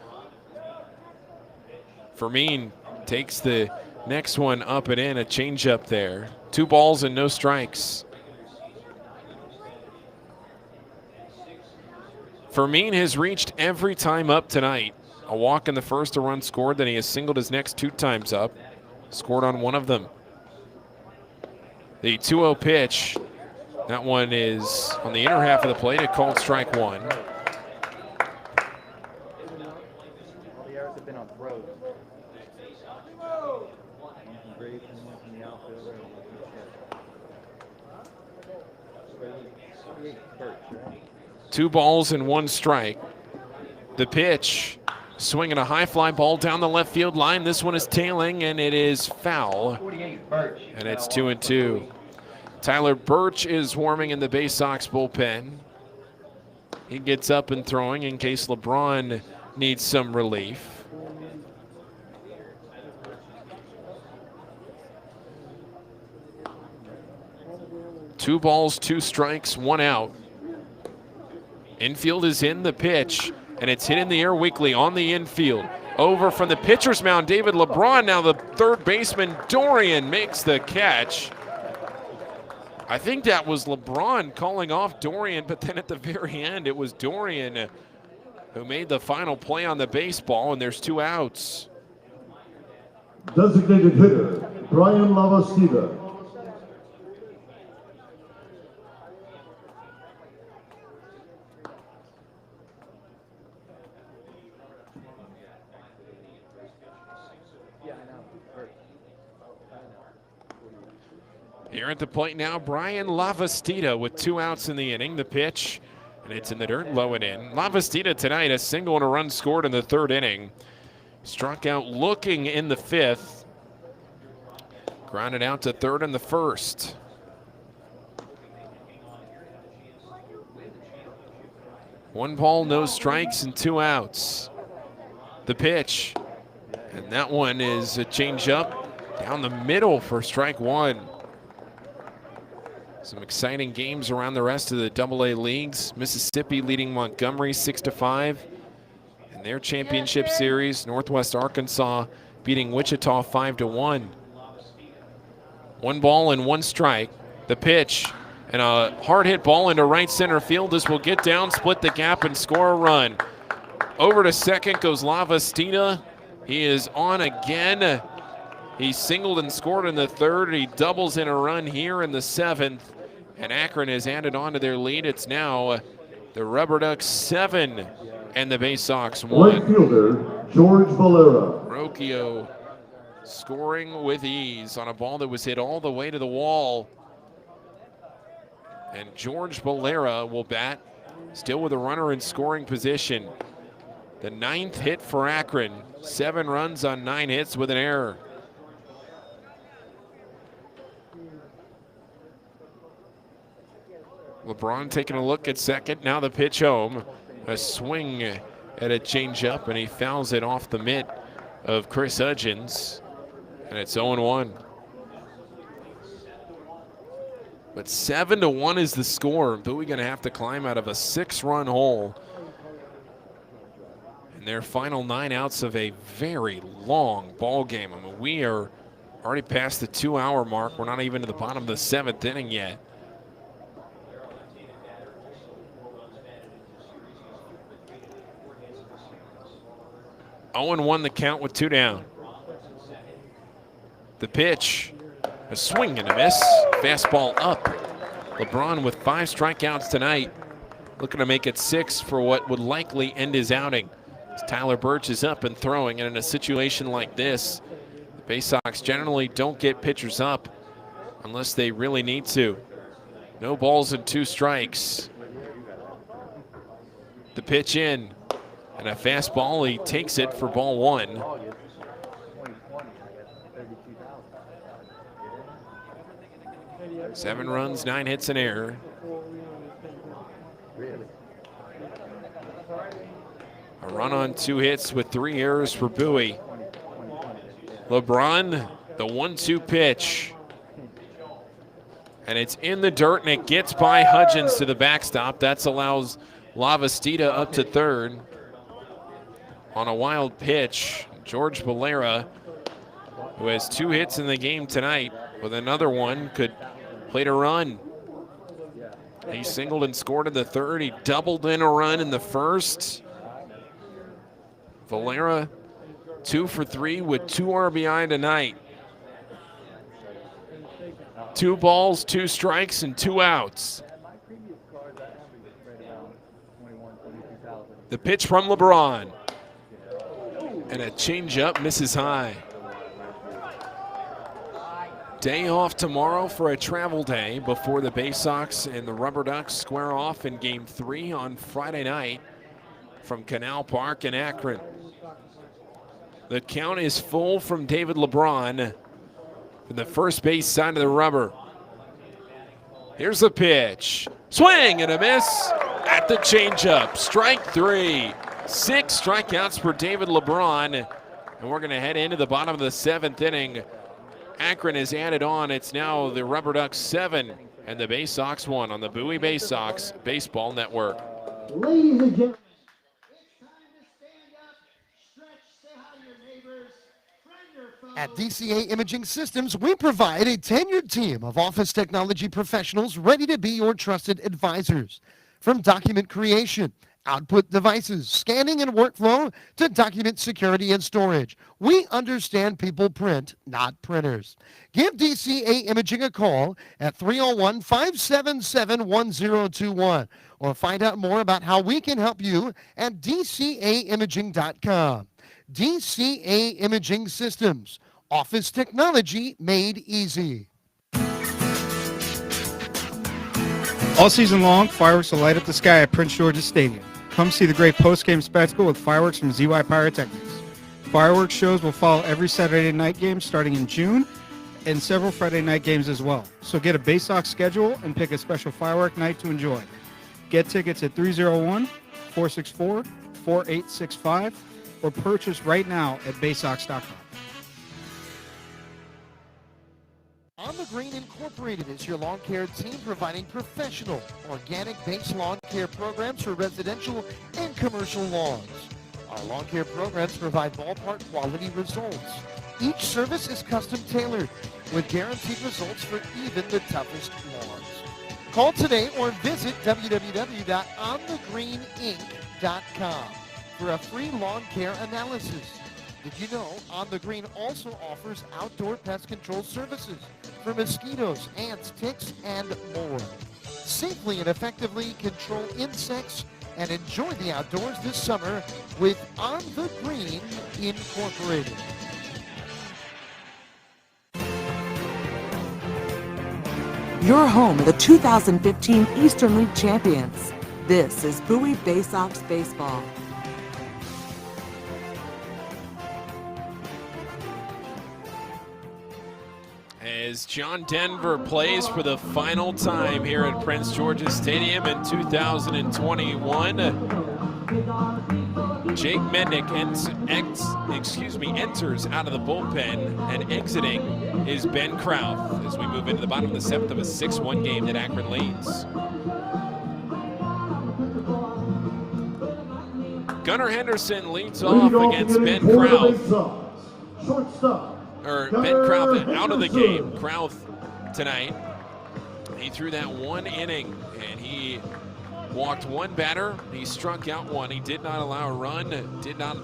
Fermin takes the next one up and in, a changeup there. 2 balls and no strikes. Fermin has reached every time up tonight. A walk in the first, a run scored, then he has singled his next 2 times up. Scored on 1 of them. The 2-0 pitch, that one is on the inner half of the plate. It called strike 1. All the errors have been on throws. One from Grayson, one from the outfielder. 2 balls and 1 strike. The pitch, swinging a high fly ball down the left field line. This one is tailing, and it is foul. And it's 2-2. Tyler Birch is warming in the Baysox bullpen. He gets up and throwing in case LeBron needs some relief. Two balls, 2 strikes, 1 out. Infield is in, the pitch, and it's hit in the air weakly on the infield. Over from the pitcher's mound, David LeBron. Now the third baseman, Dorian, makes the catch. I think that was LeBron calling off Dorian, but then at the very end, it was Dorian who made the final play on the baseball, and there's 2 outs. Designated hitter, Brian Lavastida. Here at the plate now, Brian Lavastida with 2 outs in the inning. The pitch, and it's in the dirt, low and in. Lavastida tonight, a single and a run scored in the 3rd inning. Struck out looking in the 5th. Grounded out to 3rd in the 1st. One ball, no strikes, and 2 outs. The pitch, and that one is a changeup down the middle for strike 1. Some exciting games around the rest of the AA leagues. Mississippi leading Montgomery 6-5 in their championship series. Northwest Arkansas beating Wichita 5-1. 1 ball and 1 strike. The pitch, and a hard hit ball into right center field. This will get down, split the gap, and score a run. Over to second goes Lavastida. He is on again. He singled and scored in the 3rd. He doubles in a run here in the 7th. And Akron has added on to their lead. It's now the RubberDucks 7 and the Baysox 1. Right fielder, George Valera. Rocchio scoring with ease on a ball that was hit all the way to the wall. And George Valera will bat, still with a runner in scoring position. The 9th hit for Akron. 7 runs on 9 hits with an error. LeBron taking a look at second. Now the pitch home. A swing at a changeup, and he fouls it off the mitt of Chris Hudgens. And it's 0-1. But 7-1 is the score. Bowie going to have to climb out of a 6-run hole in their final 9 outs of a very long ball game. I mean, we are already past the 2-hour mark. We're not even to the bottom of the 7th inning yet. Oh, 0-1 the count with 2 down. The pitch, a swing and a miss. Fastball up. LeBron with 5 strikeouts tonight, looking to make it 6 for what would likely end his outing. As Tyler Birch is up and throwing, and in a situation like this, the Baysox generally don't get pitchers up unless they really need to. No balls and 2 strikes. The pitch in, and a fastball. He takes it for ball 1. Seven runs, 9 hits, an error. A run on 2 hits with 3 errors for Bowie. LeBron, the 1-2 pitch. And it's in the dirt, and it gets by Hudgens to the backstop. That allows Lavastida up to third. On a wild pitch, George Valera, who has 2 hits in the game tonight, with another one, could play to run. He singled and scored in the third. He doubled in a run in the first. Valera 2 for 3 with 2 RBI tonight. 2 balls, 2 strikes, and 2 outs. The pitch from LeBron. And a changeup misses high. Day off tomorrow for a travel day before the Baysox and the RubberDucks square off in Game 3 on Friday night from Canal Park in Akron. The count is full from David LeBron from the first base side of the rubber. Here's the pitch. Swing and a miss at the changeup. Strike 3. 6 strikeouts for David LeBron. And we're going to head into the bottom of the 7th inning. Akron is added on. It's now the RubberDucks 7 and the Baysox 1 on the Bowie Baysox Baseball Network. Ladies and gentlemen, At DCA Imaging Systems, we provide a tenured team of office technology professionals ready to be your trusted advisors. From document creation, output devices, scanning and workflow, to document security and storage, we understand people print, not printers. Give DCA Imaging a call at 301-577-1021 or find out more about how we can help you at DCAimaging.com. DCA Imaging Systems, office technology made easy. All season long, fireworks will light up the sky at Prince George's Stadium. Come see the great post-game spectacle with fireworks from ZY Pyrotechnics. Fireworks shows will follow every Saturday night game starting in June, and several Friday night games as well. So get a Baysox schedule and pick a special firework night to enjoy. Get tickets at 301-464-4865 or purchase right now at Baysox.com. On the Green Incorporated is your lawn care team providing professional, organic base lawn care programs for residential and commercial lawns. Our lawn care programs provide ballpark quality results. Each service is custom tailored with guaranteed results for even the toughest lawns. Call today or visit www.onthegreeninc.com for a free lawn care analysis. Did you know On the Green also offers outdoor pest control services for mosquitoes, ants, ticks, and more? Safely and effectively control insects and enjoy the outdoors this summer with On the Green Incorporated. You're home of the 2015 Eastern League champions. This is Bowie Baysox Baseball. As John Denver plays for the final time here at Prince George's Stadium in 2021, Jake Mendick enters out of the bullpen, and exiting is Ben Krauth as we move into the bottom of the 7th of a 6-1 game that Akron leads. Gunnar Henderson leads off against Ben Krauth. Shortstop. Ben Krauth out of the game. Krauth tonight, he threw that 1 inning and he walked 1 batter. He struck out 1. He did not allow a run, did not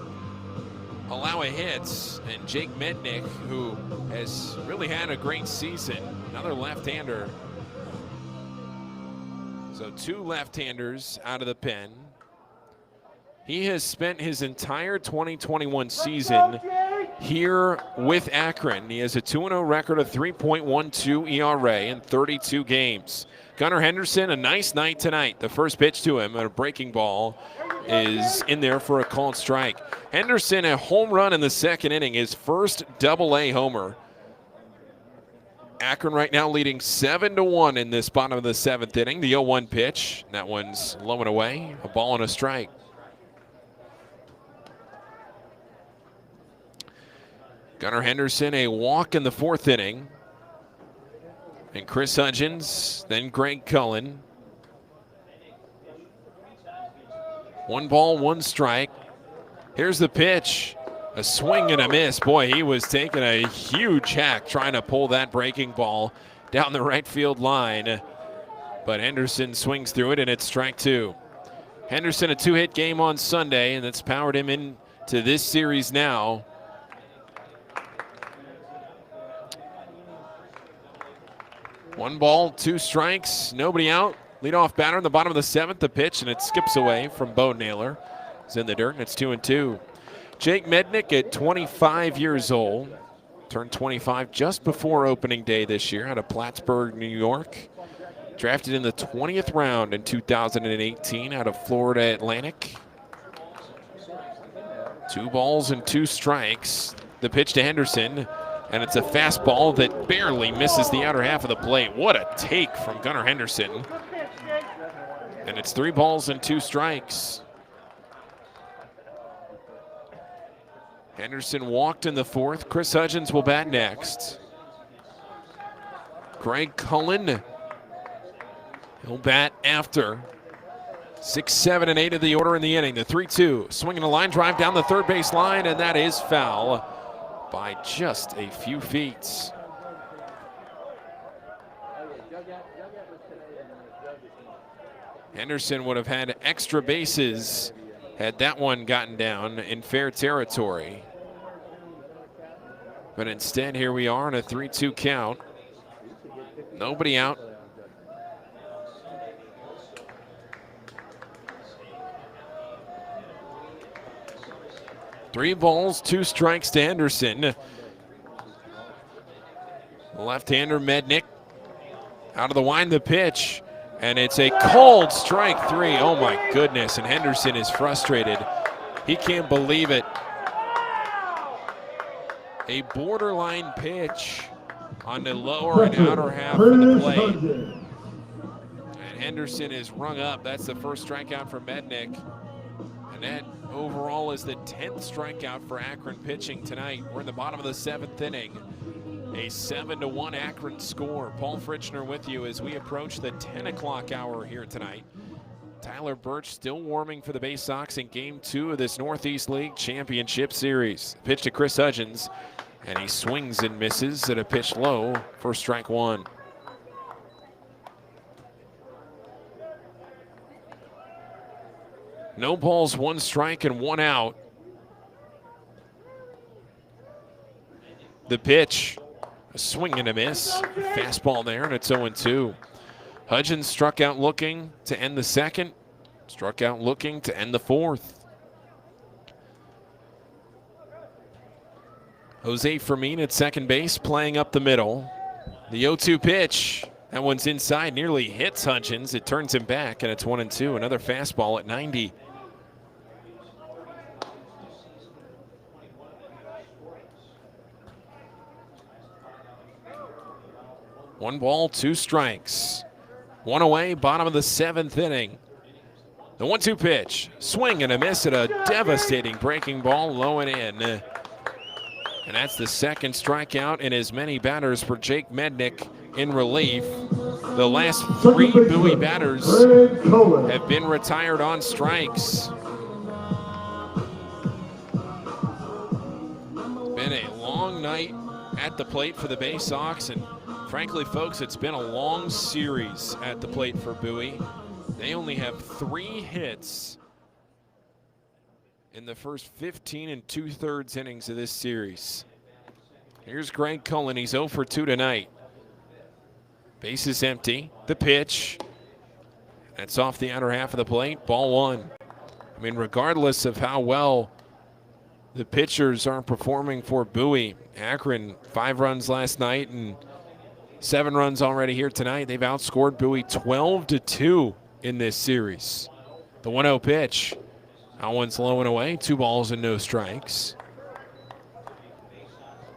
allow a hit. And Jake Mednick, who has really had a great season, another left-hander. So 2 left-handers out of the pen. He has spent his entire 2021 season here with Akron. He has a 2-0 record, of 3.12 ERA in 32 games. Gunnar Henderson, a nice night tonight. The first pitch to him, a breaking ball, is in there for a called strike. Henderson, a home run in the second inning, his first Double-A homer. Akron right now leading 7-1 in this bottom of the 7th inning. The 0-1 pitch, that one's low and away, a ball and a strike. Gunnar Henderson, a walk in the 4th inning. And Chris Hudgens, then Greg Cullen. 1 ball, 1 strike. Here's the pitch. A swing and a miss. Boy, he was taking a huge hack trying to pull that breaking ball down the right field line. But Henderson swings through it, and it's strike 2. Henderson, a 2-hit game on Sunday, and that's powered him into this series now. One ball, 2 strikes, nobody out. Leadoff batter in the bottom of the 7th, the pitch, and it skips away from Bo Naylor. It's in the dirt, and it's 2-2. Jake Mednick at 25 years old. Turned 25 just before opening day this year out of Plattsburgh, New York. Drafted in the 20th round in 2018 out of Florida Atlantic. 2 balls and 2 strikes. The pitch to Henderson. And it's a fastball that barely misses the outer half of the plate. What a take from Gunnar Henderson. And it's 3 balls and 2 strikes. Henderson walked in the 4th. Chris Hudgens will bat next. Greg Cullen, he'll bat after. 6, 7, and 8 of the order in the inning. The 3-2, swinging a line drive down the third base line, and that is foul by just a few feet. Henderson would have had extra bases had that one gotten down in fair territory. But instead, here we are in a 3-2 count. Nobody out. Three balls, 2 strikes to Henderson. Left-hander Mednick out of the wind, the pitch, and it's a called strike 3. Oh my goodness, and Henderson is frustrated. He can't believe it. A borderline pitch on the lower and outer half of the plate. And Henderson is rung up. That's the first strikeout for Mednick. And that overall is the 10th strikeout for Akron pitching tonight. We're in the bottom of the 7th inning. A 7-1 Akron score. Paul Fritschner with you as we approach the 10 o'clock hour here tonight. Tyler Birch still warming for the Baysox in Game 2 of this Northeast League Championship Series. Pitch to Chris Hudgens, and he swings and misses at a pitch low for strike 1. No balls, 1 strike, and 1 out. The pitch, a swing and a miss. Fastball there, and it's 0-2. Hudgens struck out looking to end the 2nd. Struck out looking to end the 4th. Jose Fermin at second base, playing up the middle. The 0-2 pitch. That one's inside, nearly hits Hudgens. It turns him back, and it's 1-2. Another fastball at 90. One ball, 2 strikes. 1 away, bottom of the 7th inning. The 1-2 pitch, swing and a miss at a devastating breaking ball, low and in. And that's the 2nd strikeout in as many batters for Jake Mednick in relief. The last 3 Bowie batters have been retired on strikes. It's been a long night at the plate for the Baysox, and frankly, folks, it's been a long series at the plate for Bowie. They only have 3 hits in the first 15 2/3 innings of this series. Here's Greg Cullen. He's 0 for 2 tonight. Base is empty. The pitch. That's off the outer half of the plate. Ball 1. I mean, regardless of how well the pitchers are performing for Bowie, Akron 5 runs last night and 7 runs already here tonight. They've outscored Bowie 12-2 in this series. The 1-0 pitch. That one's low and away. 2 balls and no strikes.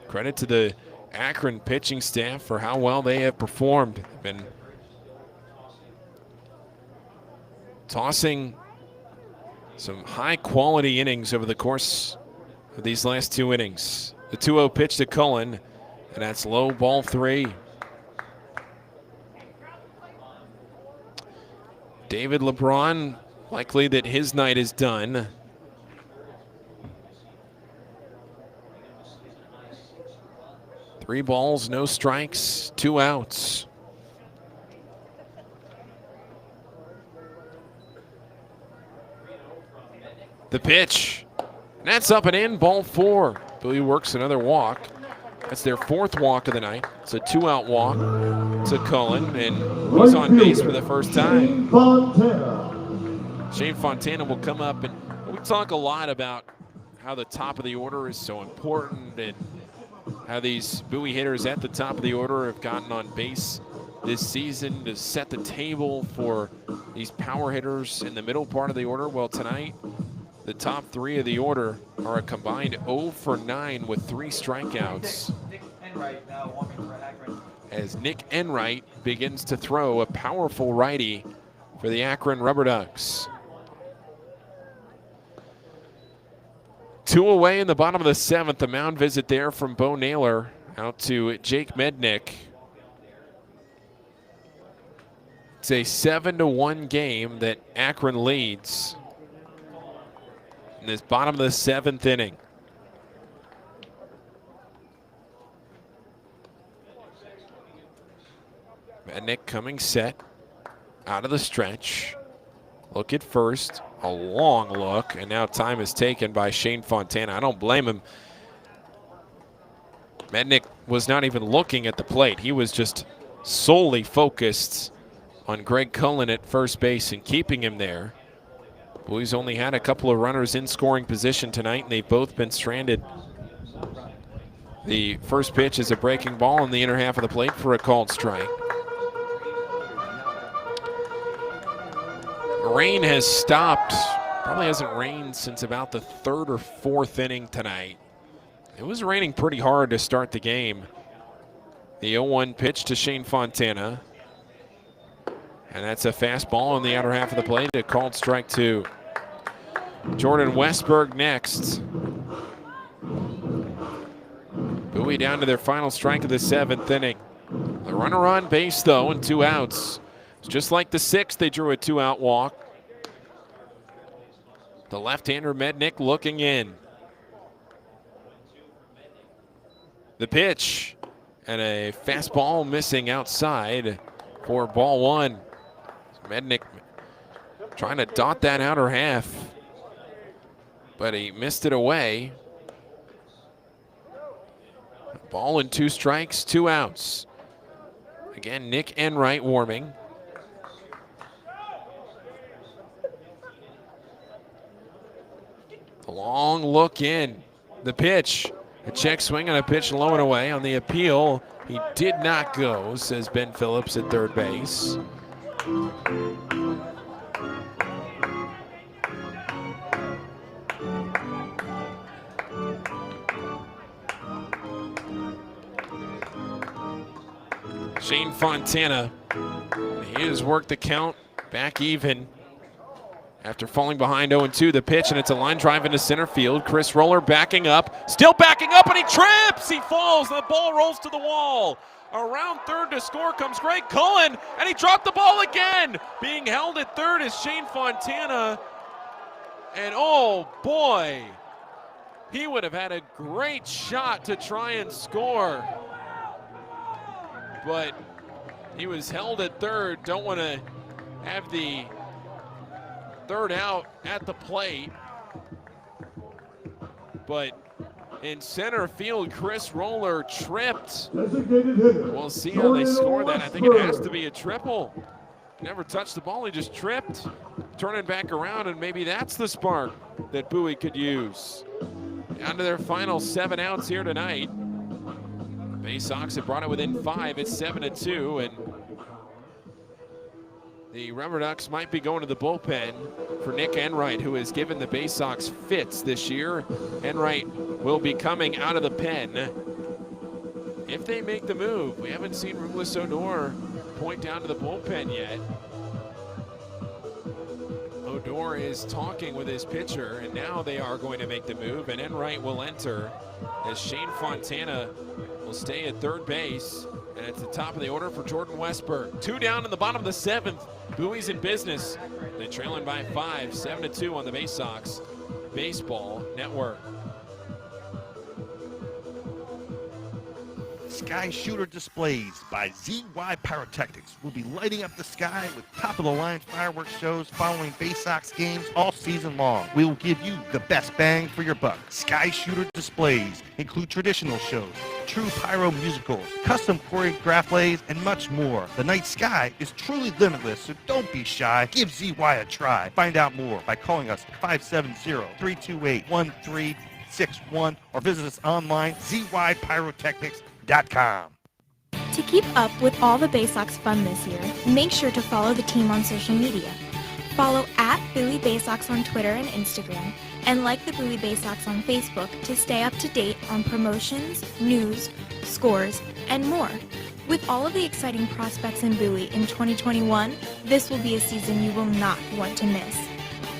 Credit to the Akron pitching staff for how well they have performed. Been tossing some high-quality innings over the course of these last 2 innings. The 2-0 pitch to Cullen, and that's low, ball 3. David LeBron, likely that his night is done. Three balls, no strikes, 2 outs. The pitch. That's up and in, ball 4. Bowie works another walk. That's their 4th walk of the night. It's a 2-out walk to Cullen, and he's on base for the first time. Shane Fontana will come up, and we talk a lot about how the top of the order is so important and how these Bowie hitters at the top of the order have gotten on base this season to set the table for these power hitters in the middle part of the order. Well, tonight, the top 3 of the order are a combined 0 for 9 with 3 strikeouts. As Nick Enright begins to throw, a powerful righty for the Akron RubberDucks. 2 away in the bottom of the 7th. The mound visit there from Bo Naylor out to Jake Mednick. It's a 7-1 game that Akron leads in this bottom of the 7th inning. Mednick coming set out of the stretch. Look at first, a long look, and now time is taken by Shane Fontana. I don't blame him. Mednick was not even looking at the plate. He was just solely focused on Greg Cullen at first base and keeping him there. Bowie's only had a couple of runners in scoring position tonight, and they've both been stranded. The first pitch is a breaking ball in the inner half of the plate for a called strike. Rain has stopped. Probably hasn't rained since about the 3rd or 4th inning tonight. It was raining pretty hard to start the game. The 0-1 pitch to Shane Fontana. And that's a fastball in the outer half of the plate, a called strike 2. Jordan Westberg next. Bowie down to their final strike of the 7th inning. The runner on base, though, and 2 outs. It's just like the 6th, they drew a 2-out walk. The left-hander Mednick looking in. The pitch, and a fastball missing outside for ball 1. Mednick trying to dot that outer half, but he missed it away. Ball and 2 strikes, 2 outs. Again, Nick Enright warming. The long look in. The pitch. A check swing on a pitch low and away. On the appeal, he did not go, says Ben Phillips at third base. Shane Fontana, he has worked the count back even after falling behind 0-2. The pitch, and it's a line drive into center field. Chris Roller backing up, still backing up, and he trips. He falls, and the ball rolls to the wall. Around third to score comes Greg Cullen, and he dropped the ball again. Being held at third is Shane Fontana, and oh boy, he would have had a great shot to try and score. But he was held at third. Don't want to have the third out at the plate. but in center field, Chris Roller tripped. Designated hitter. We'll see how they score that. I think it has to be a triple. Never touched the ball, he just tripped. Turn it back around, and maybe that's the spark that Bowie could use. Down to their final 7 outs here tonight. Baysox have brought it within 5. It's 7-2, and the RubberDucks might be going to the bullpen for Nick Enright, who has given the Baysox fits this year. Enright will be coming out of the pen if they make the move. We haven't seen Ruglis Odor point down to the bullpen yet. Odor is talking with his pitcher, and now they are going to make the move, and Enright will enter as Shane Fontana will stay at third base. And it's the top of the order for Jordan Westberg. 2 down in the bottom of the 7th. Bowie's in business. They're trailing by 5, 7-2 on the Baysox Baseball Network. Sky Shooter displays by ZY Pyrotechnics will be lighting up the sky with top-of-the-line fireworks shows following Baysox games all season long. We will give you the best bang for your buck. Sky Shooter displays include traditional shows, true pyro musicals, custom choreographed plays, and much more. The night sky is truly limitless, so don't be shy. Give ZY a try. Find out more by calling us at 570-328-1361 or visit us online, zypyrotechnics.com. To keep up with all the Baysox fun this year, make sure to follow the team on social media. Follow at Bowie Baysox on Twitter and Instagram, and like the Bowie Baysox on Facebook to stay up to date on promotions, news, scores, and more. With all of the exciting prospects in Bowie in 2021, this will be a season you will not want to miss.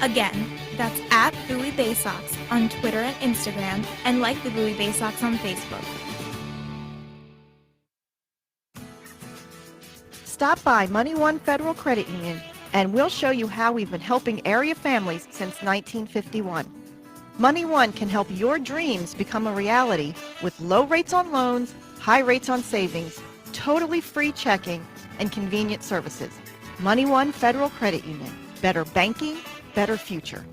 Again, that's at Bowie Baysox on Twitter and Instagram, and like the Bowie Baysox on Facebook. Stop by Money One Federal Credit Union and we'll show you how we've been helping area families since 1951. Money One can help your dreams become a reality with low rates on loans, high rates on savings, totally free checking, and convenient services. Money One Federal Credit Union. Better banking, better future.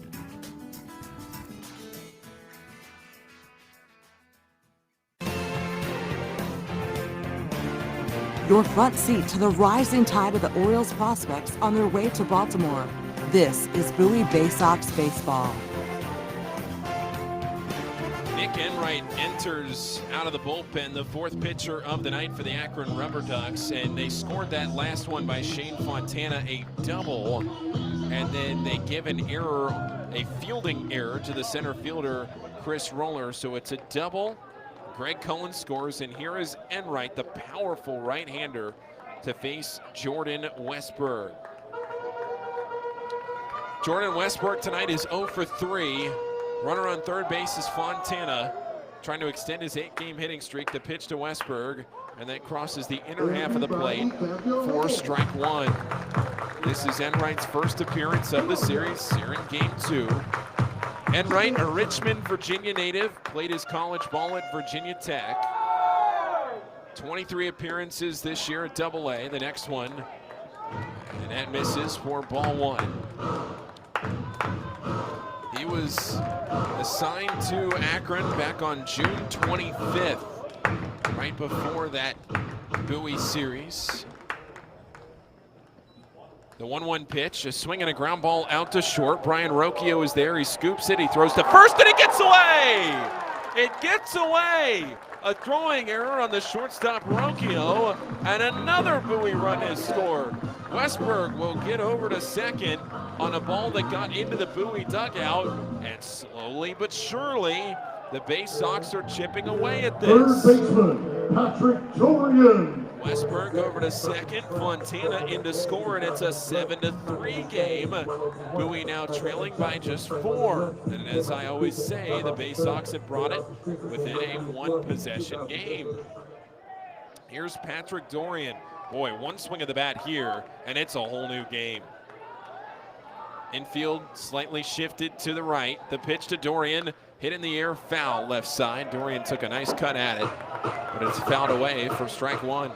Your front seat to the rising tide of the Orioles prospects on their way to Baltimore. This is Bowie Baysox Baseball. Nick Enright enters out of the bullpen, the 4th pitcher of the night for the Akron RubberDucks, and they scored that last one by Shane Fontana, a double, and then they give an error, a fielding error to the center fielder, Chris Roller, so it's a double. Greg Cullen scores, and here is Enright, the powerful right-hander, to face Jordan Westberg. Jordan Westberg tonight is 0 for 3. Runner on third base is Fontana, trying to extend his 8-game hitting streak. The pitch to Westberg, and that crosses the inner half of the plate for strike 1. This is Enright's first appearance of the series here in Game 2. Enright, a Richmond, Virginia native, played his college ball at Virginia Tech. 23 appearances this year at AA, the next one. And that misses for ball 1. He was assigned to Akron back on June 25th, right before that Bowie series. The 1-1 pitch, a swing and a ground ball out to short. Brian Rocchio is there. He scoops it. He throws to first, and it gets away! It gets away! A throwing error on the shortstop Rocchio, and another Bowie run is scored. Westberg will get over to second on a ball that got into the Bowie dugout, and slowly but surely, the Baysox are chipping away at this. Third baseman, Patrick Dorian. Westberg over to second, Fontana in to score, and it's a 7-3 game. Bowie now trailing by just 4. And as I always say, the Baysox have brought it within a 1-possession game. Here's Patrick Dorian. Boy, one swing of the bat here, and it's a whole new game. Infield slightly shifted to the right. The pitch to Dorian, hit in the air, foul left side. Dorian took a nice cut at it, but it's fouled away for strike 1.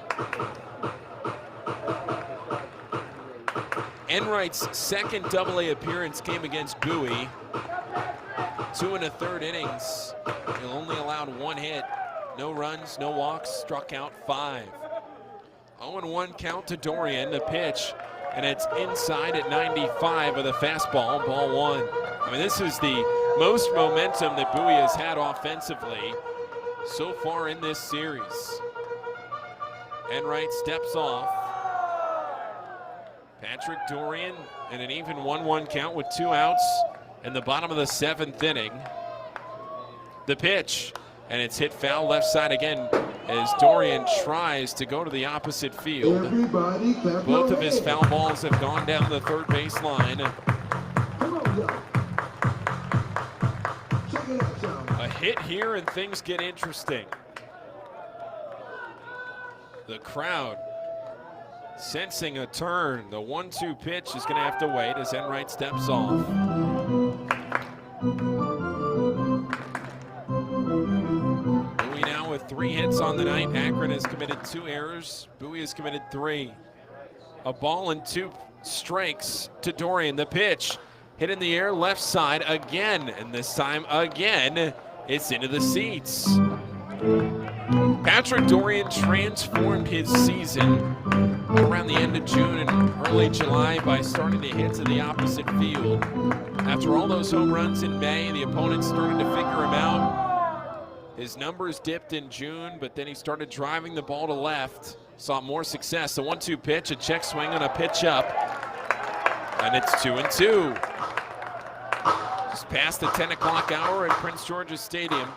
Enright's second AA appearance came against Bowie. 2 1/3 innings. He only allowed 1 hit. No runs, no walks, struck out 5. 0-1 count to Dorian, the pitch, and it's inside at 95 with a fastball, ball 1. I mean, this is the most momentum that Bowie has had offensively so far in this series. Enright steps off. Patrick Dorian in an even 1-1 count with 2 outs in the bottom of the 7th inning. The pitch, and it's hit foul left side again as Dorian tries to go to the opposite field. Both of his foul balls have gone down the third base line. A hit here and things get interesting. The crowd sensing a turn. The 1-2 pitch is going to have to wait as Enright steps off. Bowie now with 3 hits on the night. Akron has committed 2 errors. Bowie has committed 3. A ball and 2 strikes to Dorian. The pitch hit in the air left side again, and this time again it's into the seats. Patrick Dorian transformed his season around the end of June and early July by starting to hit to the opposite field. After all those home runs in May, the opponents started to figure him out. His numbers dipped in June, but then he started driving the ball to left. Saw more success. The 1-2 pitch, a check swing on a pitch up, and it's 2-2. Just past the 10 o'clock hour at Prince George's Stadium.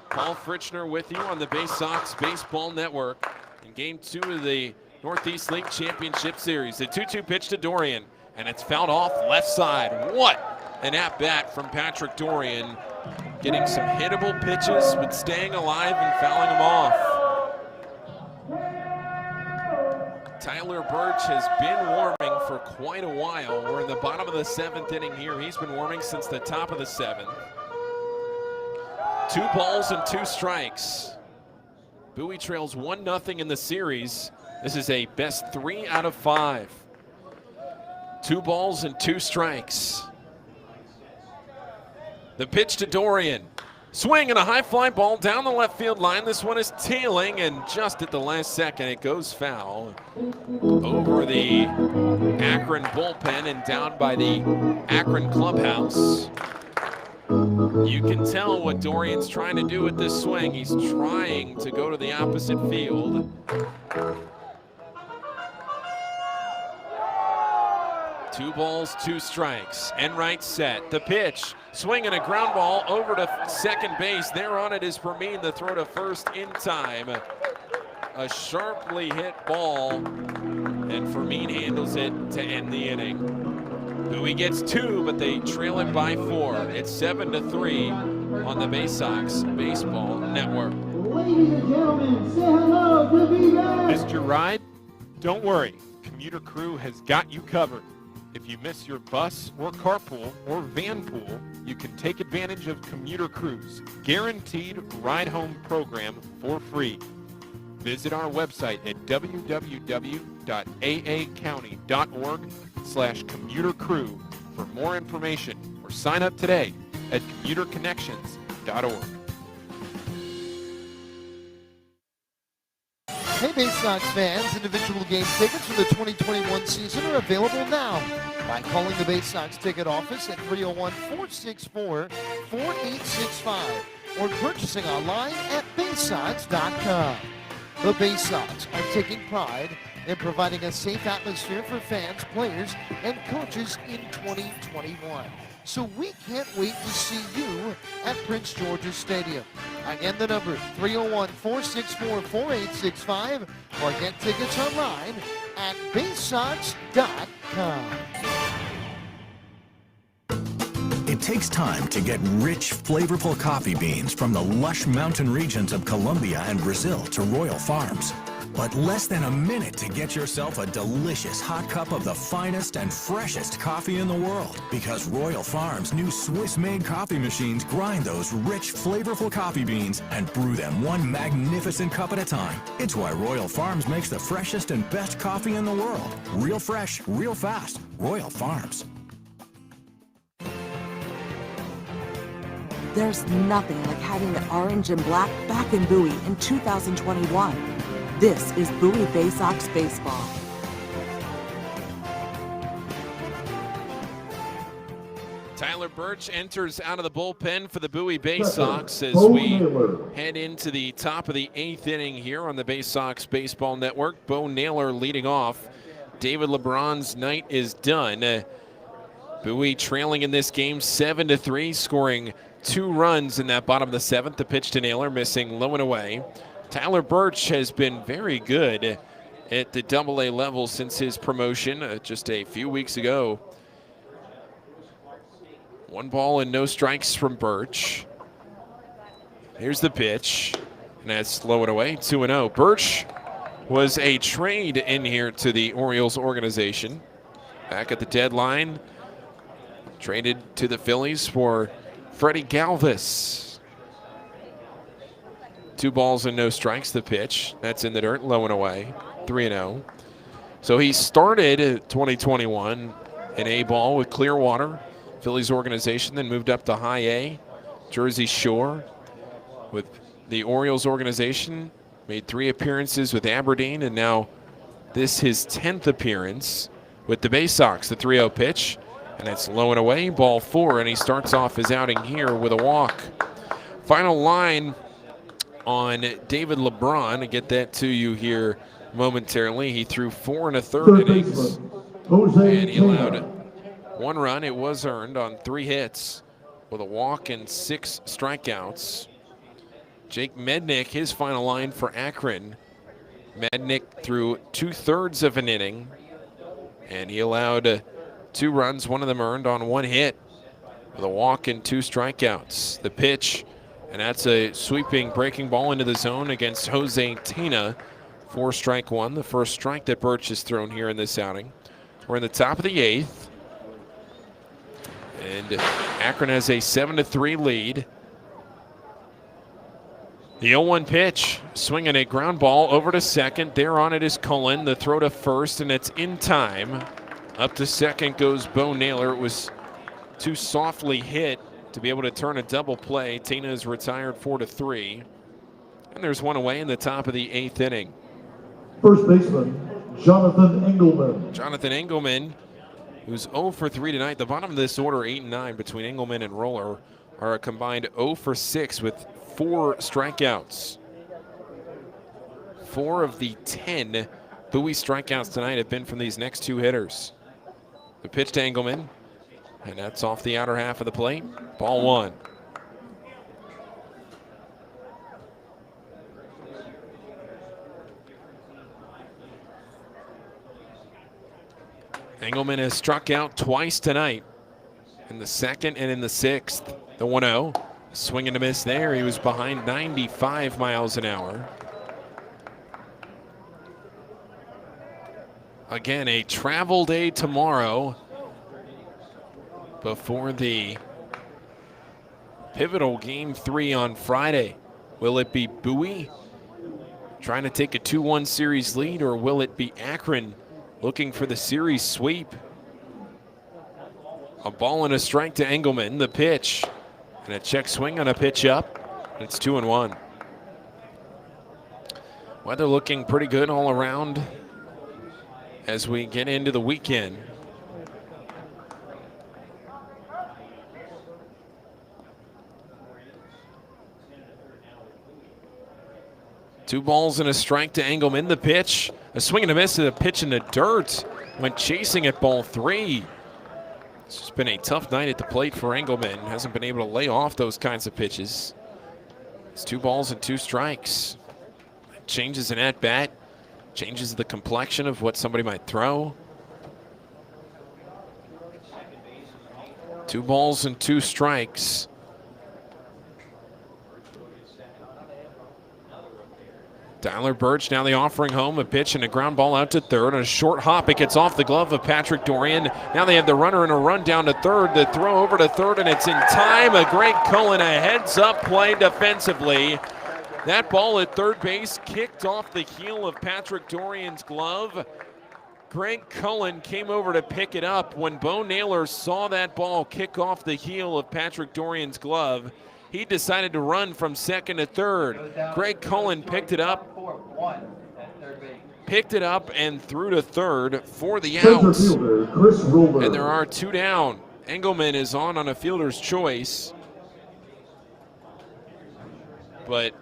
Paul Fritschner with you on the Baysox Baseball Network in Game 2 of the Northeast League Championship Series. The 2-2 pitch to Dorian, and it's fouled off left side. What an at-bat from Patrick Dorian. Getting some hittable pitches, but staying alive and fouling them off. Tyler Birch has been warming for quite a while. We're in the bottom of the 7th inning here. He's been warming since the top of the 7th. 2 balls and 2 strikes. Bowie trails 1-0 in the series. This is a best 3 out of 5. 2 balls and 2 strikes. The pitch to Dorian. Swing and a high fly ball down the left field line. This one is tailing, and just at the last second it goes foul over the Akron bullpen and down by the Akron clubhouse. You can tell what Dorian's trying to do with this swing. He's trying to go to the opposite field. 2 balls, 2 strikes. Enright set. The pitch. Swing and a ground ball over to second base. There on it is Fermin. The throw to first in time. A sharply hit ball, and Fermin handles it to end the inning. Bowie gets 2, but they trail it by 4. It's 7-3 on the Baysox Baseball Network. Ladies and gentlemen, say hello to B-Bag. Missed your ride? Don't worry. Commuter Crew has got you covered. If you miss your bus or carpool or van pool, you can take advantage of Commuter Crew's guaranteed ride-home program for free. Visit our website at www.aacounty.org/commutercrew for more information, or sign up today at commuterconnections.org. Hey Baysox fans, individual game tickets for the 2021 season are available now by calling the Baysox ticket office at 301-464-4865 or purchasing online at Baysox.com. The Baysox are taking pride in providing a safe atmosphere for fans, players, and coaches in 2021. So we can't wait to see you at Prince George's Stadium. Again, the number 301-464-4865 or get tickets online at Baysox.com. It takes time to get rich, flavorful coffee beans from the lush mountain regions of Colombia and Brazil to Royal Farms. But less than a minute to get yourself a delicious hot cup of the finest and freshest coffee in the world. Because Royal Farms' new Swiss-made coffee machines grind those rich, flavorful coffee beans and brew them one magnificent cup at a time. It's why Royal Farms makes the freshest and best coffee in the world. Real fresh, real fast. Royal Farms. There's nothing like having the orange and black back in Bowie in 2021. This is Bowie Baysox Baseball. Tyler Birch enters out of the bullpen for the Bowie Baysox as we head into the top of the 8th inning here on the Baysox Baseball Network. Bo Naylor leading off. David LeBron's night is done. Bowie trailing in this game 7-3, scoring 2 runs in that bottom of the 7th. The pitch to Naylor, missing low and away. Tyler Birch has been very good at the AA level since his promotion just a few weeks ago. 1 ball and no strikes from Birch. Here's the pitch, and that's low and away, 2-0. Birch was a trade in here to the Orioles organization. Back at the deadline, traded to the Phillies for Freddie Galvis. 2 balls and no strikes, the pitch. That's in the dirt, low and away, 3-0. So he started 2021 in A ball with Clearwater, Phillies organization, then moved up to high A, Jersey Shore with the Orioles organization, made 3 appearances with Aberdeen, and now this his 10th appearance with the Baysox. The 3-0 pitch, and it's low and away, ball 4, and he starts off his outing here with a walk. Final line on David LeBron, to get that to you here momentarily. He threw 4 1/3 innings, and he allowed 1 run. It was earned on 3 hits with a walk and 6 strikeouts. Jake Mednick, his final line for Akron. Mednick threw 2/3 of an inning, and he allowed 2 runs, 1 of them earned on 1 hit with a walk and 2 strikeouts. The pitch, and that's a sweeping breaking ball into the zone against Jose Tena. 4-strike-1, the first strike that Birch has thrown here in this outing. We're in the top of the 8th. And Akron has a 7-3 lead. The 0-1 pitch, swinging a ground ball over to second. There on it is Cullen. The throw to first, and it's in time. Up to second goes Bo Naylor. It was too softly hit to be able to turn a double play. Tina is retired 4-3. And there's 1 away in the top of the 8th inning. First baseman, Jonathan Engelman. Jonathan Engelman, who's 0 for 3 tonight. The bottom of this order, 8 and 9, between Engelman and Roller, are a combined 0 for 6 with 4 strikeouts. 4 of the 10 Bowie strikeouts tonight have been from these next 2 hitters. The pitch to Engelman, and that's off the outer half of the plate. Ball 1. Engelman has struck out twice tonight, in the 2nd and in the 6th. The 1-0, swing and a miss there. He was behind 95 miles an hour. Again, a travel day tomorrow before the pivotal Game 3 on Friday. Will it be Bowie trying to take a 2-1 series lead, or will it be Akron looking for the series sweep? A ball and a strike to Engelman. The pitch, and a check swing on a pitch up. It's 2-1. Weather looking pretty good all around as we get into the weekend. Two balls and a strike to Engelman. The pitch, a swing and a miss, and a pitch in the dirt. Went chasing at ball 3. It's just been a tough night at the plate for Engelman. Hasn't been able to lay off those kinds of pitches. It's 2 balls and 2 strikes. Changes an at-bat, changes the complexion of what somebody might throw. 2 balls and 2 strikes. Tyler Birch now the offering home, a pitch and a ground ball out to third. On a short hop, it gets off the glove of Patrick Dorian. Now they have the runner in a run down to third. The throw over to third, and it's in time. A Greg Cullen, a heads-up play defensively. That ball at third base kicked off the heel of Patrick Dorian's glove. Greg Cullen came over to pick it up. When Bo Naylor saw that ball kick off the heel of Patrick Dorian's glove, he decided to run from second to third. Greg Cullen picked it up and threw to third for the Center out. fielder, Chris Roller. And there are 2 down. Engelman is on a fielder's choice. But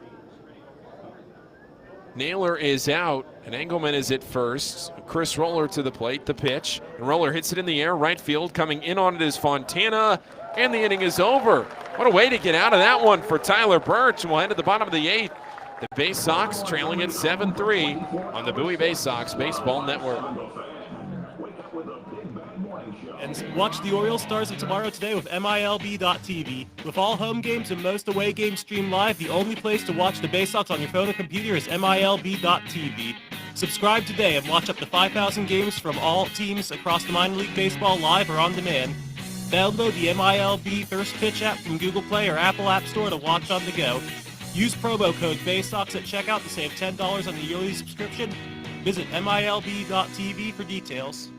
Naylor is out, and Engelman is at first. Chris Roller to the plate, the pitch. And Roller hits it in the air, right field. Coming in on it is Fontana, and the inning is over. What a way to get out of that one for Tyler Birch. And we'll head to the bottom of the 8th. The Baysox trailing at 7-3 on the Bowie Baysox Baseball Network. And watch the Orioles Stars of tomorrow today with MILB.TV. With all home games and most away games streamed live, the only place to watch the Baysox on your phone or computer is MILB.TV. Subscribe today and watch up to 5,000 games from all teams across the minor league baseball live or on demand. Download the MILB First Pitch app from Google Play or Apple App Store to watch on the go. Use promo code Baysox at checkout to save $10 on the yearly subscription. Visit MILB.TV for details.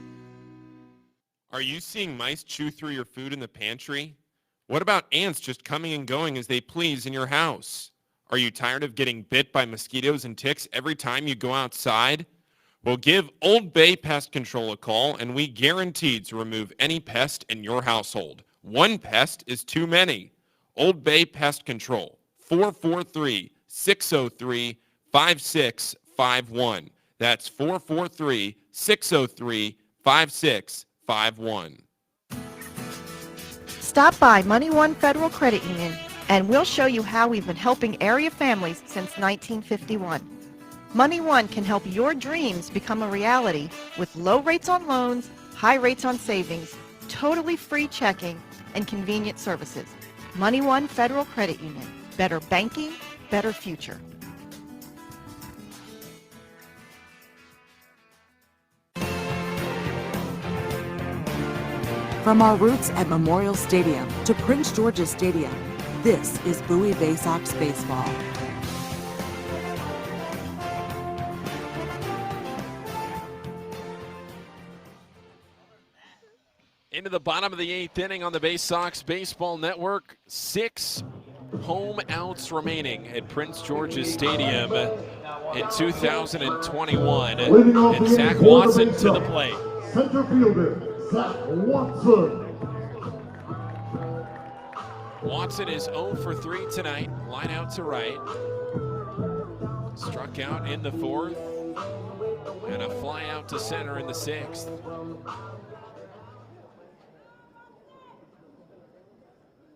Are you seeing mice chew through your food in the pantry? What about ants just coming and going as they please in your house? Are you tired of getting bit by mosquitoes and ticks every time you go outside? Well, give Old Bay Pest Control a call, and we guarantee to remove any pest in your household. One pest is too many. Old Bay Pest Control, 443-603-5651. That's 443-603-5651. Stop by Money One Federal Credit Union and we'll show you how we've been helping area families since 1951. Money One can help your dreams become a reality with low rates on loans, high rates on savings, totally free checking, and convenient services. Money One Federal Credit Union. Better banking, better future. From our roots at Memorial Stadium to Prince George's Stadium, this is Bowie Baysox Baseball. Into the bottom of the 8th inning on the Baysox Baseball Network. 6 home outs remaining at Prince George's Stadium in 2021. And Zach Watson to the plate. Center fielder, Zach Watson. Watson is 0 for 3 tonight. Line out to right. Struck out in the 4th. And a fly out to center in the 6th.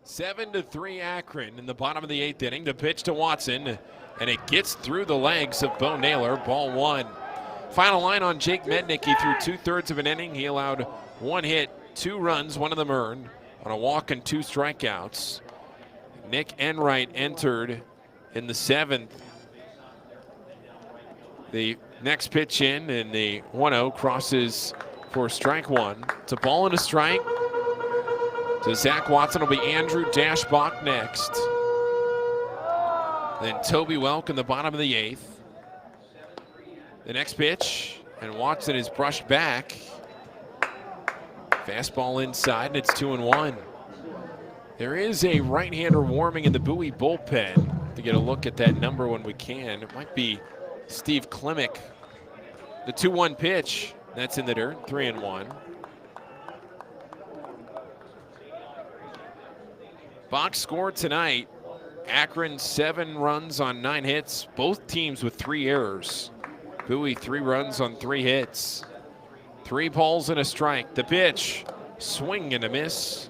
Seven to 3 Akron in the bottom of the 8th inning. The pitch to Watson, and it gets through the legs of Bo Naylor. Ball 1. Final line on Jake Mednick. He threw 2/3 of an inning. He allowed 1 hit, 2 runs, 1 of them earned on a walk and 2 strikeouts. Nick Enright entered in the 7th. The next pitch in, and the 1-0 crosses for strike 1. It's a ball and a strike. So Zach Watson will be Andrew Dashbach next. Then Toby Welk in the bottom of the 8th. The next pitch, and Watson is brushed back. Fastball inside, and it's 2-1. There is a right-hander warming in the Bowie bullpen. To get a look at that number when we can. It might be Steve Klimick. The 2-1 pitch, that's in the dirt, 3-1. Box score tonight, Akron 7 runs on 9 hits, both teams with 3 errors. Bowie 3 runs on 3 hits. 3 balls and a strike. The pitch, swing and a miss.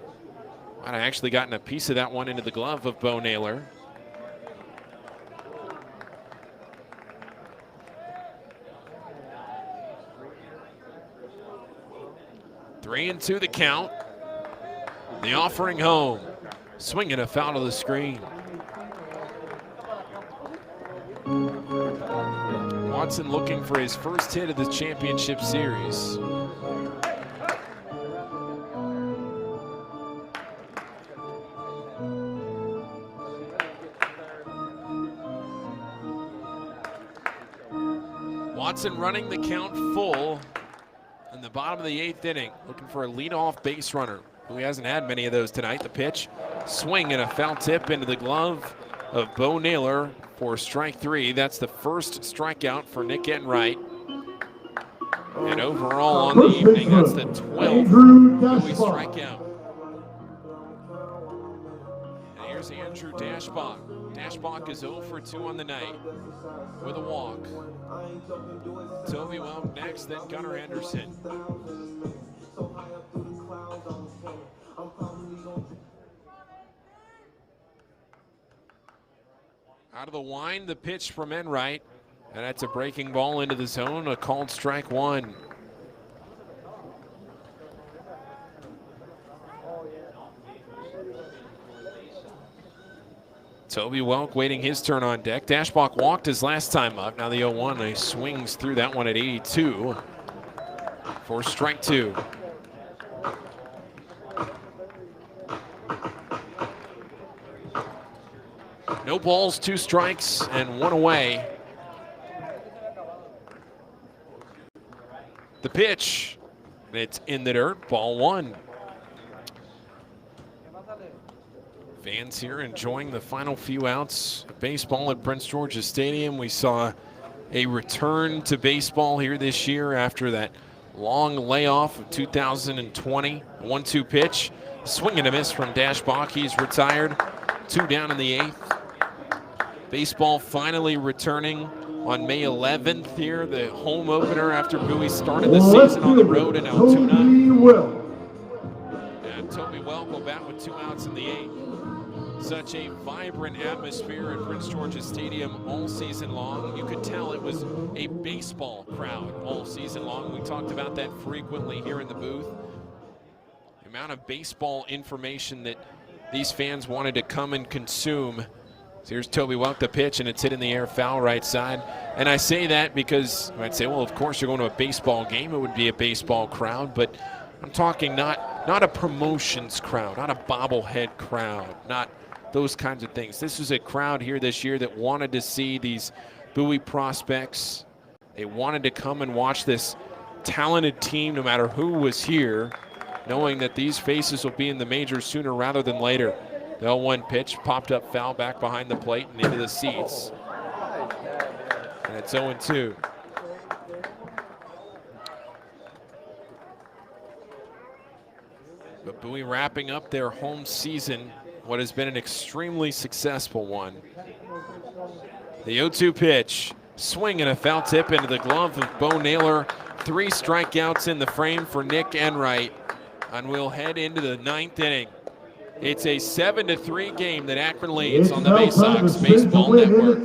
Might have actually gotten a piece of that one into the glove of Bo Naylor. Three and 2 the count. The offering home. Swinging a foul to the screen. Watson looking for his first hit of the championship series. Watson running the count full in the bottom of the 8th inning, looking for a leadoff base runner, who hasn't had many of those tonight. The pitch Swing and a foul tip into the glove of Bo Naylor for strike 3. That's the first strikeout for Nick Enright. And overall on the evening, that's the 12th Bowie strikeout. And here's Andrew Dashbach. Dashbach is 0 for 2 on the night with a walk. Toby Welk next, then Gunnar Henderson. Out of the wind, the pitch from Enright. And that's a breaking ball into the zone, a called strike 1. Toby Welk waiting his turn on deck. Dashbach walked his last time up. Now the 0-1, he swings through that one at 82 for strike 2. No balls, 2 strikes, and 1 away. The pitch, it's in the dirt, ball 1. Fans here enjoying the final few outs of baseball at Prince George's Stadium. We saw a return to baseball here this year after that long layoff of 2020. 1-2 pitch, swing and a miss from Dashbach. He's retired, 2 down in the 8th. Baseball finally returning on May 11th here, the home opener after Bowie started the season on the road in Altoona. And Toby Welk will bat with 2 outs in the 8th. Such a vibrant atmosphere at Prince George's Stadium all season long. You could tell it was a baseball crowd all season long. We talked about that frequently here in the booth. The amount of baseball information that these fans wanted to come and consume. So here's Toby Welk, the pitch, and it's hit in the air, foul right side. And I say that because I'd say, well, of course you're going to a baseball game. It would be a baseball crowd, but I'm talking not a promotions crowd, not a bobblehead crowd, not those kinds of things. This was a crowd here this year that wanted to see these Bowie prospects. They wanted to come and watch this talented team, no matter who was here, knowing that these faces will be in the majors sooner rather than later. The 0-1 pitch popped up foul back behind the plate and into the seats. And it's 0-2. But Bowie wrapping up their home season, what has been an extremely successful one. The 0-2 pitch, swing and a foul tip into the glove of Bo Naylor. 3 strikeouts in the frame for Nick Enright. And we'll head into the 9th inning. It's a 7-3 game that Akron leads on the Baysox Baseball Network.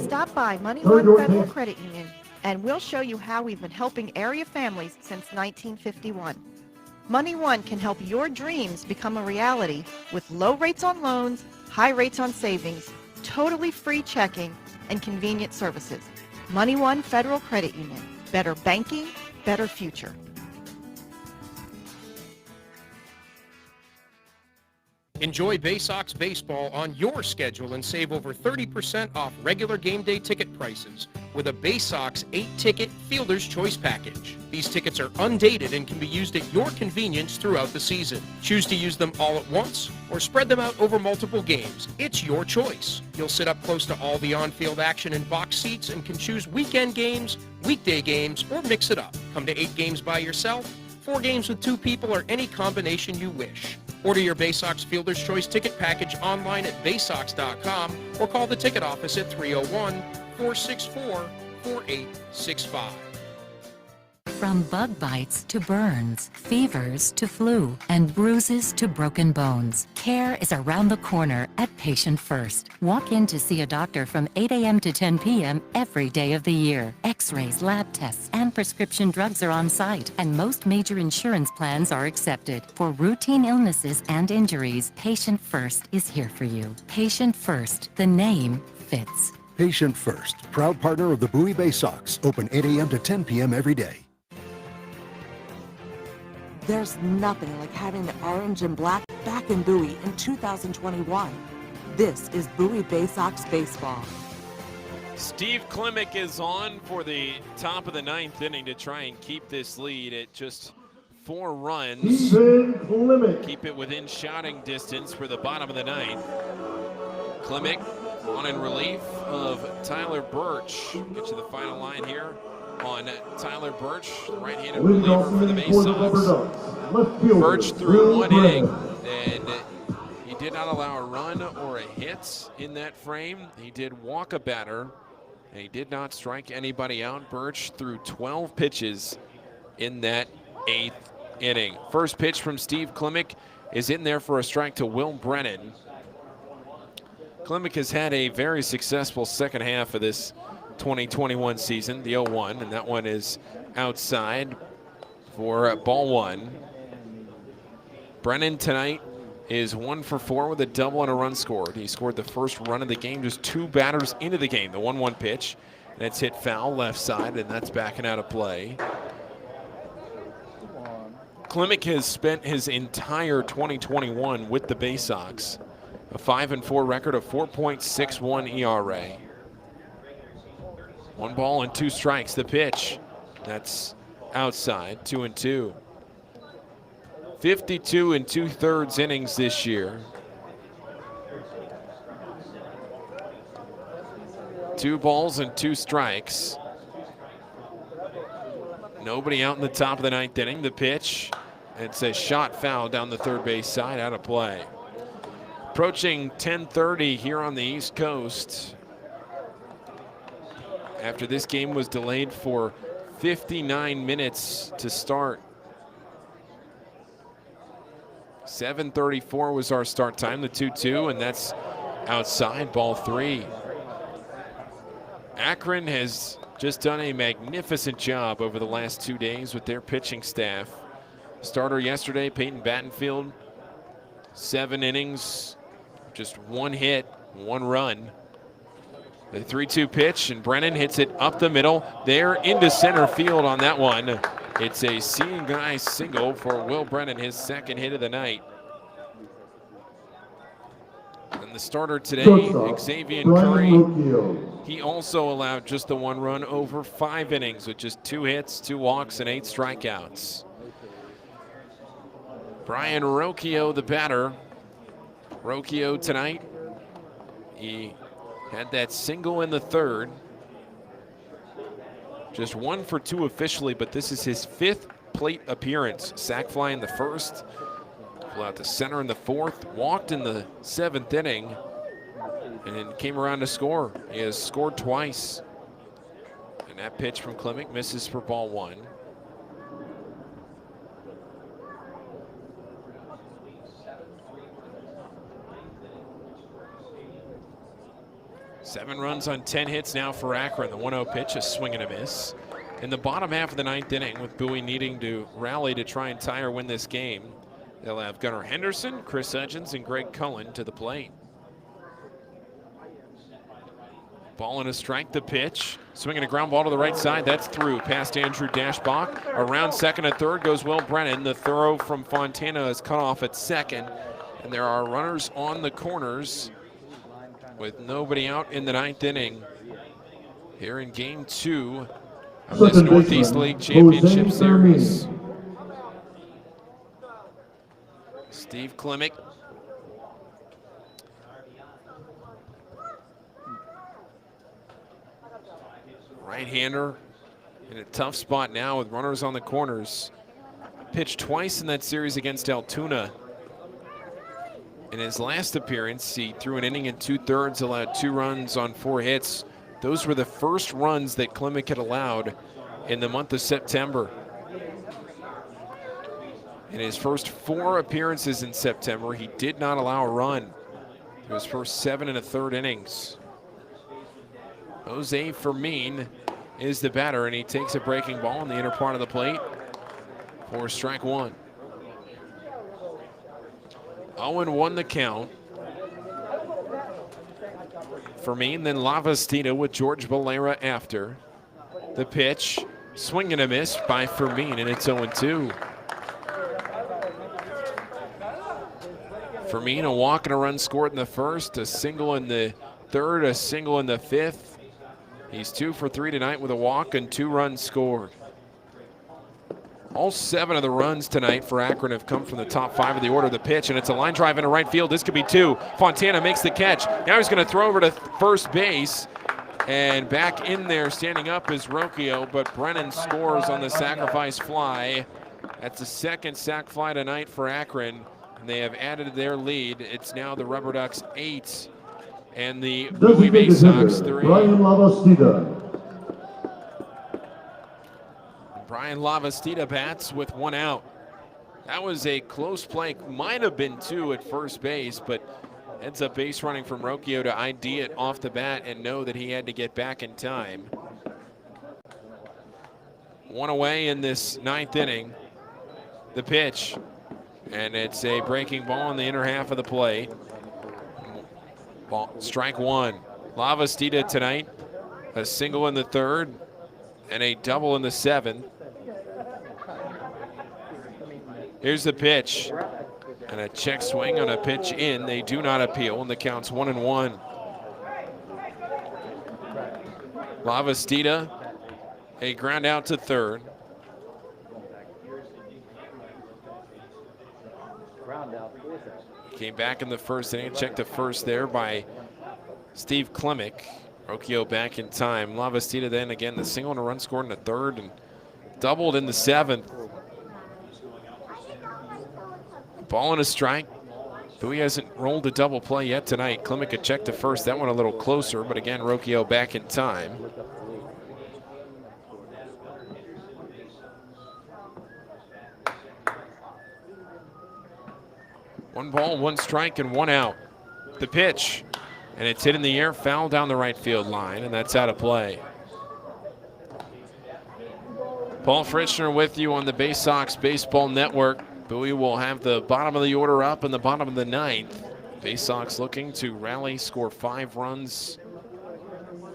Stop by Money One Federal Credit Union, and we'll show you how we've been helping area families since 1951. Money One can help your dreams become a reality with low rates on loans, high rates on savings, totally free checking, and convenient services. Money One Federal Credit Union. Better banking, better future. Enjoy Baysox baseball on your schedule and save over 30% off regular game day ticket prices with a Baysox 8-ticket Fielder's Choice package. These tickets are undated and can be used at your convenience throughout the season. Choose to use them all at once or spread them out over multiple games. It's your choice. You'll sit up close to all the on-field action in box seats and can choose weekend games, weekday games, or mix it up. Come to 8 games by yourself, 4 games with 2 people, or any combination you wish. Order your Baysox Fielder's Choice ticket package online at baysox.com or call the ticket office at 301-464-4865. From bug bites to burns, fevers to flu, and bruises to broken bones, care is around the corner at Patient First. Walk in to see a doctor from 8 a.m. to 10 p.m. every day of the year. X-rays, lab tests, and prescription drugs are on site, and most major insurance plans are accepted. For routine illnesses and injuries, Patient First is here for you. Patient First, the name fits. Patient First, proud partner of the Bowie Baysox, open 8 a.m. to 10 p.m. every day. There's nothing like having the orange and black back in Bowie in 2021. This is Bowie Baysox Baseball. Steve Klimek is on for the top of the 9th inning to try and keep this lead at just 4 runs. Keep it within shouting distance for the bottom of the ninth. Klimek on in relief of Tyler Birch. Get you the final line here on Tyler Birch, the right-handed reliever for the Baysox. Birch threw 1 inning, and he did not allow a run or a hit in that frame. He did walk a batter, and he did not strike anybody out. Birch threw 12 pitches in that 8th inning. First pitch from Steve Klimek is in there for a strike to Will Brennan. Klimek has had a very successful second half of this 2021 season, the 0-1, and that one is outside for ball 1. Brennan tonight is 1 for 4 with a double and a run scored. He scored the first run of the game, just 2 batters into the game. The 1-1 pitch, that's hit foul left side, and that's backing out of play. Klimek has spent his entire 2021 with the Baysox, a 5-4 record, of 4.61 ERA. 1 ball and 2 strikes. The pitch, that's outside, 2-2. 52 2/3 innings this year. 2 balls and 2 strikes. Nobody out in the top of the 9th inning. The pitch, it's a shot foul down the third base side, out of play. Approaching 10:30 here on the East Coast. After this game was delayed for 59 minutes to start. 7:34 was our start time, the 2-2, and that's outside, ball 3. Akron has just done a magnificent job over the last 2 days with their pitching staff. Starter yesterday, Peyton Battenfield, 7 innings, just 1 hit, 1 run. The 3-2 pitch, and Brennan hits it up the middle. There into center field on that one. It's a seeing guy single for Will Brennan, his 2nd hit of the night. And the starter today, Xavier Curry, he also allowed just the 1 run over 5 innings with just 2 hits, 2 walks, and 8 strikeouts. Brian Rocchio, the batter. Rocchio tonight, he had that single in the 3rd. Just 1 for 2 officially, but this is his 5th plate appearance. Sac fly in the 1st, flew out to center in the 4th, walked in the 7th inning, and then came around to score. He has scored twice. And that pitch from Klimek misses for ball 1. Seven runs on 10 hits now for Akron. The 1-0 pitch, a swing and a miss. In the bottom half of the 9th inning, with Bowie needing to rally to try and tie or win this game, they'll have Gunnar Henderson, Chris Hudgens, and Greg Cullen to the plate. Ball and a strike, the pitch. Swinging a ground ball to the right side. That's through past Andrew Dashbach. Around 2nd and 3rd goes Will Brennan. The throw from Fontana is cut off at 2nd. And there are runners on the corners with nobody out in the 9th inning here in Game 2 of this Northeast League Championship Series. Steve Klimek. Right-hander in a tough spot now with runners on the corners. Pitched twice in that series against Altoona. In his last appearance, he threw an inning and 2/3, allowed 2 runs on 4 hits. Those were the first runs that Klimek had allowed in the month of September. In his first 4 appearances in September, he did not allow a run through his first 7 1/3 innings. Jose Fermin is the batter, and he takes a breaking ball in the inner part of the plate for strike 1. 0-1 the count. Fermin, then Lavastida with George Valera after. The pitch, swing and a miss by Fermin, and it's 0-2. Fermin, a walk and a run scored in the 1st, a single in the 3rd, a single in the 5th. He's 2 for 3 tonight with a walk and 2 runs scored. All 7 of the runs tonight for Akron have come from the top 5 of the order. The pitch, and it's a line drive into right field. This could be 2. Fontana makes the catch. Now he's going to throw over to first base. And back in there, standing up is Rocchio, but Brennan scores on the sacrifice fly. That's the second sac fly tonight for Akron, and they have added their lead. It's now the RubberDucks 8 and the Bowie Baysox 3. Brian Lavastida. Brian Lavastida bats with 1 out. That was a close play. Might have been 2 at first base, but ends up base running from Rocchio to ID it off the bat and know that he had to get back in time. 1 away in this 9th inning. The pitch, and it's a breaking ball in the inner half of the plate. Ball, strike 1. Lavastida tonight, a single in the 3rd and a double in the 7th. Here's the pitch, and a check swing on a pitch in. They do not appeal, and the count's 1-1. Lavastida, a ground out to 3rd. Came back in the 1st inning, checked to first there by Steve Klemick. Rocchio back in time. Lavastida then again the single and a run scored in the 3rd and doubled in the 7th. Ball and a strike. Bowie hasn't rolled a double play yet tonight. Klemick a check to first. That one a little closer, but again Rocchio back in time. One ball, 1 strike, and 1 out. The pitch, and it's hit in the air, foul down the right field line, and that's out of play. Paul Fritschner with you on the Baysox Baseball Network. Bowie will have the bottom of the order up in the bottom of the 9th. Baysox looking to rally, score 5 runs,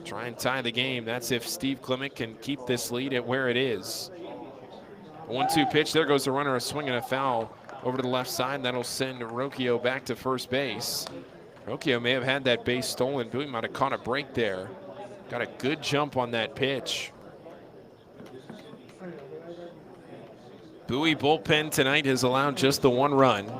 try and tie the game. That's if Steve Klemick can keep this lead at where it is. 1-2 pitch, there goes the runner, a swing and a foul over to the left side. That'll send Rocchio back to first base. Rocchio may have had that base stolen. Bowie might have caught a break there. Got a good jump on that pitch. Bowie bullpen tonight has allowed just the 1 run.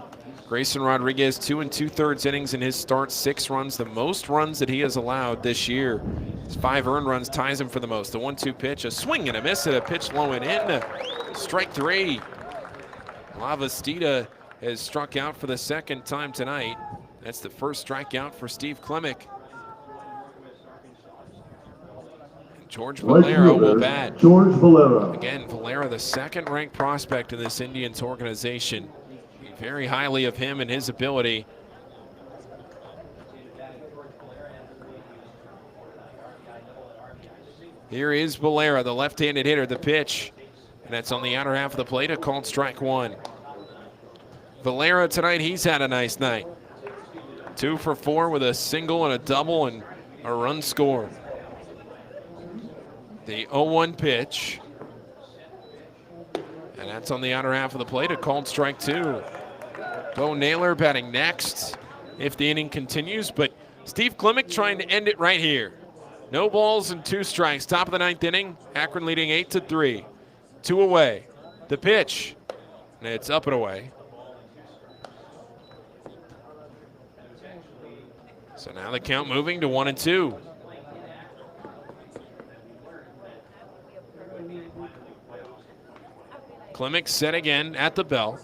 Grayson Rodriguez 2 2/3 innings in his start, 6 runs, the most runs that he has allowed this year. His 5 earned runs ties him for the most. The 1-2 pitch, a swing and a miss at a pitch low and in. Strike 3. Lavastida has struck out for the 2nd time tonight. That's the first strikeout for Steve Klemick. And George Valera will bat. George Valera. Again, Valera, the 2nd-ranked prospect in this Indians organization. Very highly of him and his ability. Here is Valera, the left-handed hitter, the pitch. And that's on the outer half of the plate, a called strike 1. Valera tonight, he's had a nice night. 2 for 4 with a single and a double and a run scored. The 0-1 pitch. And that's on the outer half of the plate, a called strike 2. Bo Naylor batting next if the inning continues, but Steve Klemick trying to end it right here. No balls and 2 strikes. Top of the 9th inning, Akron leading 8-3. 2 away. The pitch, and it's up and away. So now the count moving to 1-2. Klemick set again at the bell.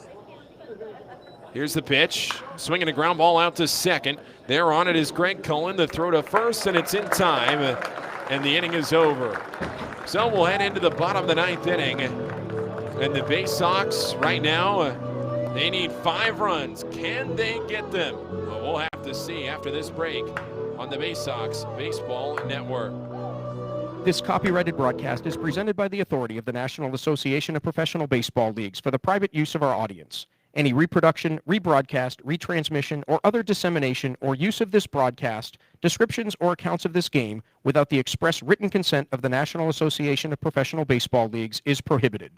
Here's the pitch, swinging a ground ball out to 2nd. There on it is Greg Cullen. The throw to first, and it's in time, and the inning is over. So we'll head into the bottom of the 9th inning. And the Baysox right now, they need 5 runs. Can they get them? Well, we'll have to see after this break on the Baysox Baseball Network. This copyrighted broadcast is presented by the authority of the National Association of Professional Baseball Leagues for the private use of our audience. Any reproduction, rebroadcast, retransmission, or other dissemination or use of this broadcast, descriptions or accounts of this game without the express written consent of the National Association of Professional Baseball Leagues is prohibited.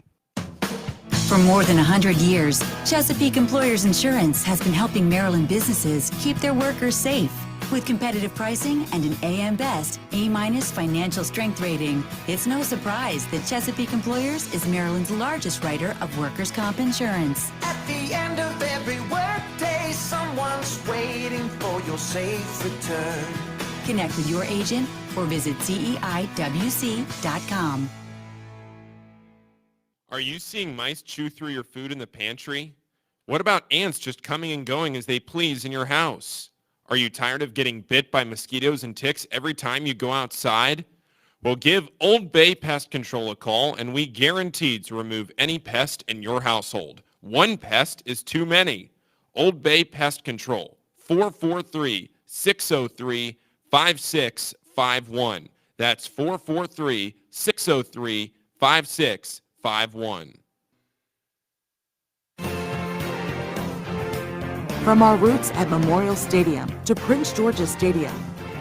For more than 100 years, Chesapeake Employers Insurance has been helping Maryland businesses keep their workers safe. With competitive pricing and an AM Best A- financial strength rating, it's no surprise that Chesapeake Employers is Maryland's largest writer of workers' comp insurance. At the end of every workday, someone's waiting for your safe return. Connect with your agent or visit CEIWC.com. Are you seeing mice chew through your food in the pantry? What about ants just coming and going as they please in your house? Are you tired of getting bit by mosquitoes and ticks every time you go outside? Well, give Old Bay Pest Control a call, and we guarantee to remove any pest in your household. One pest is too many. Old Bay Pest Control, 443-603-5651. That's 443-603-5651. From our roots at Memorial Stadium to Prince George's Stadium,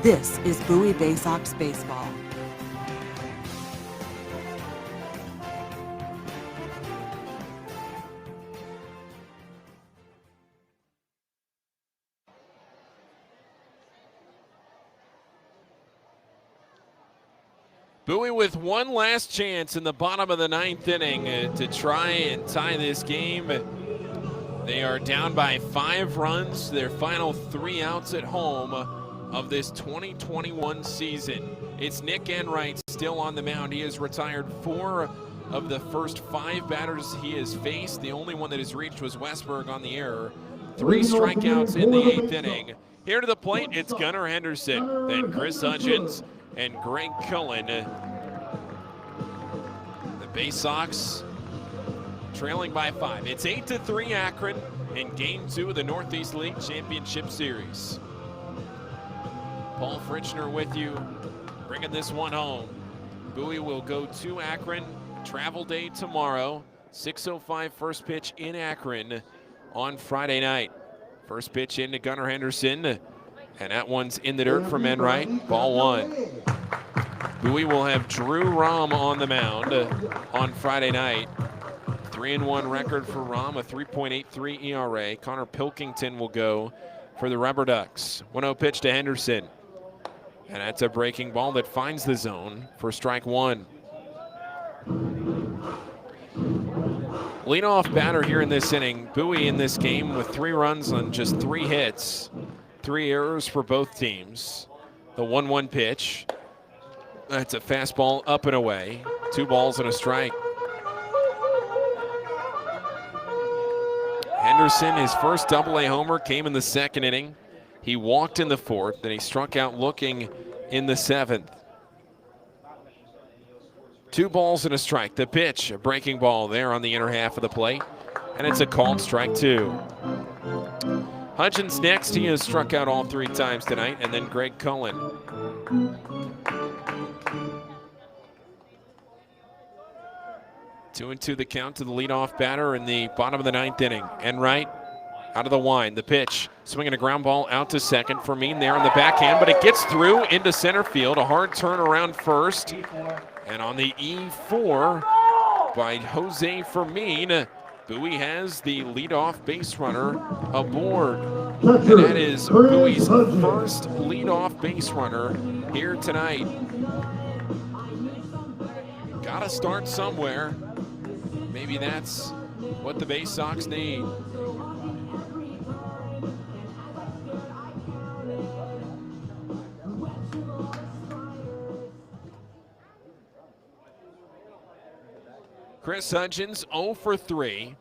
this is Bowie Baysox Baseball. Bowie with one last chance in the bottom of the ninth inning to try and tie this game. They are down by 5 runs, their final 3 outs at home of this 2021 season. It's Nick Enright still on the mound. He has retired 4 of the first 5 batters he has faced. The only one that has reached was Westberg on the error. 3 strikeouts in the 8th inning. Here to the plate, it's Gunnar Henderson, then Chris Hutchins, and Greg Cullen. The Baysox trailing by 5. It's 8-3 Akron in Game 2 of the Northeast League Championship Series. Paul Fritschner with you, bringing this one home. Bowie will go to Akron. Travel day tomorrow. 6:05 first pitch in Akron on Friday night. First pitch into Gunnar Henderson, and that one's in the dirt from Enright. Ball 1. Bowie will have Drew Rahm on the mound on Friday night. 3-1 record for Rahm, a 3.83 ERA. Connor Pilkington will go for the RubberDucks. 1-0 pitch to Henderson. And that's a breaking ball that finds the zone for strike 1. Leadoff batter here in this inning. Bowie in this game with 3 runs on just 3 hits. 3 errors for both teams. The 1-1 pitch. That's a fastball up and away. 2 balls and a strike. Henderson, his first double-A homer came in the 2nd inning. He walked in the 4th, then he struck out looking in the 7th. 2 balls and a strike. The pitch, a breaking ball there on the inner half of the plate, and it's a called strike 2. Hutchins next. He has struck out all 3 times tonight, and then Greg Cullen. Two and two the count to the leadoff batter in the bottom of the 9th inning. Enright out of the wind. The pitch, swinging a ground ball out to second. Fermin there on the backhand, but it gets through into center field. A hard turn around first. And on the E4 by Jose Fermin, Bowie has the leadoff base runner aboard. And that is Bowie's first leadoff base runner here tonight. Gotta start somewhere. Maybe that's what the Baysox need. Chris Hutchins 0 for 3.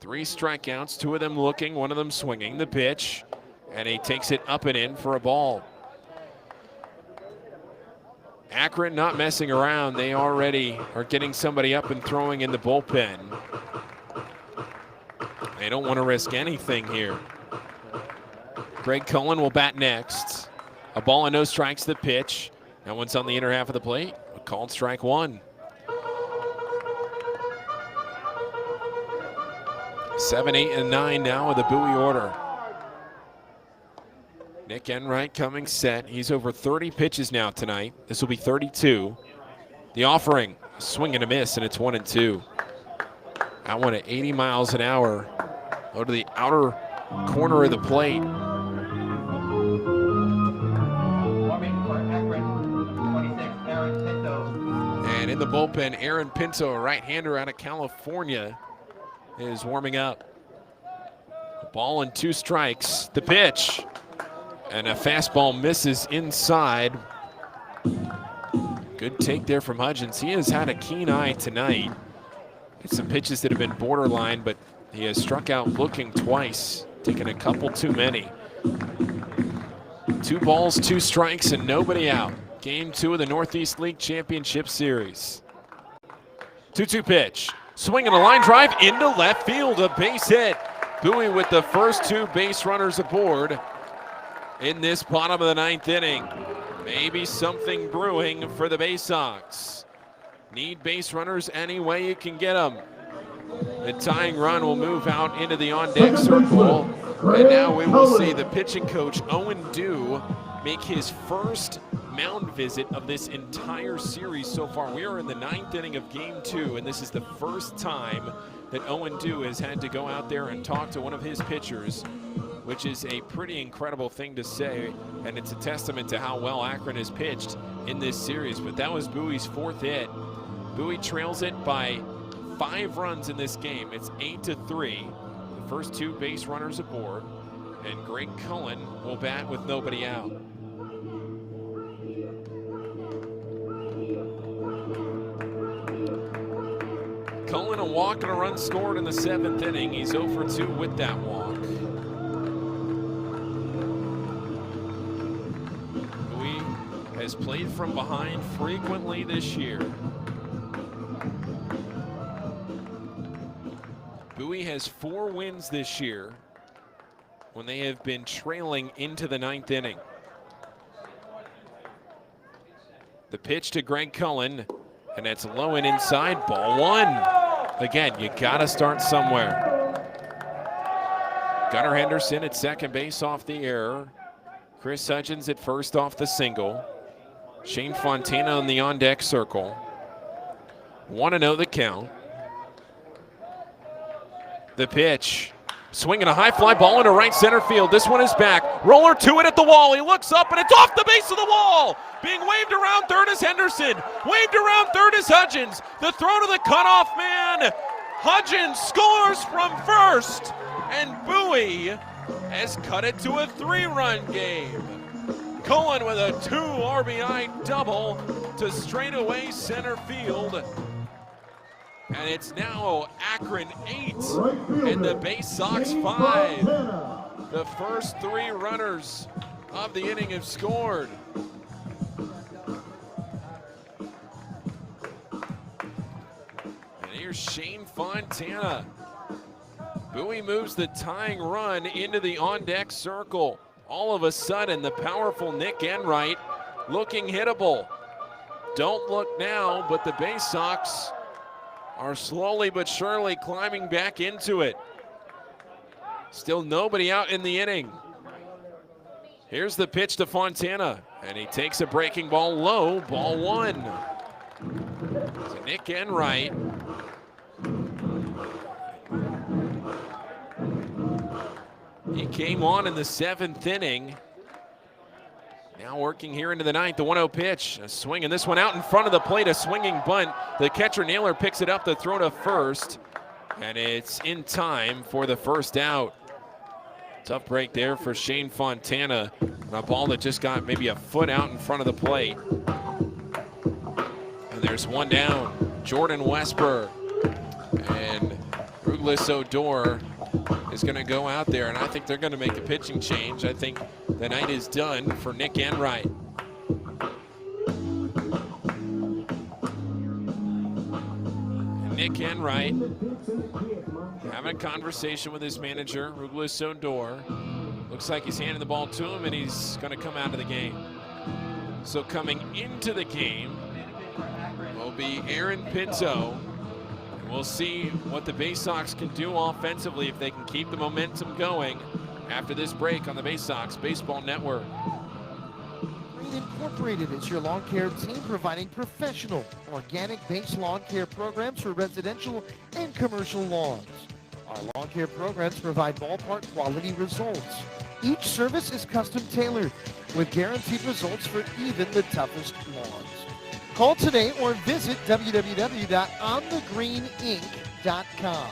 3 strikeouts, 2 of them looking, 1 of them swinging. The pitch, and he takes it up and in for a ball. Akron not messing around. They already are getting somebody up and throwing in the bullpen. They don't want to risk anything here. Greg Cullen will bat next. A ball and no strikes, the pitch. That one's on the inner half of the plate. A called strike 1. 7, 8, and 9 now with the Bowie order. Nick Enright coming set. He's over 30 pitches now tonight. This will be 32. The offering, swing and a miss, and it's 1-2. That one at 80 miles an hour. Go to the outer corner of the plate. Warming for Akron, 26, Aaron Pinto. And in the bullpen, Aaron Pinto, a right-hander out of California, is warming up. A ball and 2 strikes. The pitch. And a fastball misses inside. Good take there from Hudgens. He has had a keen eye tonight. It's some pitches that have been borderline, but he has struck out looking twice, taking a couple too many. 2 balls, 2 strikes, and nobody out. Game 2 of the Northeast League Championship Series. 2-2 pitch. Swinging a line drive into left field. A base hit. Bowie with the first 2 base runners aboard in this bottom of the 9th inning. Maybe something brewing for the Baysox. Need base runners any way you can get them. The tying run will move out into the on-deck circle. And now we will see the pitching coach, Owen Dew, make his first mound visit of this entire series so far. We are in the 9th inning of Game 2, and this is the first time that Owen Dew has had to go out there and talk to one of his pitchers, which is a pretty incredible thing to say, and it's a testament to how well Akron has pitched in this series. But that was Bowie's 4th hit. Bowie trails it by 5 runs in this game. It's 8-3. The first 2 base runners aboard, and Greg Cullen will bat with nobody out. Cullen, a walk and a run scored in the 7th inning. He's 0 for 2 with that walk. Bowie has played from behind frequently this year. Bowie has 4 wins this year when they have been trailing into the 9th inning. The pitch to Greg Cullen, and it's low and inside, ball 1. Again, you gotta start somewhere. Gunnar Henderson at second base off the error. Chris Hudgens at first off the single. Shane Fontana on the on-deck circle. 1-0 the count. The pitch. Swinging a high fly ball into right center field. This one is back. Roller to it at the wall. He looks up and it's off the base of the wall. Being waved around third is Henderson. Waved around third is Hudgens. The throw to the cutoff man. Hudgens scores from first. And Bowie has cut it to a 3-run game. Cullen with a 2 RBI double to straightaway center field. And it's now Akron 8 and the Baysox 5. The first 3 runners of the inning have scored. And here's Shane Fontana. Bowie moves the tying run into the on-deck circle. All of a sudden, the powerful Nick Enright looking hittable. Don't look now, but the Baysox are slowly but surely climbing back into it. Still nobody out in the inning. Here's the pitch to Fontana, and he takes a breaking ball low, ball 1. To Nick Enright. He came on in the 7th inning. Now working here into the 9th, the 1-0 pitch. A swing, and this one out in front of the plate, a swinging bunt. The catcher Naylor picks it up, the throw to first, and it's in time for the first out. Tough break there for Shane Fontana. And a ball that just got maybe a foot out in front of the plate. And there's one down. Jordan Westberg and Ruglis Odor is going to go out there, and I think they're going to make a pitching change. I think the night is done for Nick Enright. Nick Enright having a conversation with his manager, Ruglis Odor. Looks like he's handing the ball to him, and he's going to come out of the game. So coming into the game will be Aaron Pinto. We'll see what the Baysox can do offensively if they can keep the momentum going after this break on the Baysox Baseball Network. Green Incorporated is your lawn care team providing professional, organic-based lawn care programs for residential and commercial lawns. Our lawn care programs provide ballpark quality results. Each service is custom tailored with guaranteed results for even the toughest lawns. Call today or visit www.onthegreeninc.com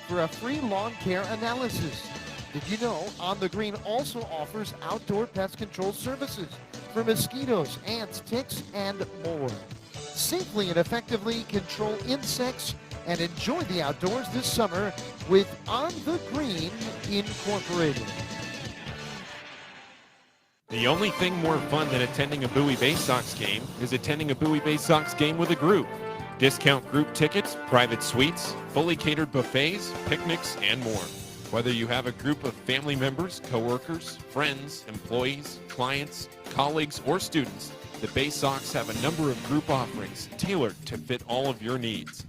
for a free lawn care analysis. Did you know On the Green also offers outdoor pest control services for mosquitoes, ants, ticks, and more? Safely and effectively control insects and enjoy the outdoors this summer with On the Green Incorporated. The only thing more fun than attending a Bowie Baysox game is attending a Bowie Baysox game with a group. Discount group tickets, private suites, fully catered buffets, picnics, and more. Whether you have a group of family members, coworkers, friends, employees, clients, colleagues, or students, the Baysox have a number of group offerings tailored to fit all of your needs.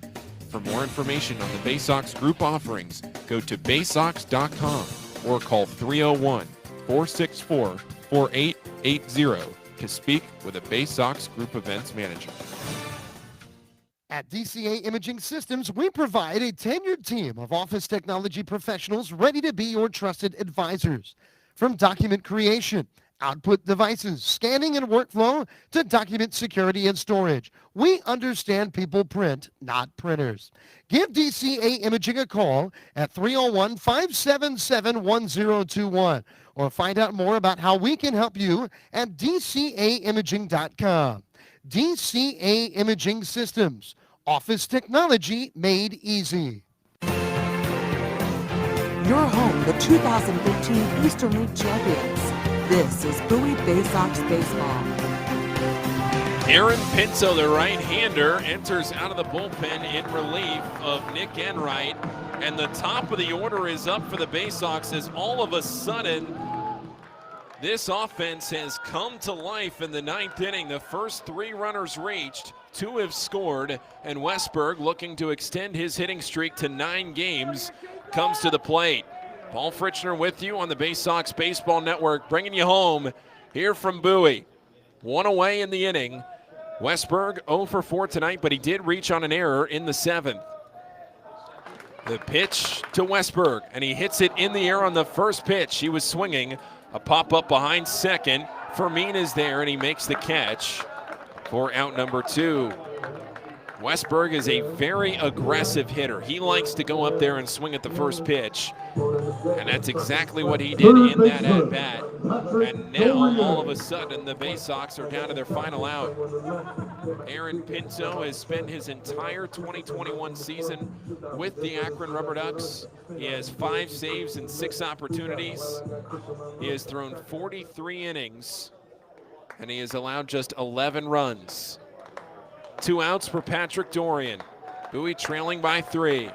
For more information on the Baysox group offerings, go to baysox.com or call 301-464-4880 to speak with a Baysox Group Events Manager. At DCA Imaging Systems, we provide a tenured team of office technology professionals ready to be your trusted advisors. From document creation, output devices, scanning and workflow, to document security and storage, we understand people print, not printers. Give DCA Imaging a call at 301-577-1021 or find out more about how we can help you at dcaimaging.com. DCA Imaging Systems, office technology made easy. Your home, the 2015 Eastern League champions. This is Bowie Baysox Baseball. Aaron Pinto, the right-hander, enters out of the bullpen in relief of Nick Enright. And the top of the order is up for the Baysox as all of a sudden this offense has come to life in the ninth inning. The first three runners reached, two have scored, and Westberg, looking to extend his hitting streak to 9 games, comes to the plate. Paul Fritschner with you on the Baysox Baseball Network, bringing you home here from Bowie. One away in the inning. Westberg 0 for 4 tonight, but he did reach on an error in the 7th. The pitch to Westberg, and he hits it in the air on the first pitch. He was swinging. A pop-up behind second. Fermin is there, and he makes the catch for out number 2. Westberg is a very aggressive hitter. He likes to go up there and swing at the first pitch, and that's exactly what he did in that at-bat. And now, all of a sudden, the Baysox are down to their final out. Aaron Pinto has spent his entire 2021 season with the Akron RubberDucks. He has 5 saves and 6 opportunities. He has thrown 43 innings, and he has allowed just 11 runs. 2 outs for Patrick Dorian. Bowie trailing by 3.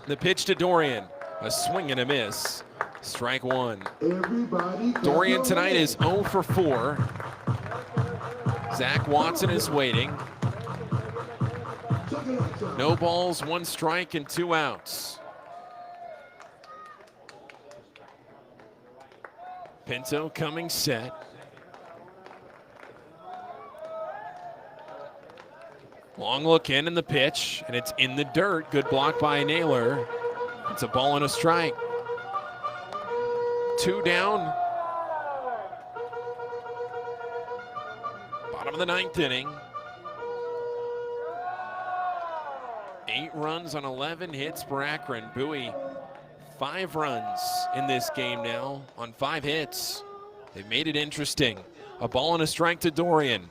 The pitch to Dorian. A swing and a miss. Strike 1. Dorian tonight is 0 for 4. Zach Watson is waiting. No balls, 1 strike, and 2 outs. Pinto coming set. Long look in the pitch, and it's in the dirt. Good block by Naylor. It's a ball and a strike. 2 down. Bottom of the 9th inning. 8 runs on 11 hits for Akron. Bowie, 5 runs in this game now on 5 hits. They've made it interesting. A ball and a strike to Dorian.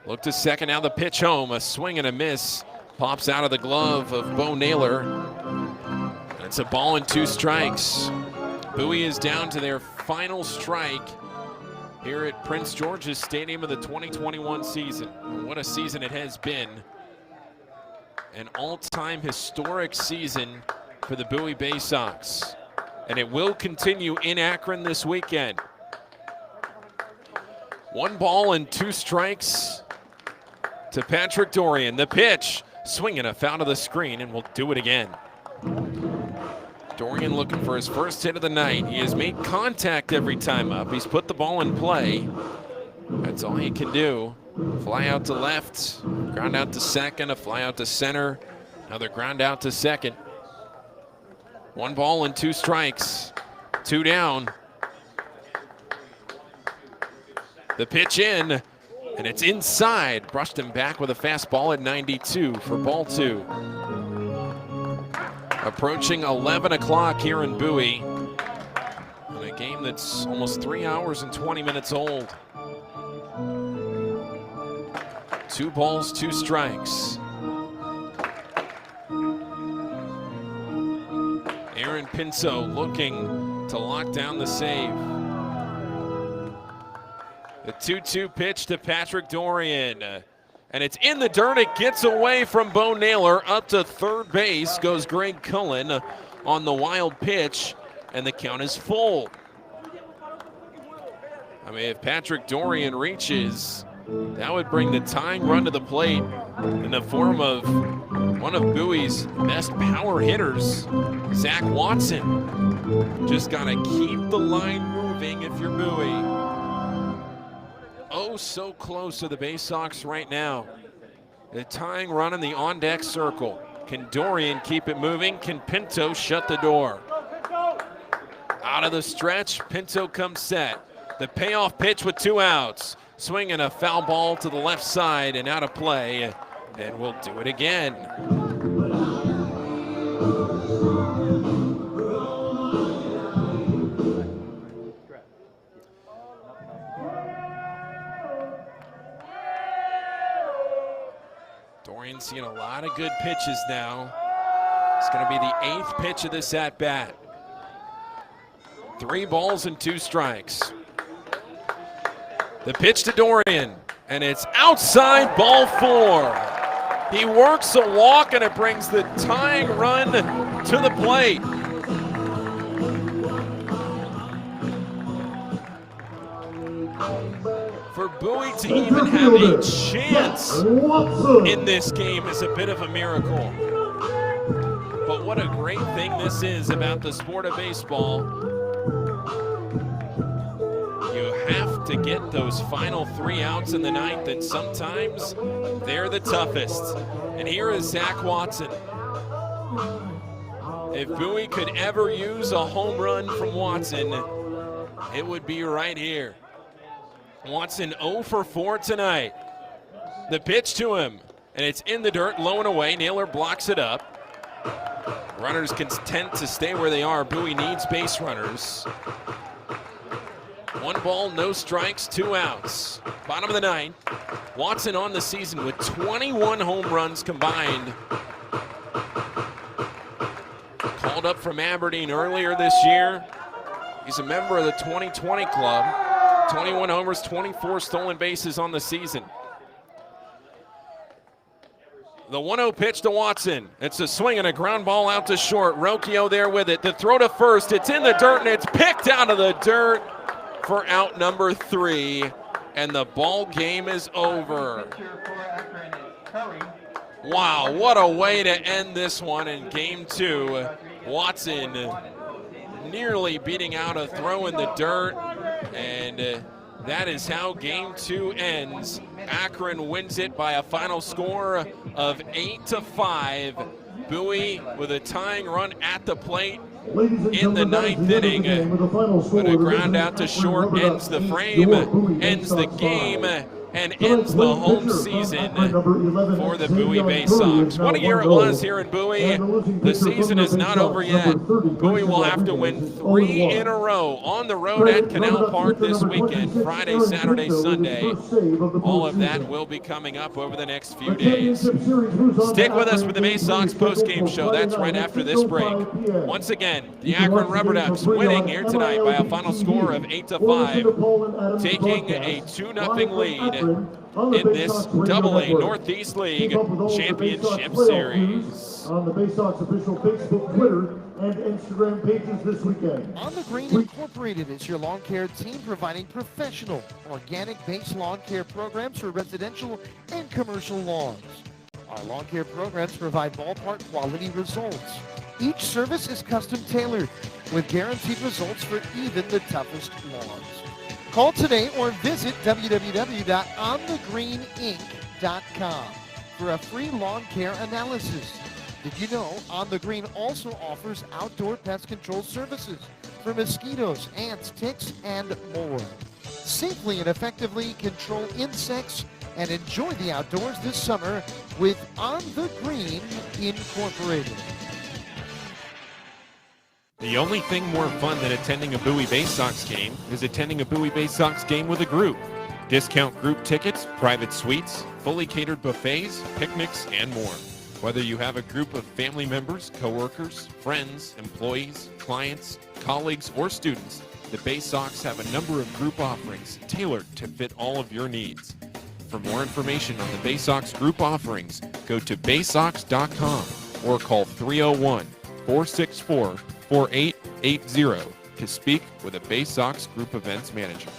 Look to second, now the pitch home. A swing and a miss. Pops out of the glove of Bo Naylor. And it's a ball and 2 strikes. Bowie is down to their final strike here at Prince George's Stadium of the 2021 season. And what a season it has been. An all-time historic season for the Bowie Baysox. And it will continue in Akron this weekend. 1 ball and 2 strikes to Patrick Dorian. The pitch, swinging a foul to the screen, and we'll do it again. Dorian looking for his first hit of the night. He has made contact every time up. He's put the ball in play. That's all he can do. Fly out to left, ground out to second, a fly out to center. Another ground out to second. 1 ball and 2 strikes. 2 down. The pitch in, and it's inside. Brushed him back with a fastball at 92 for ball 2. Approaching 11 o'clock here in Bowie. In a game that's almost 3 hours and 20 minutes old. 2 balls, 2 strikes. Aaron Pinto looking to lock down the save. The 2-2 pitch to Patrick Dorian. And it's in the dirt. It gets away from Bo Naylor. Up to third base goes Greg Cullen on the wild pitch. And the count is full. I mean, if Patrick Dorian reaches, that would bring the tying run to the plate in the form of one of Bowie's best power hitters, Zach Watson. Just got to keep the line moving if you're Bowie. Oh, so close to the Baysox right now. The tying run in the on-deck circle. Can Dorian keep it moving? Can Pinto shut the door? Out of the stretch, Pinto comes set. The payoff pitch with 2 outs. Swinging a foul ball to the left side and out of play. And we'll do it again. Dorian's seeing a lot of good pitches now. It's going to be the 8th pitch of this at-bat. 3 balls and 2 strikes. The pitch to Dorian, and it's outside, ball 4. He works a walk, and it brings the tying run to the plate. For Bowie to even have a chance in this game is a bit of a miracle. But what a great thing this is about the sport of baseball. You have to get those final 3 outs in the ninth, and sometimes they're the toughest. And here is Zach Watson. If Bowie could ever use a home run from Watson, it would be right here. Watson 0 for 4 tonight. The pitch to him, and it's in the dirt, low and away. Naylor blocks it up. Runners content to stay where they are. Bowie needs base runners. 1 ball, no strikes, 2 outs. Bottom of the 9th. Watson on the season with 21 home runs combined. Called up from Aberdeen earlier this year. He's a member of the 2020 club. 21 homers, 24 stolen bases on the season. The 1-0 pitch to Watson. It's a swing and a ground ball out to short. Rocchio there with it. The throw to first. It's in the dirt, and it's picked out of the dirt for out number 3. And the ball game is over. Wow, what a way to end this one in game 2. Watson nearly beating out a throw in the dirt. And that is how game 2 ends. Akron wins it by a final score of 8-5. Bowie with a tying run at the plate in the 9th inning. But a ground out to short ends the frame, ends the game, and ends the home season for the Bowie Baysox. What a year it was here in Bowie. The season is not over yet. Bowie will have to win 3 in a row on the road at Canal Park this weekend, Friday, Saturday, Sunday. All of that will be coming up over the next few days. Stick with us for the Baysox postgame show. That's right after this break. Once again, the Akron RubberDucks winning here tonight by a final score of 8-5, taking a 2-0 lead in this AA Northeast League Championship Series. On the Baysox official Facebook, Twitter, and Instagram pages this weekend. On the Green Incorporated is your lawn care team providing professional, organic-based lawn care programs for residential and commercial lawns. Our lawn care programs provide ballpark quality results. Each service is custom tailored with guaranteed results for even the toughest lawns. Call today or visit www.onthegreeninc.com for a free lawn care analysis. Did you know On the Green also offers outdoor pest control services for mosquitoes, ants, ticks, and more? Safely and effectively control insects and enjoy the outdoors this summer with On the Green Incorporated. The only thing more fun than attending a Bowie Baysox game is attending a Bowie Baysox game with a group. Discount group tickets, private suites, fully catered buffets, picnics, and more. Whether you have a group of family members, coworkers, friends, employees, clients, colleagues, or students, the Baysox have a number of group offerings tailored to fit all of your needs. For more information on the Baysox group offerings, go to baysox.com or call 301-464-4880 to speak with a Baysox group events manager.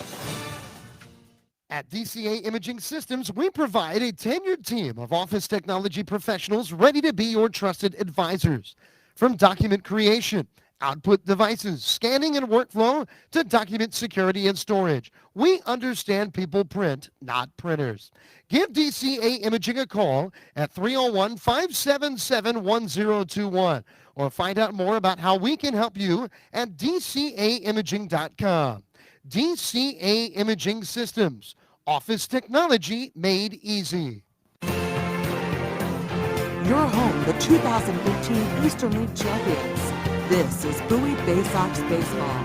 At DCA Imaging Systems, we provide a tenured team of office technology professionals ready to be your trusted advisors. From document creation, output devices, scanning and workflow, to document security and storage, we understand people print, not printers. Give DCA Imaging a call at 301-577-1021 or find out more about how we can help you at dcaimaging.com. DCA Imaging Systems. Office technology made easy. Your home, the 2015 Eastern League champions. This is Bowie Baysox Baseball.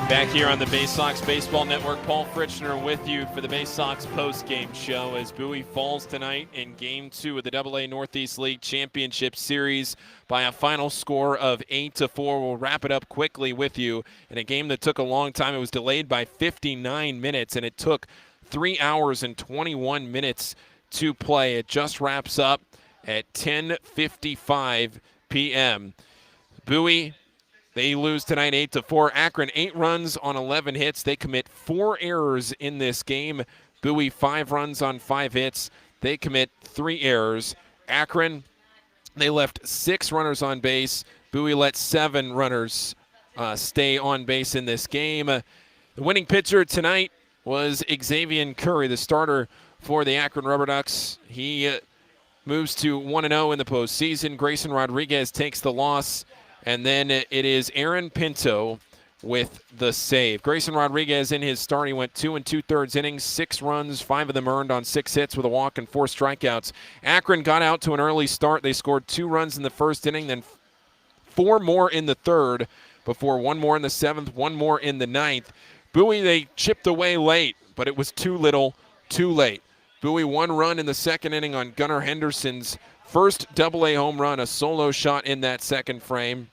Back here on the Baysox Baseball Network, Paul Fritschner with you for the Baysox post-game show as Bowie falls tonight in Game 2 of the AA Northeast League Championship Series by a final score of 8-4. We'll wrap it up quickly with you in a game that took a long time. It was delayed by 59 minutes, and it took 3 hours and 21 minutes to play. It just wraps up at 10:55 p.m. Bowie, they lose tonight 8-4. Akron, 8 runs on 11 hits. They commit 4 errors in this game. Bowie, 5 runs on 5 hits. They commit 3 errors. Akron, they left 6 runners on base. Bowie let 7 runners stay on base in this game. The winning pitcher tonight was Xavier Curry, the starter for the Akron RubberDucks. He moves to 1-0 in the postseason. Grayson Rodriguez takes the loss. And then it is Aaron Pinto with the save. Grayson Rodriguez in his start, he went 2 2/3 innings, 6 runs, 5 of them earned on 6 hits with a walk and 4 strikeouts. Akron got out to an early start. They scored 2 runs in the first inning, then 4 more in the third before 1 more in the 7th, 1 more in the 9th. Bowie, they chipped away late, but it was too little, too late. Bowie 1 run in the second inning on Gunnar Henderson's first AA home run, a solo shot in that second frame.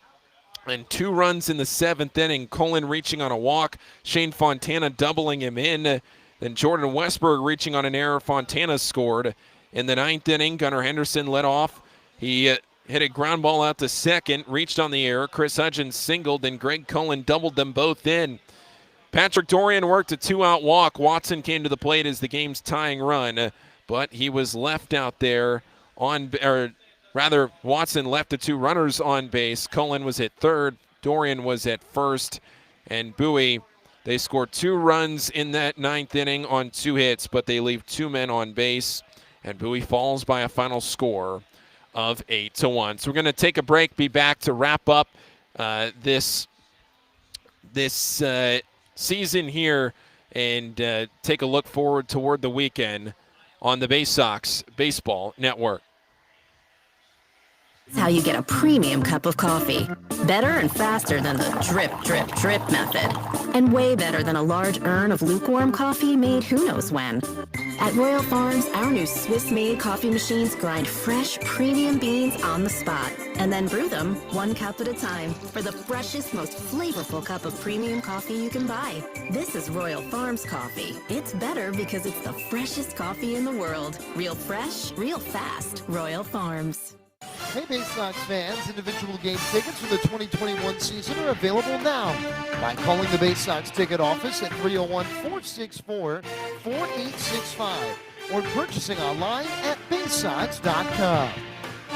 And 2 runs in the 7th inning, Colin reaching on a walk, Shane Fontana doubling him in. Then Jordan Westberg reaching on an error, Fontana scored. In the 9th inning, Gunnar Henderson led off. He hit a ground ball out to second, reached on the error. Chris Hudgens singled, and Greg Cullen doubled them both in. Patrick Dorian worked a 2-out walk. Watson came to the plate as the game's tying run, but he was left out there Watson left the 2 runners on base. Cullen was at third. Dorian was at first. And Bowie, they scored 2 runs in that 9th inning on 2 hits, but they leave 2 men on base. And Bowie falls by a final score of 8-1. So we're going to take a break, be back to wrap up this season here and take a look forward toward the weekend on the Baysox Baseball Network. It's how you get a premium cup of coffee. Better and faster than the drip, drip, drip method. And way better than a large urn of lukewarm coffee made who knows when. At Royal Farms, our new Swiss-made coffee machines grind fresh, premium beans on the spot and then brew them 1 cup at a time for the freshest, most flavorful cup of premium coffee you can buy. This is Royal Farms coffee. It's better because it's the freshest coffee in the world. Real fresh, real fast. Royal Farms. Hey Baysox fans, individual game tickets for the 2021 season are available now by calling the Baysox ticket office at 301-464-4865 or purchasing online at baysox.com.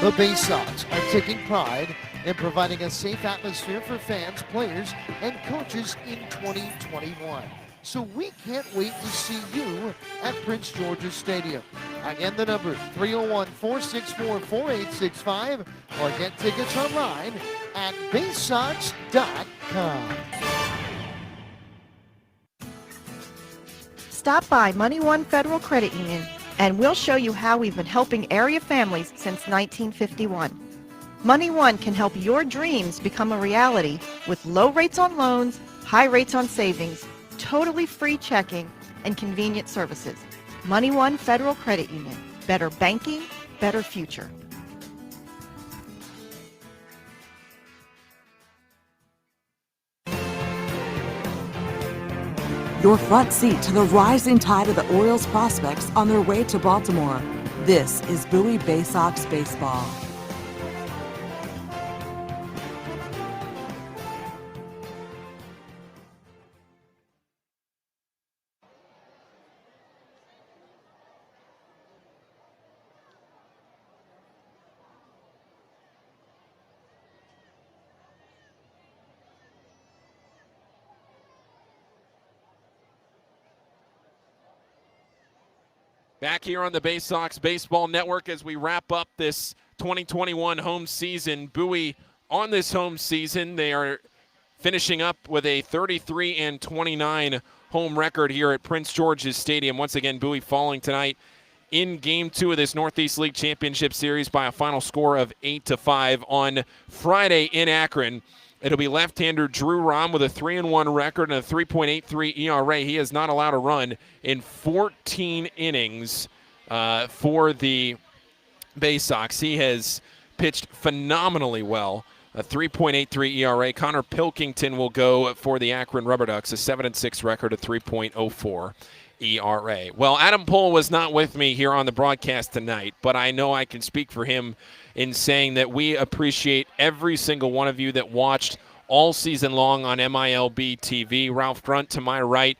The Baysox are taking pride in providing a safe atmosphere for fans, players, and coaches in 2021. So we can't wait to see you at Prince George's Stadium. Again, the number 301-464-4865, or get tickets online at Baysox.com. Stop by Money One Federal Credit Union and we'll show you how we've been helping area families since 1951. Money One can help your dreams become a reality with low rates on loans, high rates on savings, totally free checking, and convenient services. Money One Federal Credit Union. Better banking, better future. Your front seat to the rising tide of the Orioles prospects on their way to Baltimore. This is Bowie Baysox Baseball. Back here on the Baysox Baseball Network as we wrap up this 2021 home season. Bowie on this home season, they are finishing up with a 33-29 home record here at Prince George's Stadium. Once again, Bowie falling tonight in Game 2 of this Northeast League Championship Series by a final score of 8-5 on Friday in Akron. It'll be left-hander Drew Rahm with a 3-1 record and a 3.83 ERA. He has not allowed a run in 14 innings for the Baysox. He has pitched phenomenally well. A 3.83 ERA. Connor Pilkington will go for the Akron RubberDucks, a 7-6 record, a 3.04 ERA. Well, Adam Pohl was not with me here on the broadcast tonight, but I know I can speak for him in saying that we appreciate every single one of you that watched all season long on MILB TV. Ralph Grunt to my right,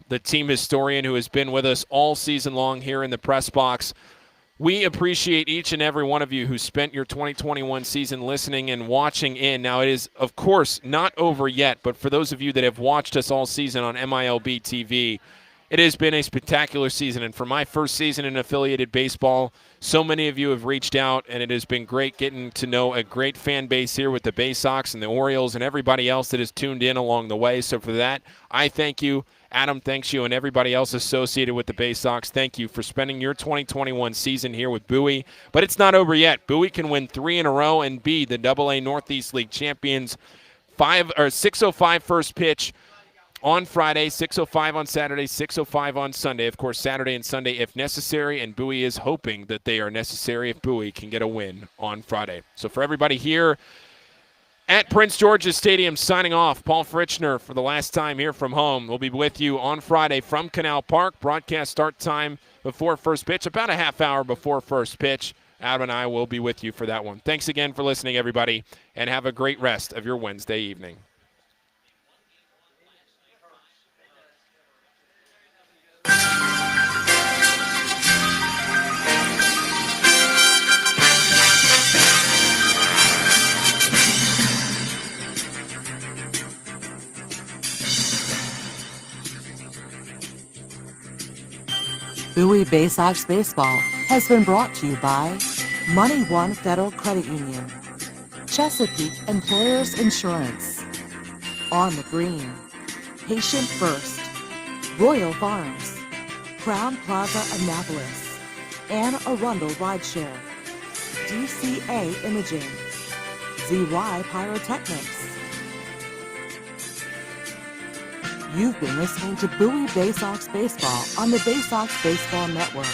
the team historian who has been with us all season long here in the press box. We appreciate each and every one of you who spent your 2021 season listening and watching in. Now, it is, of course, not over yet, but for those of you that have watched us all season on MILB TV, it has been a spectacular season. And for my first season in affiliated baseball, so many of you have reached out, and it has been great getting to know a great fan base here with the Baysox and the Orioles and everybody else that has tuned in along the way. So for that, I thank you. Adam thanks you, and everybody else associated with the Baysox. Thank you for spending your 2021 season here with Bowie. But it's not over yet. Bowie can win 3 in a row and be the AA Northeast League champions. 6:05 first pitch on Friday, 6:05 on Saturday, 6:05 on Sunday. Of course, Saturday and Sunday if necessary, and Bowie is hoping that they are necessary if Bowie can get a win on Friday. So for everybody here at Prince George's Stadium, signing off, Paul Fritschner for the last time here from home. We'll be with you on Friday from Canal Park. Broadcast start time before first pitch, about a half hour before first pitch. Adam and I will be with you for that one. Thanks again for listening, everybody, and have a great rest of your Wednesday evening. Bowie Baysox Baseball has been brought to you by Money One Federal Credit Union, Chesapeake Employers Insurance, On the Green, Patient First, Royal Farms, Crown Plaza Annapolis, Anne Arundel Rideshare, DCA Imaging, ZY Pyrotechnics. You've been listening to Bowie Baysox Baseball on the Baysox Baseball Network.